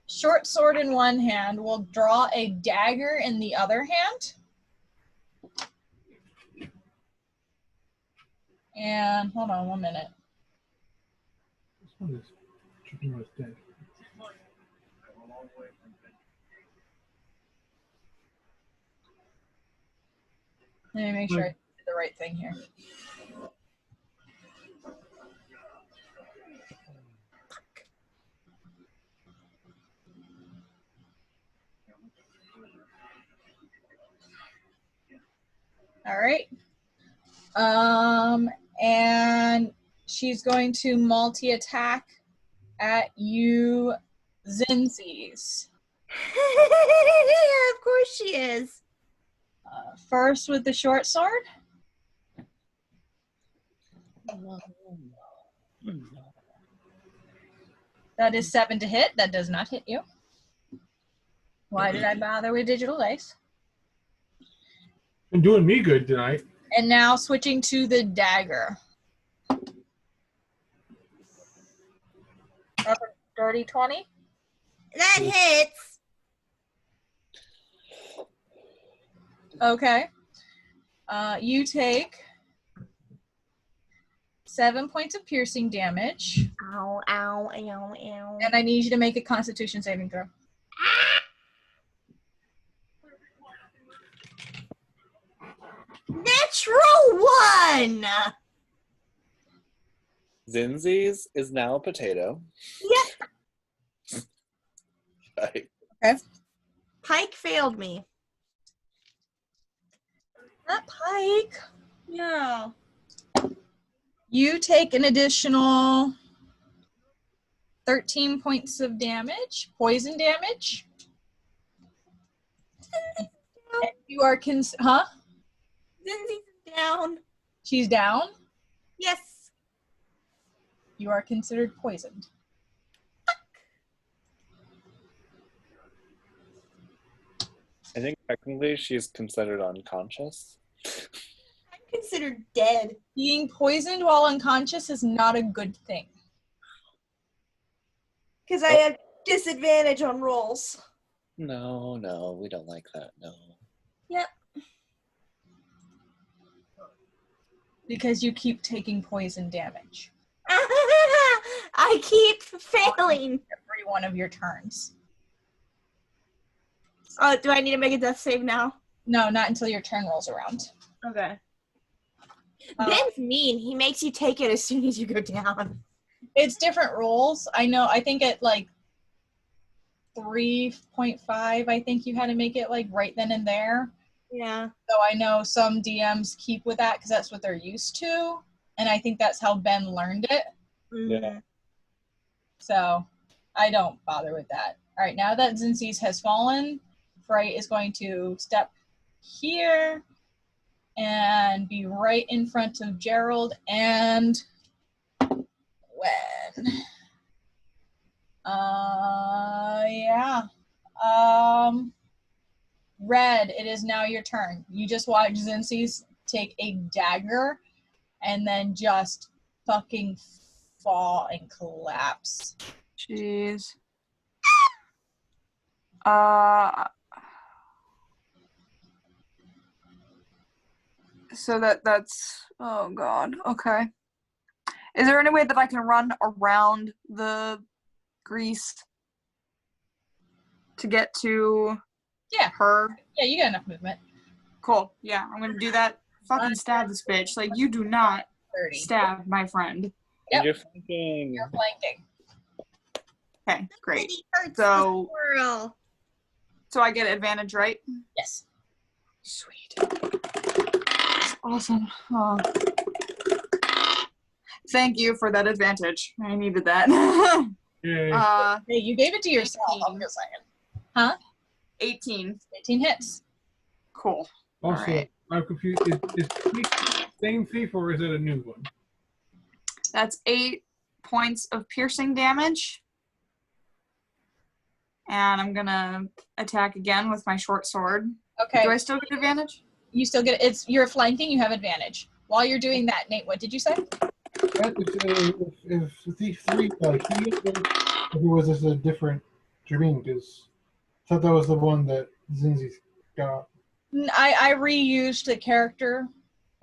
short sword in one hand, will draw a dagger in the other hand. And hold on 1 minute. This one is tripping was dead. Let me make sure I did the right thing here. All right. And she's going to multi-attack at you, Zinzies. Of course she is. First with the short sword. That is 7 to hit. That does not hit you. Why did I bother with digital dice? Been doing me good tonight. And now switching to the dagger. Up a dirty 20. That hits. Okay. You take 7 points of piercing damage. Ow, ow, ow, ow. And I need you to make a Constitution saving throw. Natural 1! Zinzies is now a potato. Yep. Right. Pike failed me. Not Pike. Yeah. You take an additional 13 points of damage, poison damage. And you are huh? Zinzi's down. She's down. Yes. You are considered poisoned. I think technically she's considered unconscious. I'm considered dead. Being poisoned while unconscious is not a good thing. Because I have disadvantage on rolls. No, we don't like that. No. Yep. Because you keep taking poison damage I keep failing. every one of your turns. Oh, do I need to make a death save now? No, not until your turn rolls around. Okay. Uh, Ben's mean. He makes you take it as soon as you go down. It's different rolls. I know. I think at like 3.5, I think you had to make it like right then and there. Yeah. So I know some DMs keep with that because that's what they're used to. And I think that's how Ben learned it. Yeah. So I don't bother with that. All right, now that Zinzies has fallen, Fright is going to step here and be right in front of Gerald and Gwen. Yeah. Red, it is now your turn. You just watch Zinzies take a dagger and then just fucking fall and collapse. Jeez. So that's oh god. Okay. Is there any way that I can run around the grease to get to her? Yeah, you got enough movement. Cool. Yeah, I'm gonna do that. Fucking stab this bitch. Like, you do not 30. stab my friend. Yep. And you're thinking. You're flanking. Okay, great. It hurts So- the squirrel. So I get advantage, right? Yes. Sweet. That's awesome. Oh. Thank you for that advantage. I needed that. Yay. Hey, you gave it to yourself. I'm just saying. 18. 18 hits. Cool. Also, alright. I'm confused. Is thief same thief or is it a new one? That's 8 points of piercing damage. And I'm gonna attack again with my short sword. Okay. Do I still get advantage? You still get it. You're flanking. You have advantage. While you're doing that, Nate, what did you say? If thief 3 healed, or was this a different dream? Because I thought that was the one that Zinzi's got. I reused the character.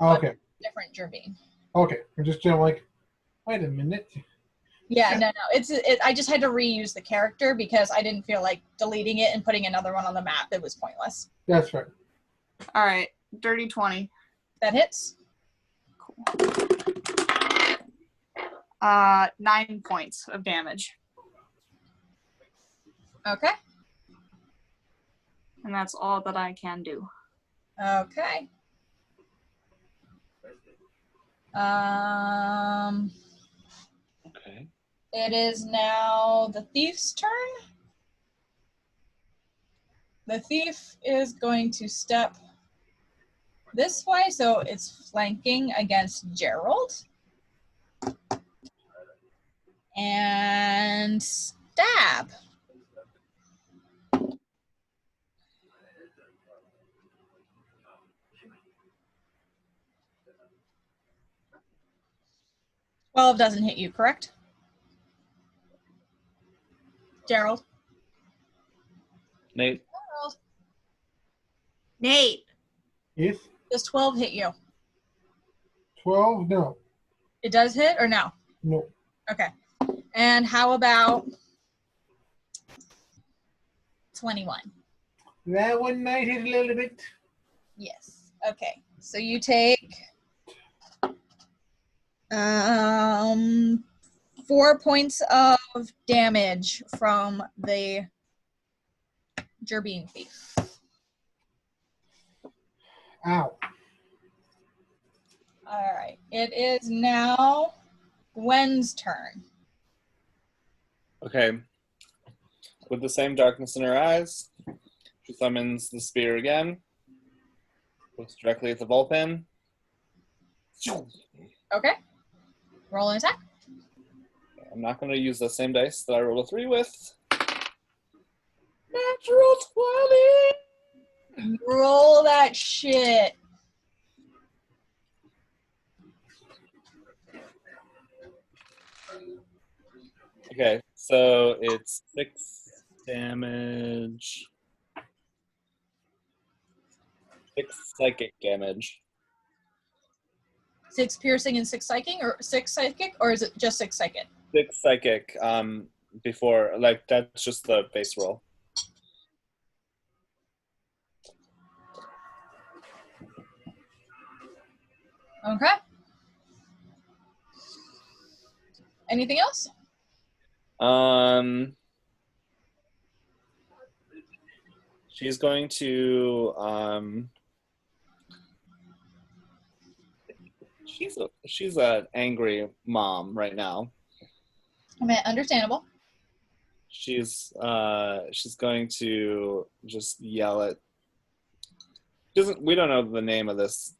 Oh, okay. Different Jervine. Okay. I'm just like, wait a minute. Yeah, no. I just had to reuse the character because I didn't feel like deleting it and putting another one on the map. It was pointless. That's right. All right, dirty 20. That hits. Cool. 9 points of damage, Okay. and that's all that I can do. Okay. Okay. It is now the thief's turn. The thief is going to step this way, so it's flanking against Gerald. And stab. Well, it doesn't hit you, correct? Gerald? Nate. Gerald. Nate. Yes. Does 12 hit you? 12? No. It does hit or no? No. Okay. And how about 21? That one might hit a little bit. Yes. Okay. So you take 4 points of damage from the Gerbine thief. Ow. All right. It is now Gwen's turn. Okay. With the same darkness in her eyes, she summons the spear again. Looks directly at the Vulpin. Okay. Roll an attack. I'm not going to use the same dice that I rolled a 3 with. Natural 20! Roll that shit. Okay, so it's 6 damage. 6 psychic damage. 6 piercing and 6 psychic, or is it just 6 psychic? 6 psychic, before, like, that's just the base roll. Okay. Anything else? She's going to, she's an angry mom right now. I mean, understandable. She's going to just yell at. We don't know the name of this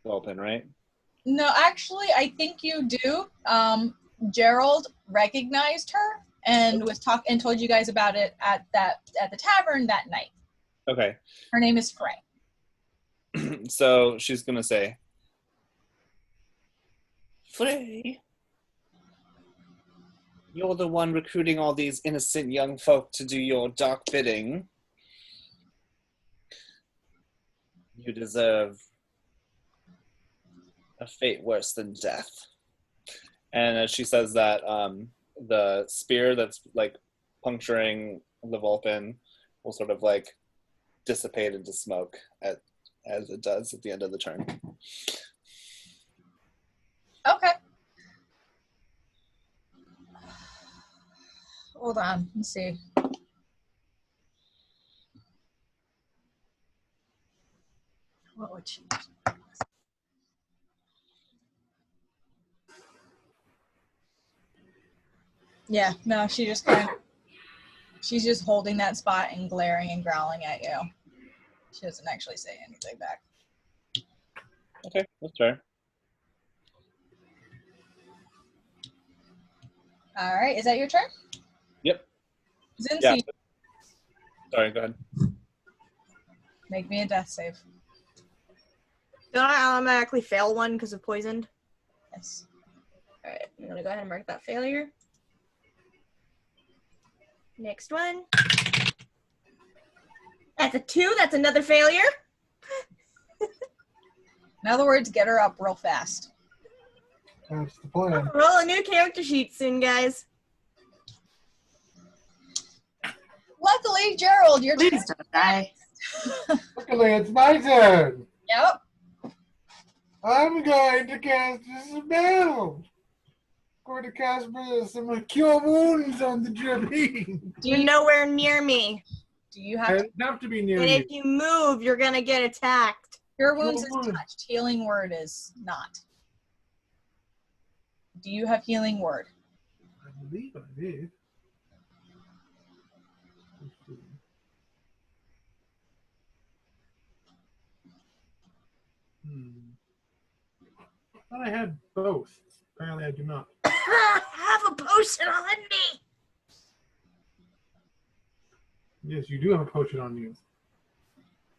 Vulpin, right? No, actually, I think you do. Gerald recognized her and and told you guys about it at the tavern that night. Okay. Her name is Frey. So she's gonna say, Frey, you're the one recruiting all these innocent young folk to do your dark bidding. You deserve a fate worse than death. And as she says that, the spear that's like puncturing the Vulpin will sort of like dissipate into smoke as it does at the end of the turn. Okay. Hold on. Let's see. What would she do? Yeah, no, she's just holding that spot and glaring and growling at you. She doesn't actually say anything back. Okay, that's fair. All right, is that your turn? Yep. Zinzi, Yeah. Sorry, go ahead. make me a death save. Don't I automatically fail one because of poisoned? Yes. Alright, I'm gonna go ahead and mark that failure. Next one. That's a 2, that's another failure. In other words, get her up real fast. That's the plan. Roll a new character sheet soon, guys. Luckily, Gerald, your turn. Please don't die. Luckily, it's my turn. Yep. I'm going to cast a spell. I'm going to cast some cure wounds on the Gerbine. You're nowhere near me. Do you I have to, have to be near And you. if you move, you're gonna get attacked. Cure wounds is Cure wounds. touched. Healing word is not. Do you have healing word? I believe I did. Let's see. I thought I had both. Apparently I do not. Have a potion on me. Yes, you do have a potion on you.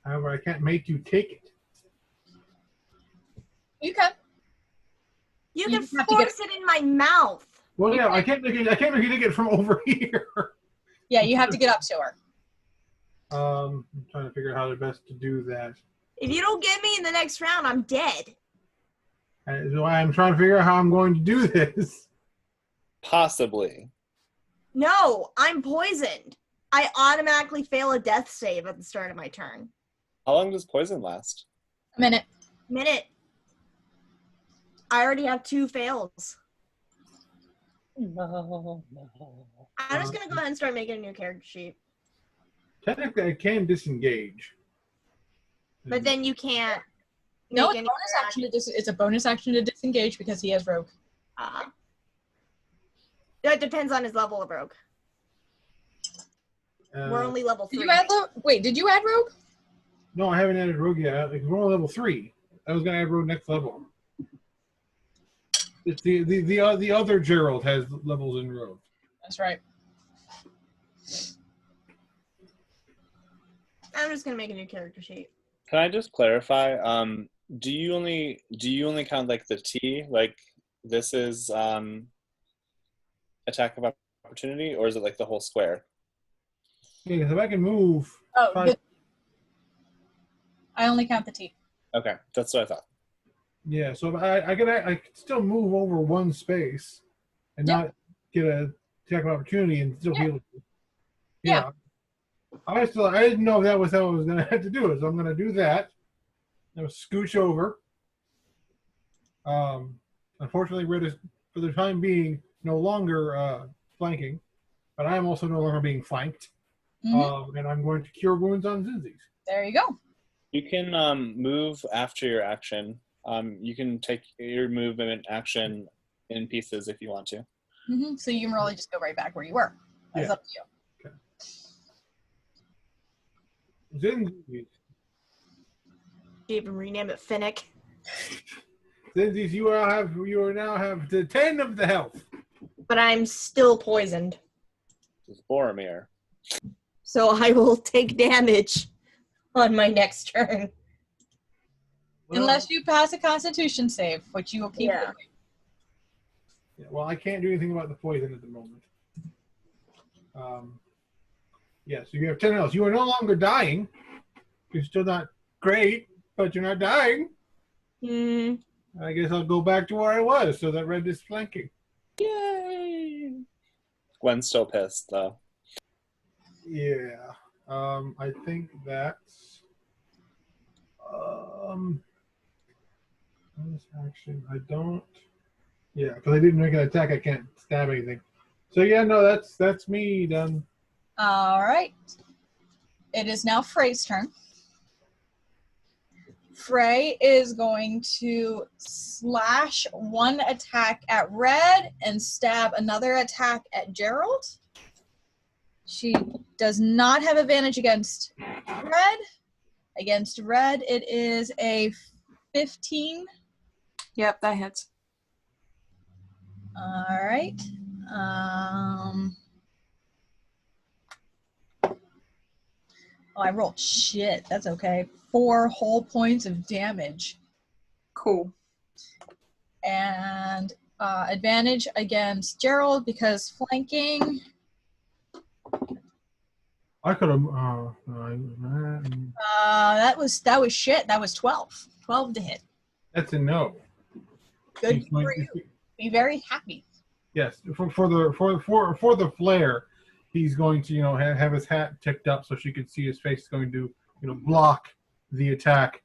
However, I can't make you take it. You can. You You can have to get- force it in my mouth. Well, yeah, I can't make you take it from over here. Yeah, you have to get up to her. I'm trying to figure out how to best to do that. If you don't get me in the next round, I'm dead. And so I'm trying to figure out how I'm going to do this. Possibly. No, I'm poisoned. I automatically fail a death save at the start of my turn. How long does poison last? A minute. Minute. I already have 2 fails. No. I'm just gonna go ahead and start making a new character sheet. Technically, I can disengage. But then you can't No, make it's a any bonus action to it's a bonus action to disengage because he has rogue. It depends on his level of rogue. We're only level 3. Did you add wait, did you add rogue? No, I haven't added rogue yet. We're on level 3. I was going to add rogue next level. It's the other Gerald has levels in rogue. That's right. I'm just gonna make a new character sheet. Can I just clarify? Do you only count like the T? Like this is attack of opportunity, or is it like the whole square? Yeah, because if I can move. Oh, I only count the T. Okay, that's what I thought. Yeah, so if I could still move over one space and not get a attack of opportunity and still heal. Yeah. I didn't know if that was how I was going to have to do it, so I'm going to do that. I'm going to scooch over. Unfortunately, Red is, for the time being, no longer flanking, but I am also no longer being flanked. Mm-hmm. And I'm going to cure wounds on Zinzi's. There you go. You can move after your action. You can take your movement action in pieces if you want to. Mm-hmm. So you can really just go right back where you were. That's up to you. Zinzi's. Even rename it Finnick. Zinzi's, you now have the 10 of the health. But I'm still poisoned. It's Boromir. So I will take damage on my next turn. Well, Unless you pass a Constitution save, which you will keep doing. yeah, well, I can't do anything about the poison at the moment. Yeah, so you have 10 health. You are no longer dying. You're still not great, but you're not dying. I guess I'll go back to where I was, so that Red is flanking. Yay! Gwen's still pissed, though. Yeah. I think that's bonus action. I don't. Yeah, because I didn't make an attack. I can't stab anything. So yeah, no, that's me done. All right. It is now Frey's turn. Frey is going to slash one attack at Red and stab another attack at Gerald. She does not have advantage against Red. Against Red, it is a 15. Yep, that hits. All right. Oh, I rolled shit. That's okay. 4 whole points of damage. Cool. And advantage against Gerald because flanking. I could have. That was shit. That was 12. 12 to hit. That's a no. Good He's going for to- you. Be very happy. Yes, for the flare, he's going to have his hat tipped up so she can see his face. Is going to block the attack.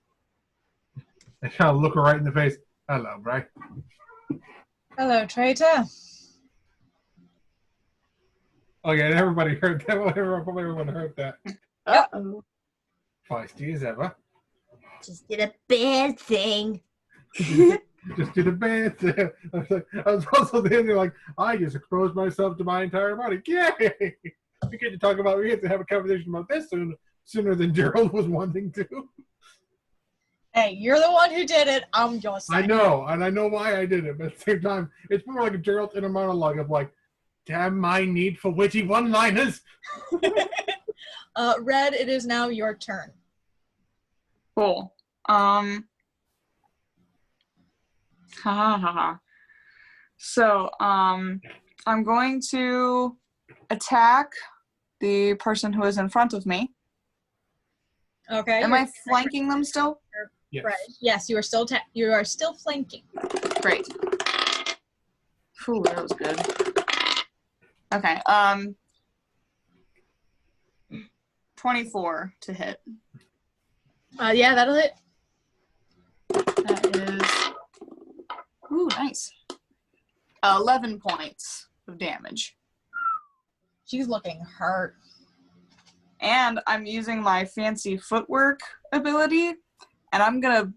And kind of look her right in the face. Hello, Bray. Hello, traitor. Oh yeah, everybody heard that. Everyone heard that. Uh-oh. Feisty as ever. Just did a bad thing. Just did a bad thing. I was also there like, I just exposed myself to my entire body. Yay! We get to talk about, we get to have a conversation about this sooner than Gerald was wanting to. Hey, you're the one who did it. I'm just saying. I know, and I know why I did it, but at the same time, it's more like a Gerald inner monologue of like, damn my need for witty one-liners. Red, it is now your turn. Cool. So, I'm going to attack the person who is in front of me. Okay. Am I flanking them still? Yes. Right. Yes, you are still flanking. Great. Whew, that was good. Okay. 24 to hit. Yeah, that'll hit. That is. Ooh, nice. 11 points of damage. She's looking hurt. And I'm using my fancy footwork ability, and I'm gonna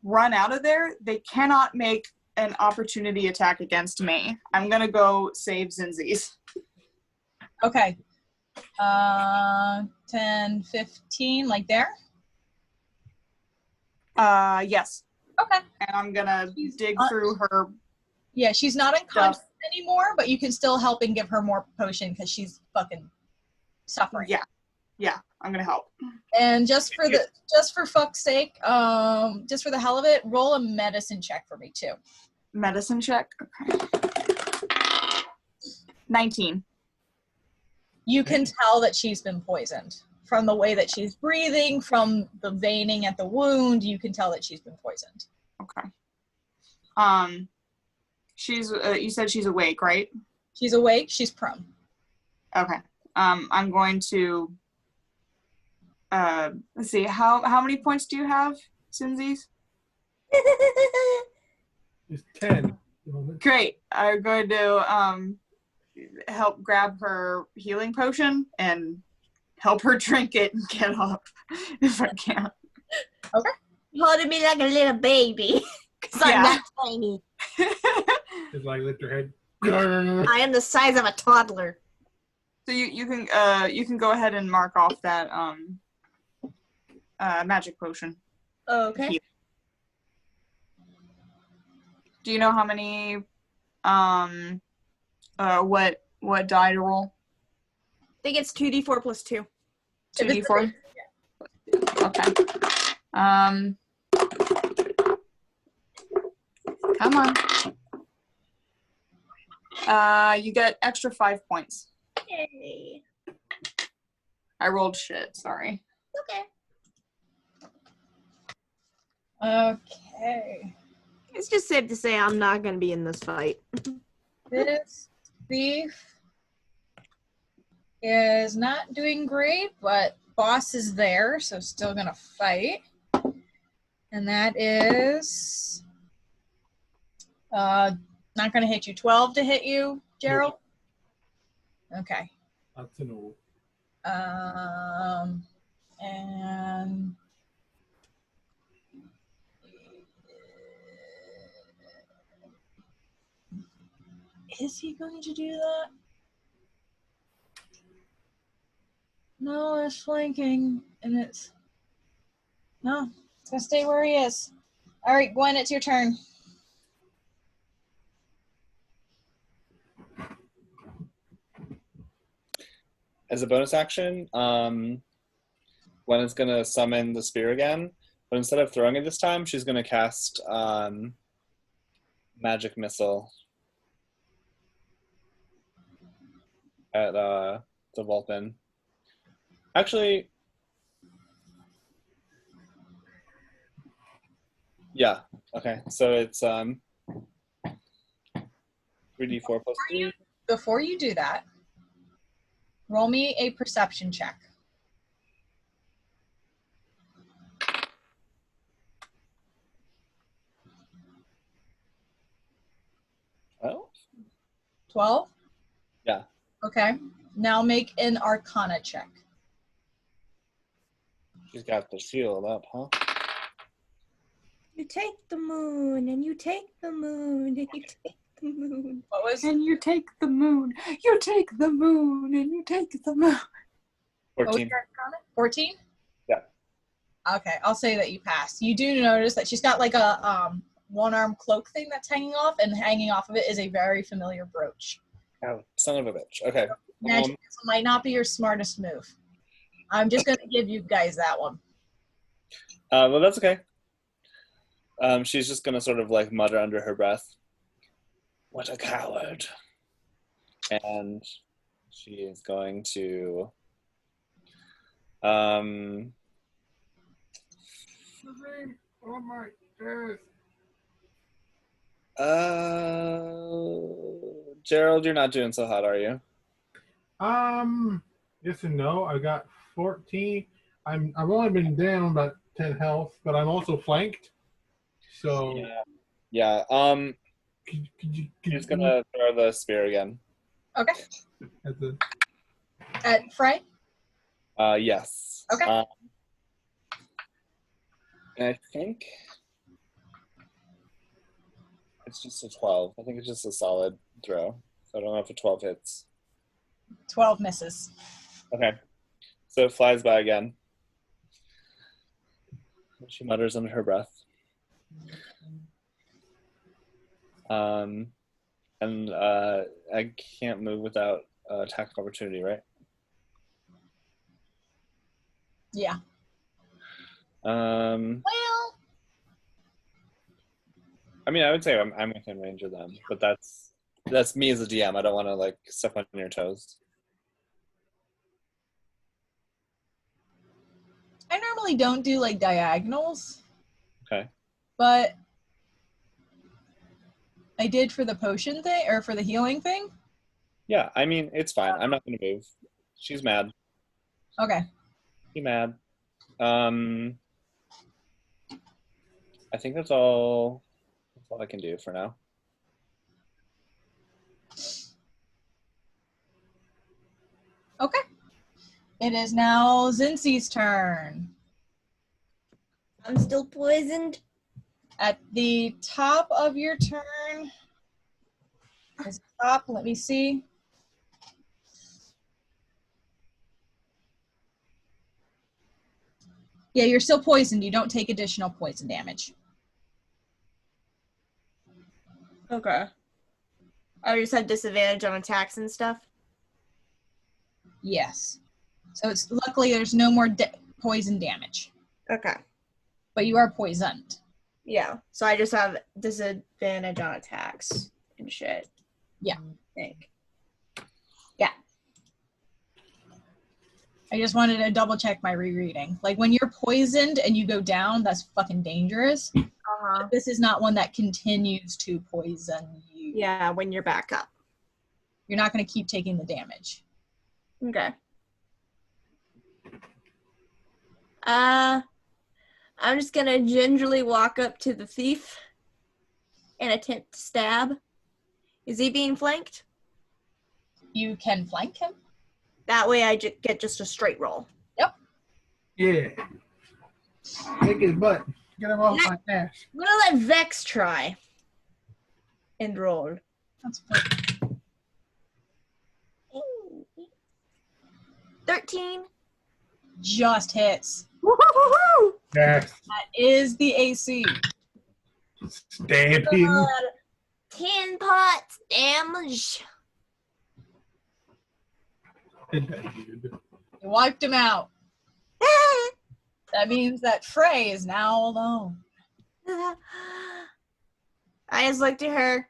run out of there. They cannot make an opportunity attack against me. I'm gonna go save Zinzi's. Okay. 10, 15, like there? Yes. Okay. And I'm gonna dig through her. Yeah, she's not unconscious anymore, but you can still help and give her more potion because she's fucking suffering. Yeah, I'm gonna help. And just for fuck's sake, just for the hell of it, roll a medicine check for me too. Medicine check. Okay. 19. You can tell that she's been poisoned. From the way that she's breathing, from the veining at the wound, you can tell that she's been poisoned. Okay. She's you said she's awake, right? She's awake, she's prone. Okay. I'm going to let's see, how many points do you have, Cinzies? It's 10. Great. I'm going to help grab her healing potion and help her drink it and get up if I can. Okay. Holding me like a little baby. Because I'm that tiny. Just like lift her head. I am the size of a toddler. So you can go ahead and mark off that magic potion. Okay. Do you know how many what die to roll? I think it's 2d4 plus 2. 2d4? Okay. Come on. You get extra 5 points. Yay. I rolled shit, sorry. Okay. Okay. It's just safe to say I'm not going to be in this fight. This thief is not doing great, but boss is there, so still gonna fight. And that is not gonna hit you. 12 to hit you, Gerald? Okay. That's an old. And is he going to do that? No, it's flanking, and it's no, it's gonna stay where he is. All right, Gwen, it's your turn. As a bonus action, Gwen is going to summon the spear again, but instead of throwing it this time, she's going to cast magic missile at the Vulpin. Actually, yeah. Okay, so it's 3d4 plus 3. Before you do that, roll me a perception check. 12? Yeah. Okay. Now make an Arcana check. She's got the shield up, huh? You take the moon, and you take the moon, and you take the moon. What was And you take the moon. You take the moon, and you take the moon. what was 14. your comment? 14? Yeah. Okay, I'll say that you passed. You do notice that she's got like a one-arm cloak thing that's hanging off, and hanging off of it is a very familiar brooch. Oh, son of a bitch. Okay. Magic missile might not be your smartest move. I'm just going to give you guys that one. Well, that's okay. She's just gonna sort of like mutter under her breath, "What a coward!" And she is going to Oh my goodness. Gerald, you're not doing so hot, are you? Yes and no. I got 14. I've only been down about 10 health, but I'm also flanked. So Yeah. could you She's gonna throw the spear again. Okay. at the At Frey? Yes. Okay. And I think it's just a 12. I think it's just a solid throw. So I don't know if a 12 hits. 12 misses. Okay. So it flies by again. She mutters under her breath. And I can't move without attack of opportunity, right? Yeah. Well, I mean, I would say I'm within range of them, but that's me as a DM. I don't want to like step on your toes. I normally don't do like diagonals. Okay. But I did for the potion thing, or for the healing thing. Yeah, I mean, it's fine. I'm not going to move. She's mad. Okay. She's mad. I think that's all I can do for now. Okay. It is now Zincy's turn. I'm still poisoned. At the top of your turn is top. Let me see. Yeah, you're still poisoned. You don't take additional poison damage. Okay. I just have disadvantage on attacks and stuff. Yes. So it's luckily there's no more poison damage, Okay. but you are poisoned. Yeah. So I just have disadvantage on attacks and shit. Yeah. I think. I just wanted to double check my rereading. Like when you're poisoned and you go down, that's fucking dangerous. Uh-huh. This is not one that continues to poison you. Yeah, when you're back up. You're not going to keep taking the damage. Okay. I'm just gonna gingerly walk up to the thief and attempt to stab. Is he being flanked? You can flank him. That way I get just a straight roll. yeah. Kick his butt. Get him off my ass. I'm gonna let Vex try. And roll. That's perfect. 13. Just hits. Woo-hoo-hoo-hoo! Yes. That is the AC. Stab him. 10 pots damage. You wiped him out. That means that Frey is now alone. I just looked at her.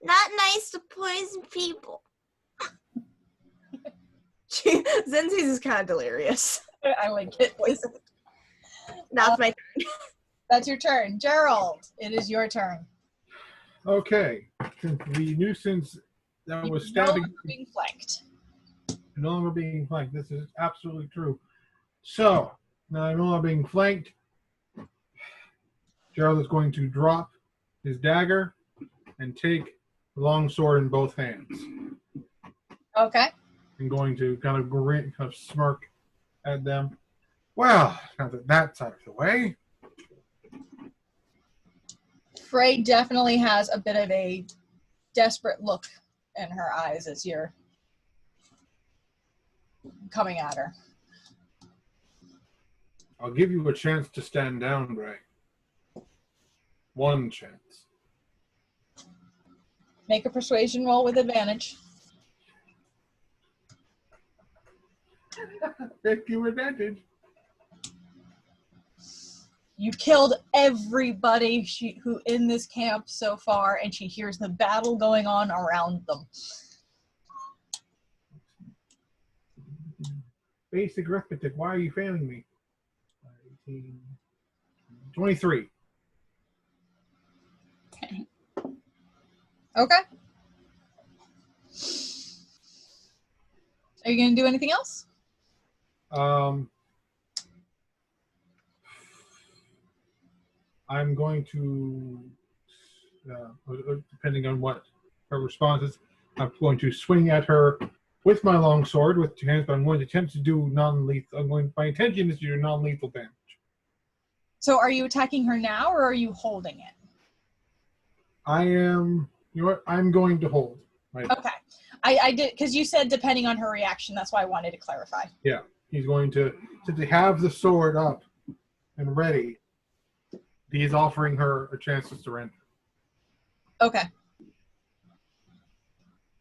Not nice to poison people. Zenzi's is kind of delirious. I like it. Poison. That's my turn. That's your turn. Gerald, it is your turn. Okay. Since the nuisance that was You're no stabbing longer being flanked. no longer being flanked. This is absolutely true. So, now I'm no longer being flanked. Gerald is going to drop his dagger and take the long sword in both hands. Okay. I'm going to kind of grin, kind of smirk at them. Well, now that that's out of the way, Frey definitely has a bit of a desperate look in her eyes as you're coming at her. I'll give you a chance to stand down, Bray. One chance. Make a persuasion roll with advantage. Thank you, advantage. You killed everybody who in this camp so far, and she hears the battle going on around them. Basic arithmetic. Why are you failing me? 18, 23. Okay. Are you going to do anything else? I'm going to, depending on what her response is, I'm going to swing at her with my long sword with two hands, but I'm going to attempt to do non-lethal. My intention is to do non-lethal damage. So are you attacking her now, or are you holding it? I am, you know what, I'm going to hold. Right. Okay. I did, because you said depending on her reaction, that's why I wanted to clarify. Yeah, he's going to have the sword up and ready. He's offering her a chance to surrender. Okay.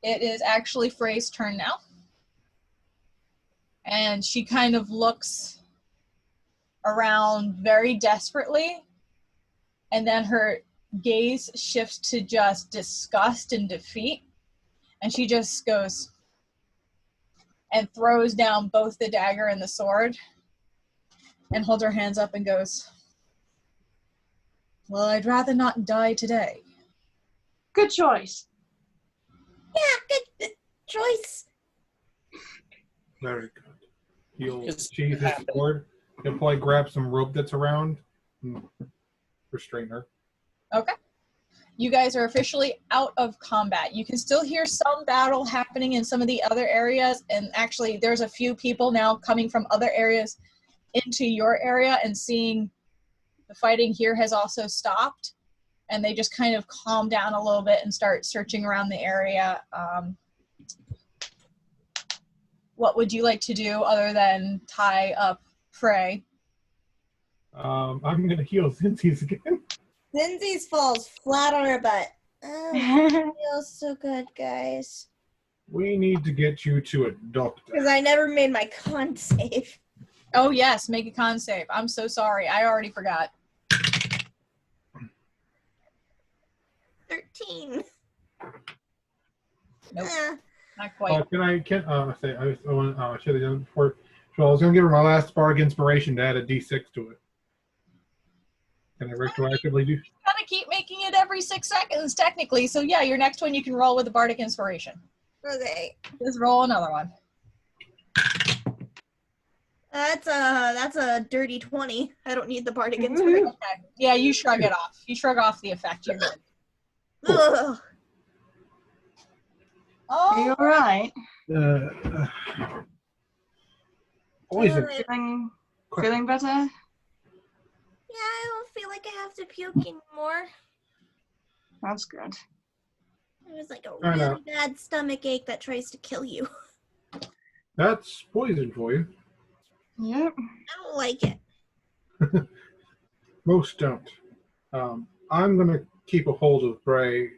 It is actually Frey's turn now. And she kind of looks around very desperately. And then her gaze shifts to just disgust and defeat. And she just goes and throws down both the dagger and the sword and holds her hands up and goes, well, I'd rather not die today. Good choice. Yeah, good choice. Very good. He'll sheath his sword. He'll probably grab some rope that's around and restrain her. Okay. You guys are officially out of combat. You can still hear some battle happening in some of the other areas, and actually there's a few people now coming from other areas into your area and seeing the fighting here has also stopped, and they just kind of calm down a little bit and start searching around the area. What would you like to do other than tie up Frey? I'm going to heal Cincy's again. Lindsay's falls flat on her butt. Oh, it feels so good, guys. We need to get you to a doctor. Because I never made my con save. Oh yes, make a con save. I'm so sorry. I already forgot. 13. Nope, Eh. not quite. I should have done it before. So I was going to give her my last bardic inspiration to add a d6 to it. Can I retroactively do? Gotta keep making it every 6 seconds, technically. So yeah, your next one you can roll with a bardic inspiration. Okay. Just roll another one. That's a dirty 20. I don't need the bardic inspiration. Okay. Yeah, you shrug it off. You shrug off the effect. You're good. Ugh. Oh, You're right. Poison. Feeling better? Yeah, I don't feel like I have to puke anymore. That's good. It was like a I know. really bad stomach ache that tries to kill you. That's poison for you. Yep. I don't like it. Most don't. I'm going to keep a hold of Bray.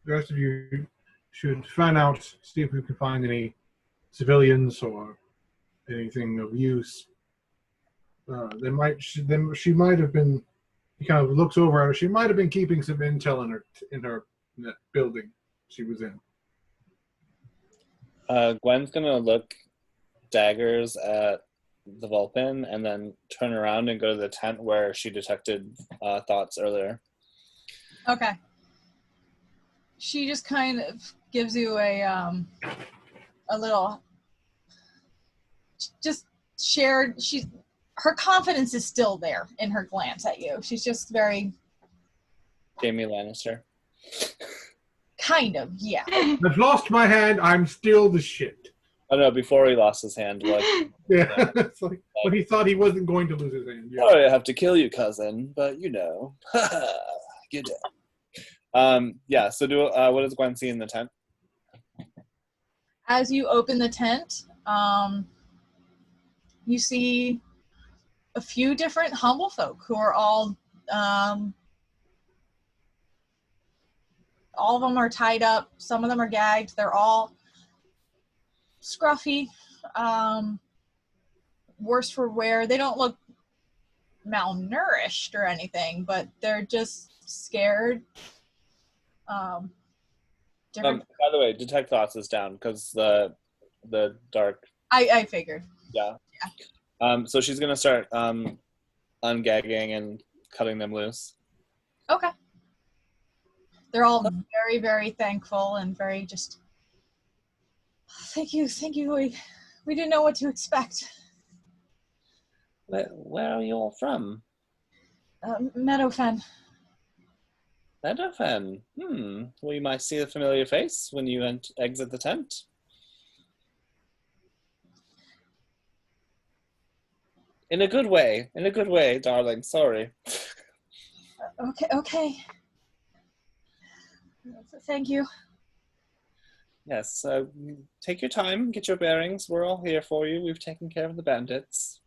The rest of you should find out, see if we can find any civilians or anything of use. She might have been. He kind of looks over at her. She might have been keeping some intel in that building she was in. Gwen's gonna look daggers at the Vulpin and then turn around and go to the tent where she detected thoughts earlier. okay. She just kind of gives you a little, just shared. Her confidence is still there in her glance at you. She's just very Jaime Lannister. kind of, yeah. I've lost my hand. I'm still the shit. Oh no, before he lost his hand, like, Yeah, it's like when he thought he wasn't going to lose his hand. Yeah. sorry I have to kill you, cousin, but you know, you did. Yeah, so what does Gwen see in the tent? As you open the tent, you see a few different humble folk who are all of them are tied up. Some of them are gagged. They're all scruffy, worse for wear. They don't look malnourished or anything, but they're just scared. By the way, detect thoughts is down because the dark. I figured. Yeah. So she's gonna start ungagging and cutting them loose. Okay. They're all very, very thankful and very just. Thank you. We didn't know what to expect. Where are you all from? Meadowfen. Meadowfen. Well, you might see a familiar face when you exit the tent. In a good way, darling. Sorry. Okay. Thank you. Yes, take your time, get your bearings. We're all here for you. We've taken care of the bandits.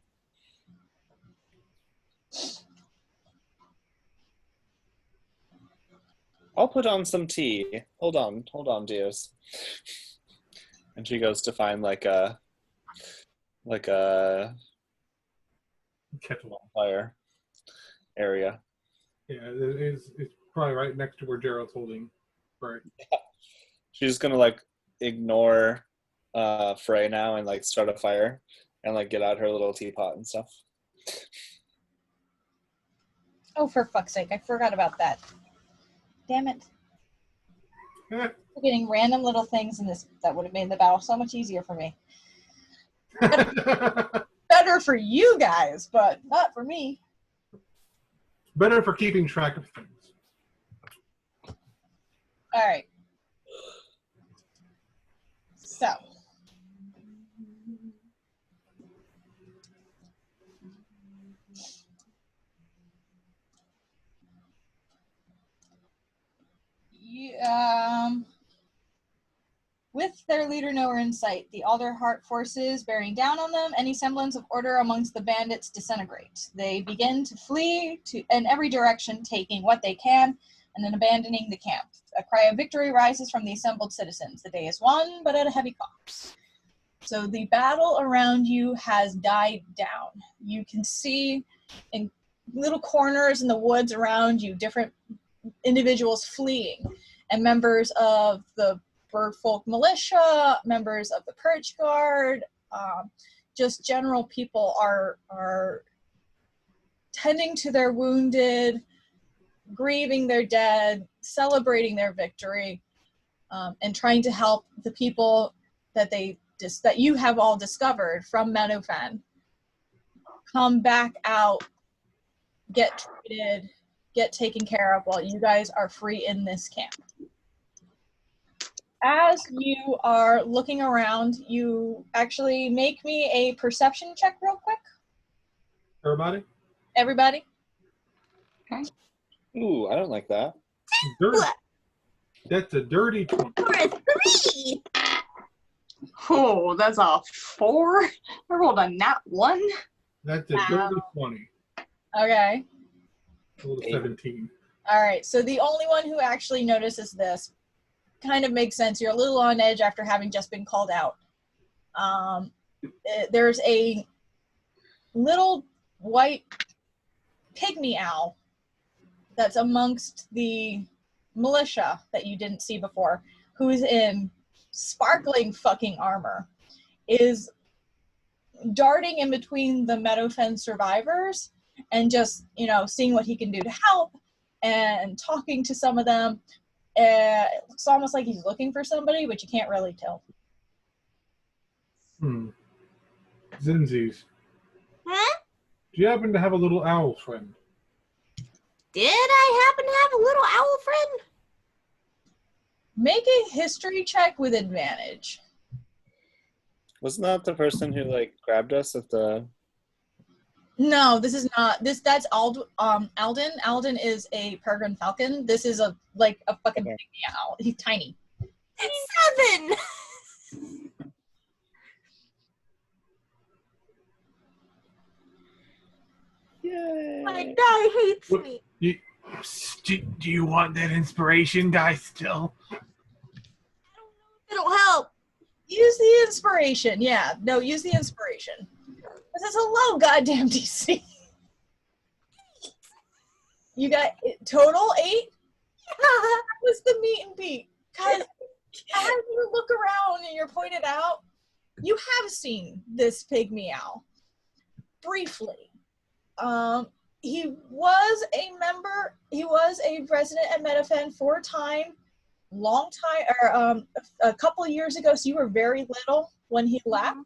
I'll put on some tea. Hold on, dears. And she goes to find like a Kettle. fire area. Yeah, it's probably right next to where Gerald's holding. Right. She's just gonna like ignore Frey now and like start a fire and like get out her little teapot and stuff. Oh, for fuck's sake, I forgot about that. Damn it. Eh. We're getting random little things in this that would have made the battle so much easier for me. Better for you guys, but not for me. Better for keeping track of things. All right. So. With their leader nowhere in sight, the Alderheart forces bearing down on them, any semblance of order amongst the bandits disintegrate. They begin to flee in every direction, taking what they can, and then abandoning the camp. A cry of victory rises from the assembled citizens. The day is won, but at a heavy cost. So the battle around you has died down. You can see in little corners in the woods around you different individuals fleeing, and members of the Birdfolk Militia, members of the Perchguard, just general people are tending to their wounded, grieving their dead, celebrating their victory, and trying to help the people that that you have all discovered from Meadowfen come back out, get treated, get taken care of while you guys are free in this camp. As you are looking around, you actually make me a perception check real quick. Everybody? Okay. Ooh, I don't like that. That's a dirty 20. Or a 3. Oh, that's a 4. I rolled a nat 1. That's a dirty 20. Okay. A little 17. All right. So the only one who actually notices this kind of makes sense. You're a little on edge after having just been called out. There's a little white pygmy owl that's amongst the militia that you didn't see before, who is in sparkling fucking armor, is darting in between the Meadowfen survivors and just, seeing what he can do to help and talking to some of them. It looks almost like he's looking for somebody, but you can't really tell. Zinzies. Huh? Do you happen to have a little owl friend? Did I happen to have a little owl friend? Make a history check with advantage. Wasn't that the person who like grabbed us at the No, this is not. That's Alden. Alden is a peregrine falcon. This is a fucking Okay. big owl. He's tiny. 7! Yay! My guy hates What- me. Do you want that inspiration, guy, still? It'll help. Use the inspiration. Yeah. No, use the inspiration. This is a low goddamn DC. You got total 8? That was the meet and beat. Because as you look around and you're pointed out, you have seen this pygmy owl briefly. He was a resident at Metafen for a time, long time, or a couple of years ago, so you were very little when he left.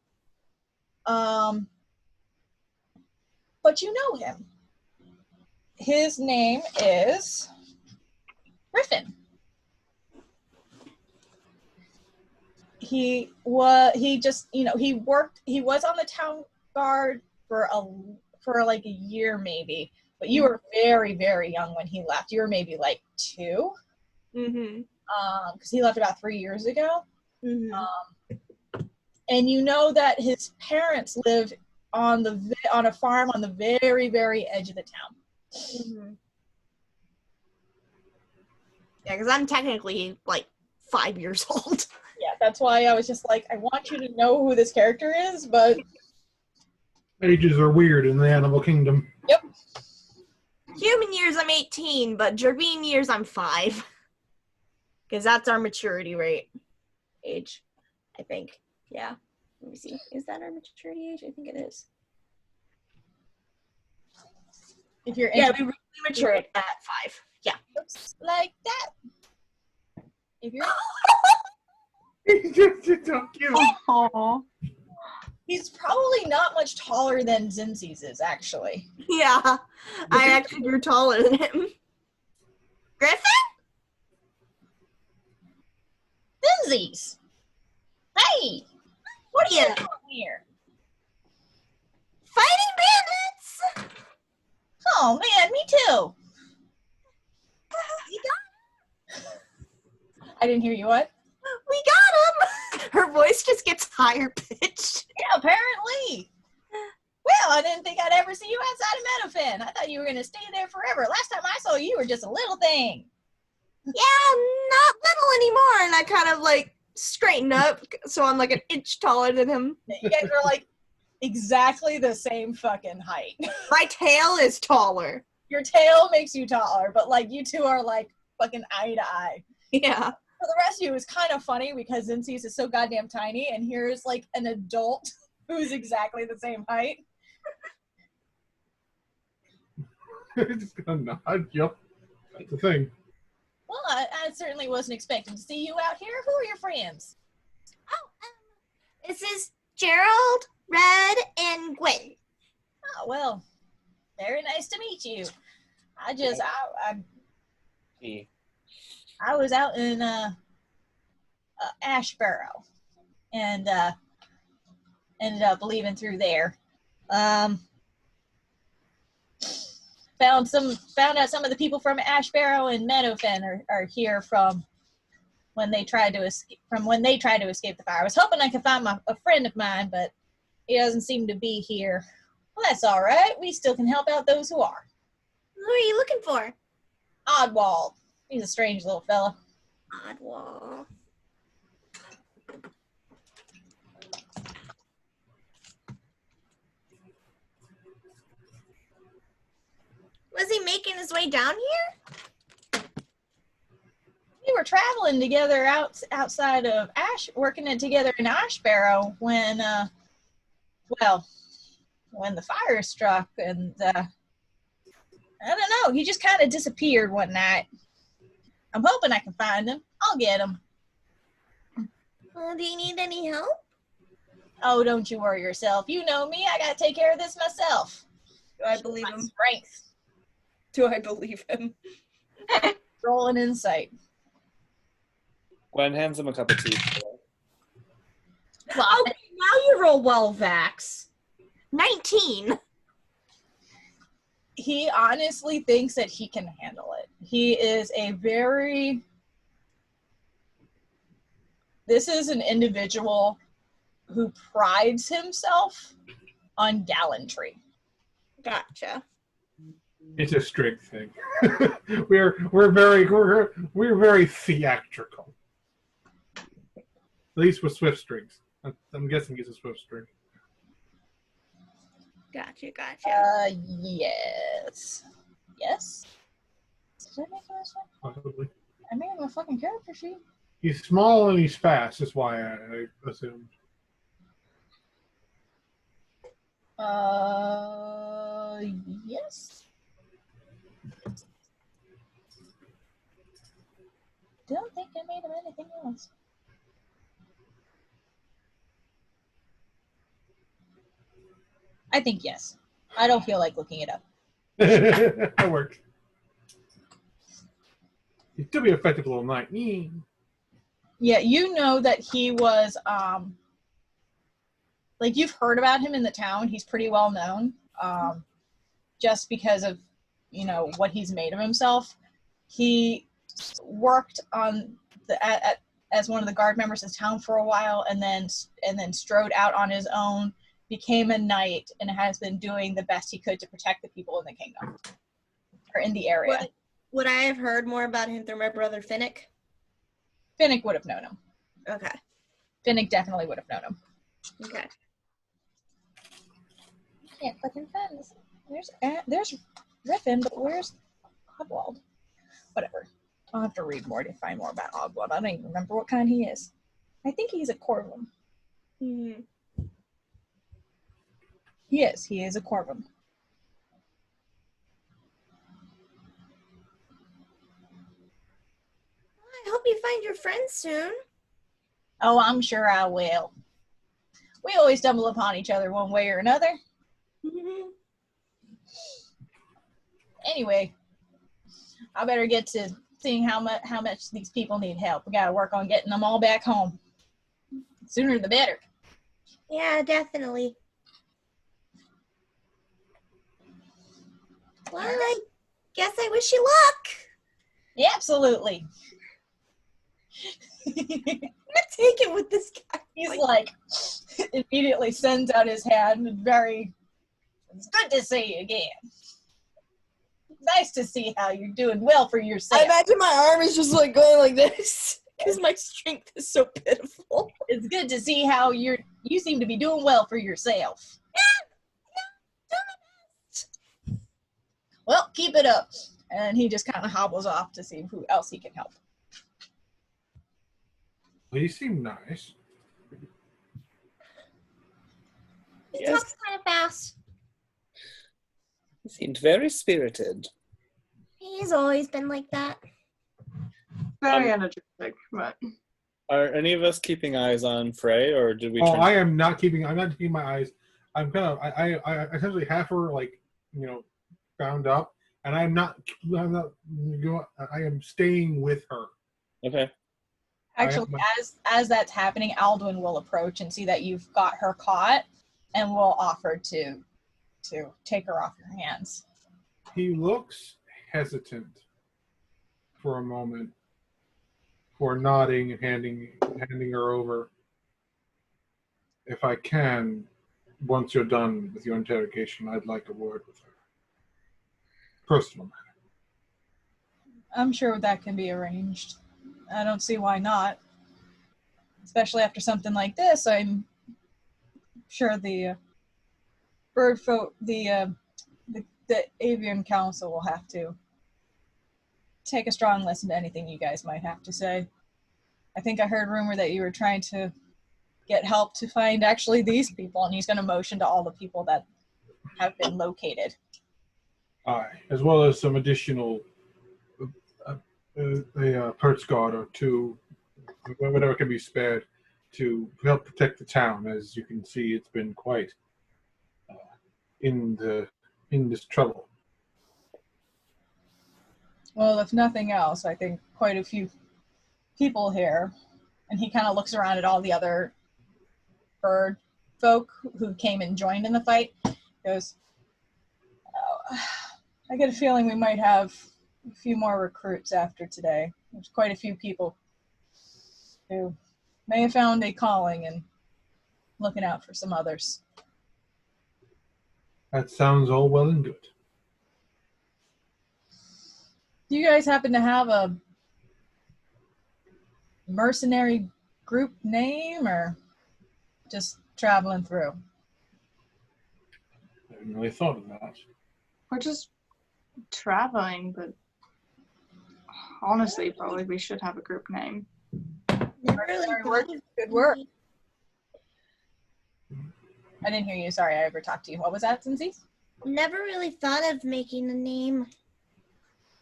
But you know him. His name is Griffin. He was on the town guard for like a year maybe, but you were very, very young when he left. You were maybe like 2. Mm-hmm. Because he left about 3 years ago. Mm-hmm. And you know that his parents live on a farm on the very, very edge of the town. Mm-hmm. Yeah, because I'm technically like 5 years old. Yeah, that's why I was just like, I want you to know who this character is, but Ages are weird in the animal kingdom. Human years, I'm 18, but Jervine years, I'm 5. Because that's our maturity rate. Age, I think. Yeah. Let me see. Is that our maturity age? I think it is. if you're Yeah, we really matured at 5. Yeah. looks like that. If you're Don't give him. Oh, he's probably not much taller than Zinzi's is, actually. Yeah. I actually grew taller than him. Griffin? Zinzi's! Hey! What are you Yeah. doing here? Fighting bandits! Oh man, me too. I didn't hear you. What? We got him! Her voice just gets higher pitched. Yeah, apparently. Well, I didn't think I'd ever see you outside of Metafen. I thought you were going to stay there forever. Last time I saw you, you were just a little thing. Yeah, not little anymore. And I kind of like straighten up, so I'm like an inch taller than him. You guys are like exactly the same fucking height. My tail is taller. Your tail makes you taller, but like you two are like fucking eye to eye. Yeah. For the rest of you, it's kind of funny because Zinzi's is so goddamn tiny, and here's like an adult who's exactly the same height. Just gonna nod. Yep. That's the thing. Well, I certainly wasn't expecting to see you out here. Who are your friends? Oh, this is Gerald, Red, and Gwen. Oh, well, very nice to meet you. I was out in Ashborough and ended up leaving through there. Found out some of the people from Ashborough and Meadowfen are here from when they tried to escape the fire. I was hoping I could find a friend of mine, but he doesn't seem to be here. Well, that's all right. We still can help out those who are. Who are you looking for? Oddwald. He's a strange little fella. Oddwall. Was he making his way down here? We were traveling together outside of working it together in Ashborough when the fire struck, and I don't know, he just kind of disappeared one night. I'm hoping I can find him. I'll get him. Well, do you need any help? Oh, don't you worry yourself. You know me. I gotta take care of this myself. Do I believe My him? strength. Do I believe him? Roll an insight. Gwen hands him a cup of tea. Well, Okay, now you roll well, Vax. 19. he honestly thinks that he can handle it. He is this is an individual who prides himself on gallantry. Gotcha. It's a strict thing. we're very theatrical. At least with swift strings. I'm guessing he's a swift string. Gotcha. Gotcha. Yes. Yes? Did I make him this one? Possibly. I made him a fucking character sheet. He's small and he's fast, is why I assumed. Yes. Don't think I made him anything else. I think yes. I don't feel like looking it up. That works. He could be effective a little night. Yeah, you know that he was, like, you've heard about him in the town. He's pretty well known, just because of, you know, what he's made of himself. He worked on as one of the guard members of town for a while, and then strode out on his own, became a knight, and has been doing the best he could to protect the people in the kingdom, or in the area. Would I have heard more about him through my brother Finnick? Finnick would have known him. Okay. Finnick definitely would have known him. Okay. I can't fucking find this. There's Griffin, but where's Ogwald? Whatever. I'll have to read more to find more about Ogwald. I don't even remember what kind he is. I think he's a Corvum. Hmm. Yes, he is a Corvum. I hope you find your friends soon. Oh, I'm sure I will. We always stumble upon each other one way or another. Anyway, I better get to seeing how much these people need help. We gotta work on getting them all back home. Sooner the better. Yeah, definitely. Well, I guess I wish you luck. Yeah, absolutely. I'm gonna take it with this guy. He's like immediately sends out his hand and it's good to see you again. Nice to see how you're doing well for yourself. I imagine my arm is just like going like this because my strength is so pitiful. It's good to see how you seem to be doing well for yourself. Well, keep it up. And he just kind of hobbles off to see who else he can help. He seemed nice. He Yes. talks kind of fast. He seemed very spirited. He's always been like that. Very energetic, but Are any of us keeping eyes on Frey, or did we? Oh, turn- I'm not keeping my eyes. I'm kind of, I essentially have her, like, you know, bound up, and I am staying with her. Okay. Actually, as that's happening, Alduin will approach and see that you've got her caught, and will offer to take her off your hands. He looks hesitant for a moment, for nodding and handing her over. If I can, once you're done with your interrogation, I'd like a word with her. Personal matter. I'm sure that can be arranged. I don't see why not. Especially after something like this, I'm sure the bird folk, the avian council will have to take a strong listen to anything you guys might have to say. I think I heard rumor that you were trying to get help to find actually these people, and he's going to motion to all the people that have been located. Aye, as well as some additional Perchguard or two, whatever can be spared, to help protect the town. As you can see, it's been quite in this trouble. Well, if nothing else, I think quite a few people here, and he kind of looks around at all the other bird folk who came and joined in the fight, goes, oh, I get a feeling we might have a few more recruits after today. There's quite a few people who may have found a calling and looking out for some others. That sounds all well and good. Do you guys happen to have a mercenary group name or just traveling through? I hadn't really thought of that. We're just traveling, but honestly, probably we should have a group name. Never really Mercenary thought work, of good work. I didn't hear you. Sorry, I overtalked you. What was that, Cincy? Never really thought of making a name.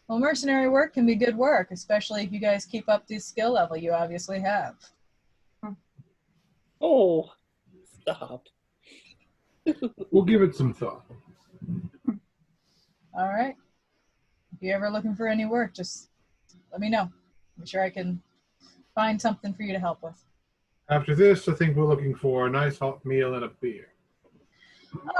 Well, mercenary work can be good work, especially if you guys keep up this skill level you obviously have. Oh, stop. We'll give it some thought. All right. If you're ever looking for any work, just let me know. I'm sure I can find something for you to help with. After this, I think we're looking for a nice hot meal and a beer.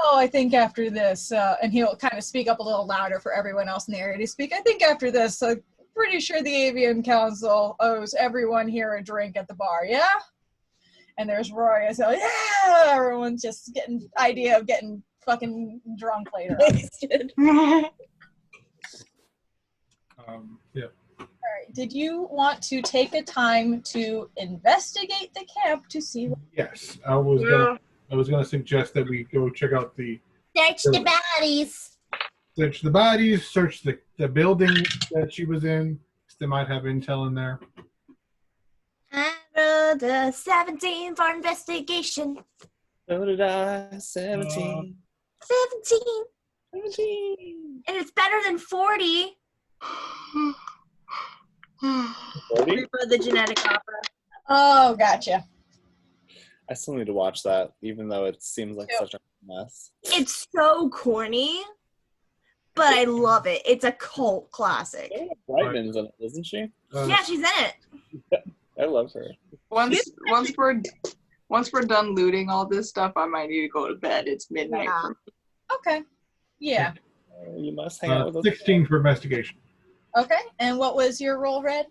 Oh, I think after this, and he'll kind of speak up a little louder for everyone else in the area to speak. I think after this, I'm pretty sure the Avian Council owes everyone here a drink at the bar, yeah? And there's Roy, so yeah! Everyone's just getting idea of getting fucking drunk later on. Yeah. All right. Did you want to take a time to investigate the camp to see what... Yes, I was gonna suggest that we go check out Search the bodies. search the bodies, search the building that she was in. They might have intel in there. I rolled a 17 for investigation. So did I. 17. 17. 17. And it's better than 40. 40? For the genetic opera. Oh, gotcha. I still need to watch that, even though it seems like Yeah. such a mess. It's so corny, but I love it. It's a cult classic. Brightman's in it, isn't she? Yeah, she's in it. I love her. Once we're done looting all this stuff, I might need to go to bed. It's midnight. Yeah. For me. Okay. Yeah. You must hang out with us. 16 for investigation. Okay. And what was your roll, Red?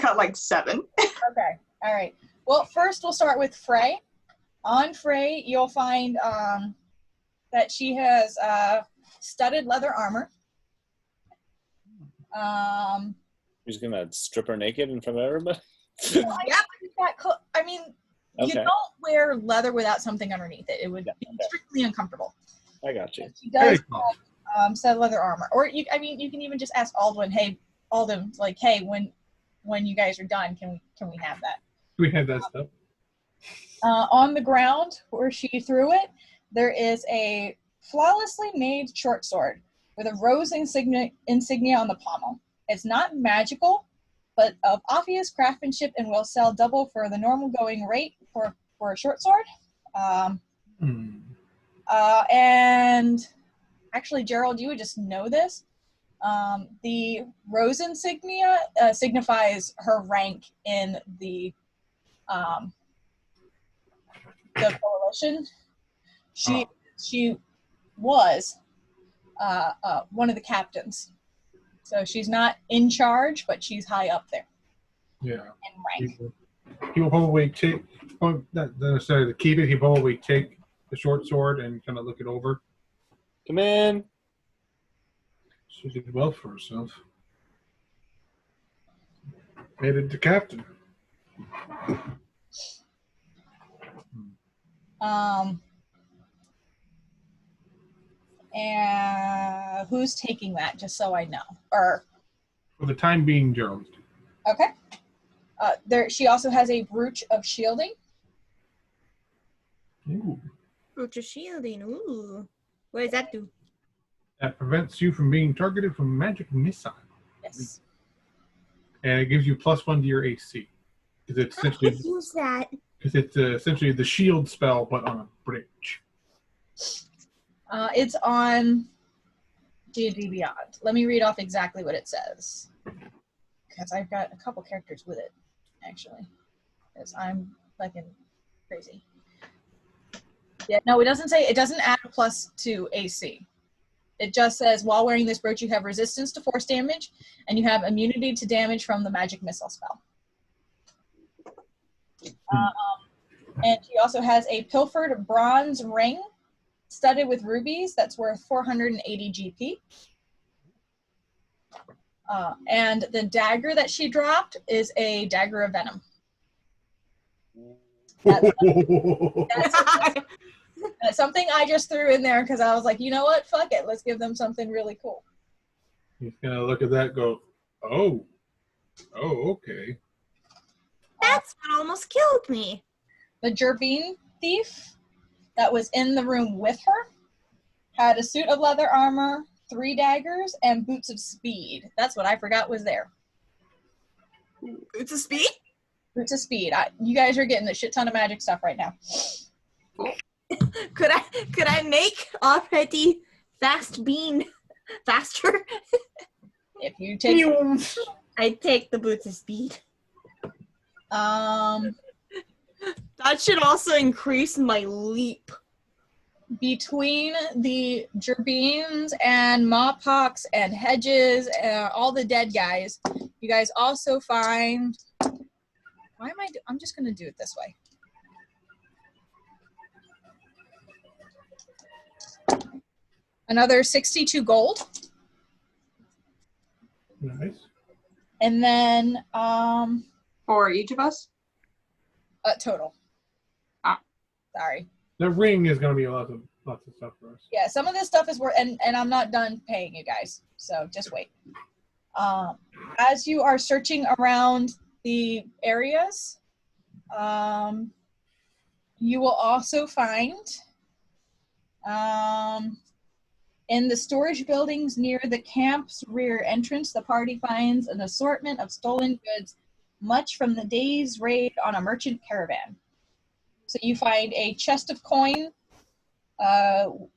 Got like 7. Okay. All right. Well, first we'll start with Frey. On Frey, you'll find that she has studded leather armor. She's gonna strip her naked in front of everybody? Yep. I mean, you Okay. don't wear leather without something underneath it. It would be extremely uncomfortable. I got you. She Very does close. have studded leather armor. Or, you can even just ask Alden, hey, when you guys are done, can we have that? We had that stuff. On the ground where she threw it, there is a flawlessly made short sword with a rose insignia on the pommel. It's not magical, but of obvious craftsmanship and will sell double for the normal going rate for a short sword. And actually, Gerald, you would just know this. The rose insignia signifies her rank in the coalition. She was one of the captains, so she's not in charge, but she's high up there Yeah. in rank. He will probably take, not necessarily to keep it, he'll probably take the short sword and kind of look it over. Come in. She did well for herself. Made it to captain. And who's taking that, just so I know? Or For the time being, Gerald. okay. She also has a brooch of shielding. Ooh. Brooch of shielding. Ooh. What does that do? That prevents you from being targeted from magic missile. Yes. And it gives you +1 to your AC. Because it's I essentially, could use that. essentially the shield spell, but on a bridge. It's on D&D Beyond. Let me read off exactly what it says, because I've got a couple characters with it, actually, because I'm fucking crazy. Yeah, no, it doesn't say, it doesn't add a +2 AC. It just says, while wearing this brooch, you have resistance to force damage, and you have immunity to damage from the magic missile spell. And he also has a pilfered bronze ring studded with rubies that's worth 480 GP. And the dagger that she dropped is a dagger of venom. That's something I just threw in there because I was like, you know what? Fuck it. Let's give them something really cool. He's gonna look at that and go, oh, okay. That's what almost killed me. The Gerbine thief that was in the room with her had a suit of leather armor, 3 daggers, and boots of speed. That's what I forgot was there. Boots of speed? Boots of speed. You guys are getting a shit ton of magic stuff right now. Could I make already fast bean faster? If you take I take the boots of speed. that should also increase my leap. between the Gerbines and Mawpox and Hedges and all the dead guys, you guys also find. I'm just gonna do it this way. Another 62 gold. Nice. And then For each of us? total. Sorry. The ring is gonna be lots of stuff for us. Yeah, some of this stuff is worth, and I'm not done paying you guys, so just wait. As you are searching around the areas, you will also find in the storage buildings near the camp's rear entrance, the party finds an assortment of stolen goods, much from the day's raid on a merchant caravan. So you find a chest of coin,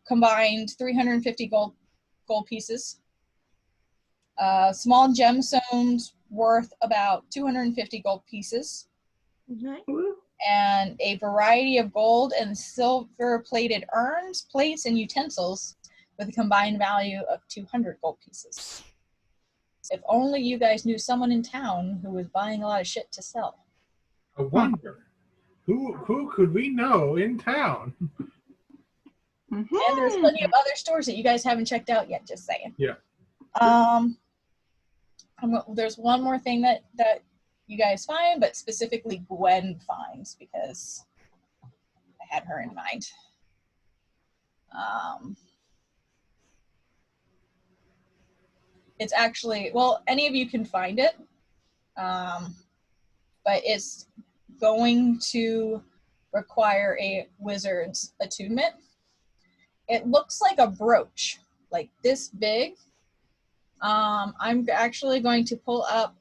combined 350 gold pieces, small gemstones worth about 250 gold pieces, and a variety of gold and silver plated urns, plates, and utensils with a combined value of 200 gold pieces. If only you guys knew someone in town who was buying a lot of shit to sell. I wonder who could we know in town? And there's plenty of other stores that you guys haven't checked out yet, just saying. Yeah. There's one more thing that you guys find, but specifically Gwen finds because I had her in mind. It's actually, well, any of you can find it, but it's going to require a wizard's attunement. It looks like a brooch, like this big. I'm actually going to pull up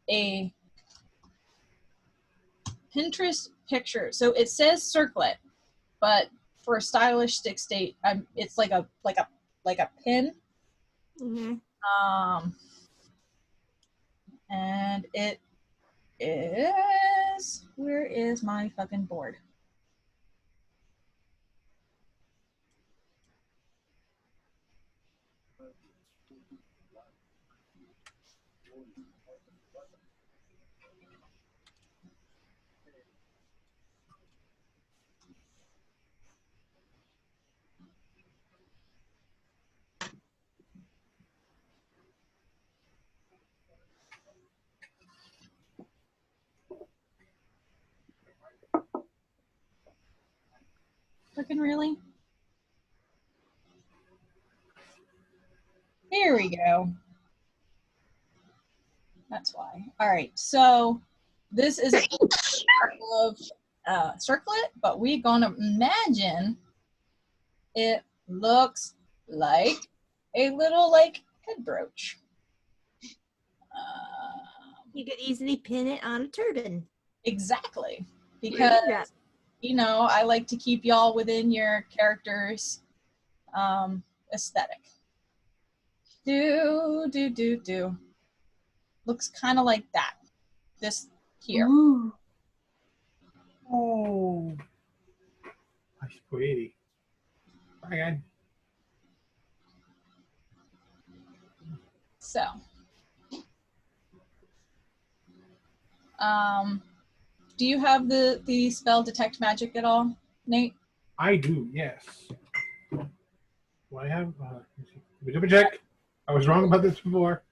a Pinterest picture. So it says circlet, but for a stylish stick state, it's like a pin. And it is, where is my fucking board? Fucking really? Here we go. That's why. All right, so this is a of circlet, but we're gonna imagine it looks like a little like head brooch. You could easily pin it on a turban. Exactly, because you know I like to keep y'all within your character's aesthetic. Looks kind of like that. This here. Ooh. Oh, that's pretty. Bye, So, do you have the spell Detect Magic at all, Nate? I do, yes. Do I have? Let me see. Let me double check. I was wrong about this before.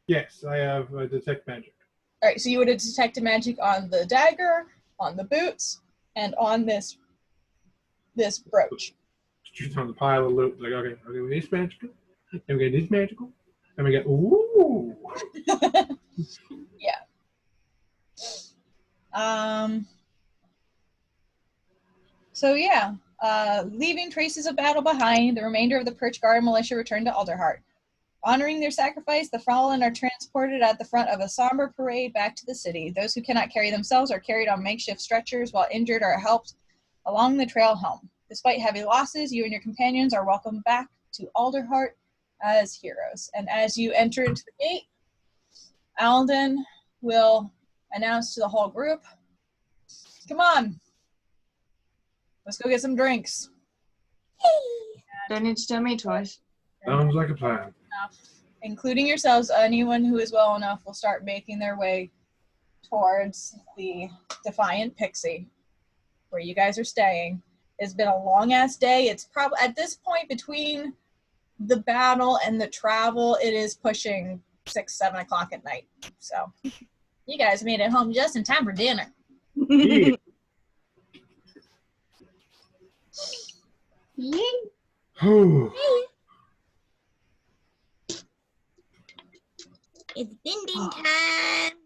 Yes, I have Detect Magic. All right, so you would have detected magic on the dagger, on the boots, and on this brooch. Just on the pile of loot. Like, okay, this magical. Then we get this magical. And we get, ooh. Yeah. So yeah, leaving traces of battle behind, the remainder of the Perchguard and Militia returned to Alderheart. Honoring their sacrifice, the fallen are transported at the front of a somber parade back to the city. Those who cannot carry themselves are carried on makeshift stretchers, while injured are helped along the trail home. Despite heavy losses, you and your companions are welcomed back to Alderheart as heroes. And as you enter into the gate, Alden will announce to the whole group, "Come on, let's go get some drinks." Don't need to tell me twice. Sounds like a plan. Including yourselves, anyone who is well enough will start making their way towards the Defiant Pixie, where you guys are staying. It's been a long-ass day. It's probably, at this point, between the battle and the travel, it is pushing 6, 7 o'clock at night. So, you guys made it home just in time for dinner. Yeah. Whew. It's binding time.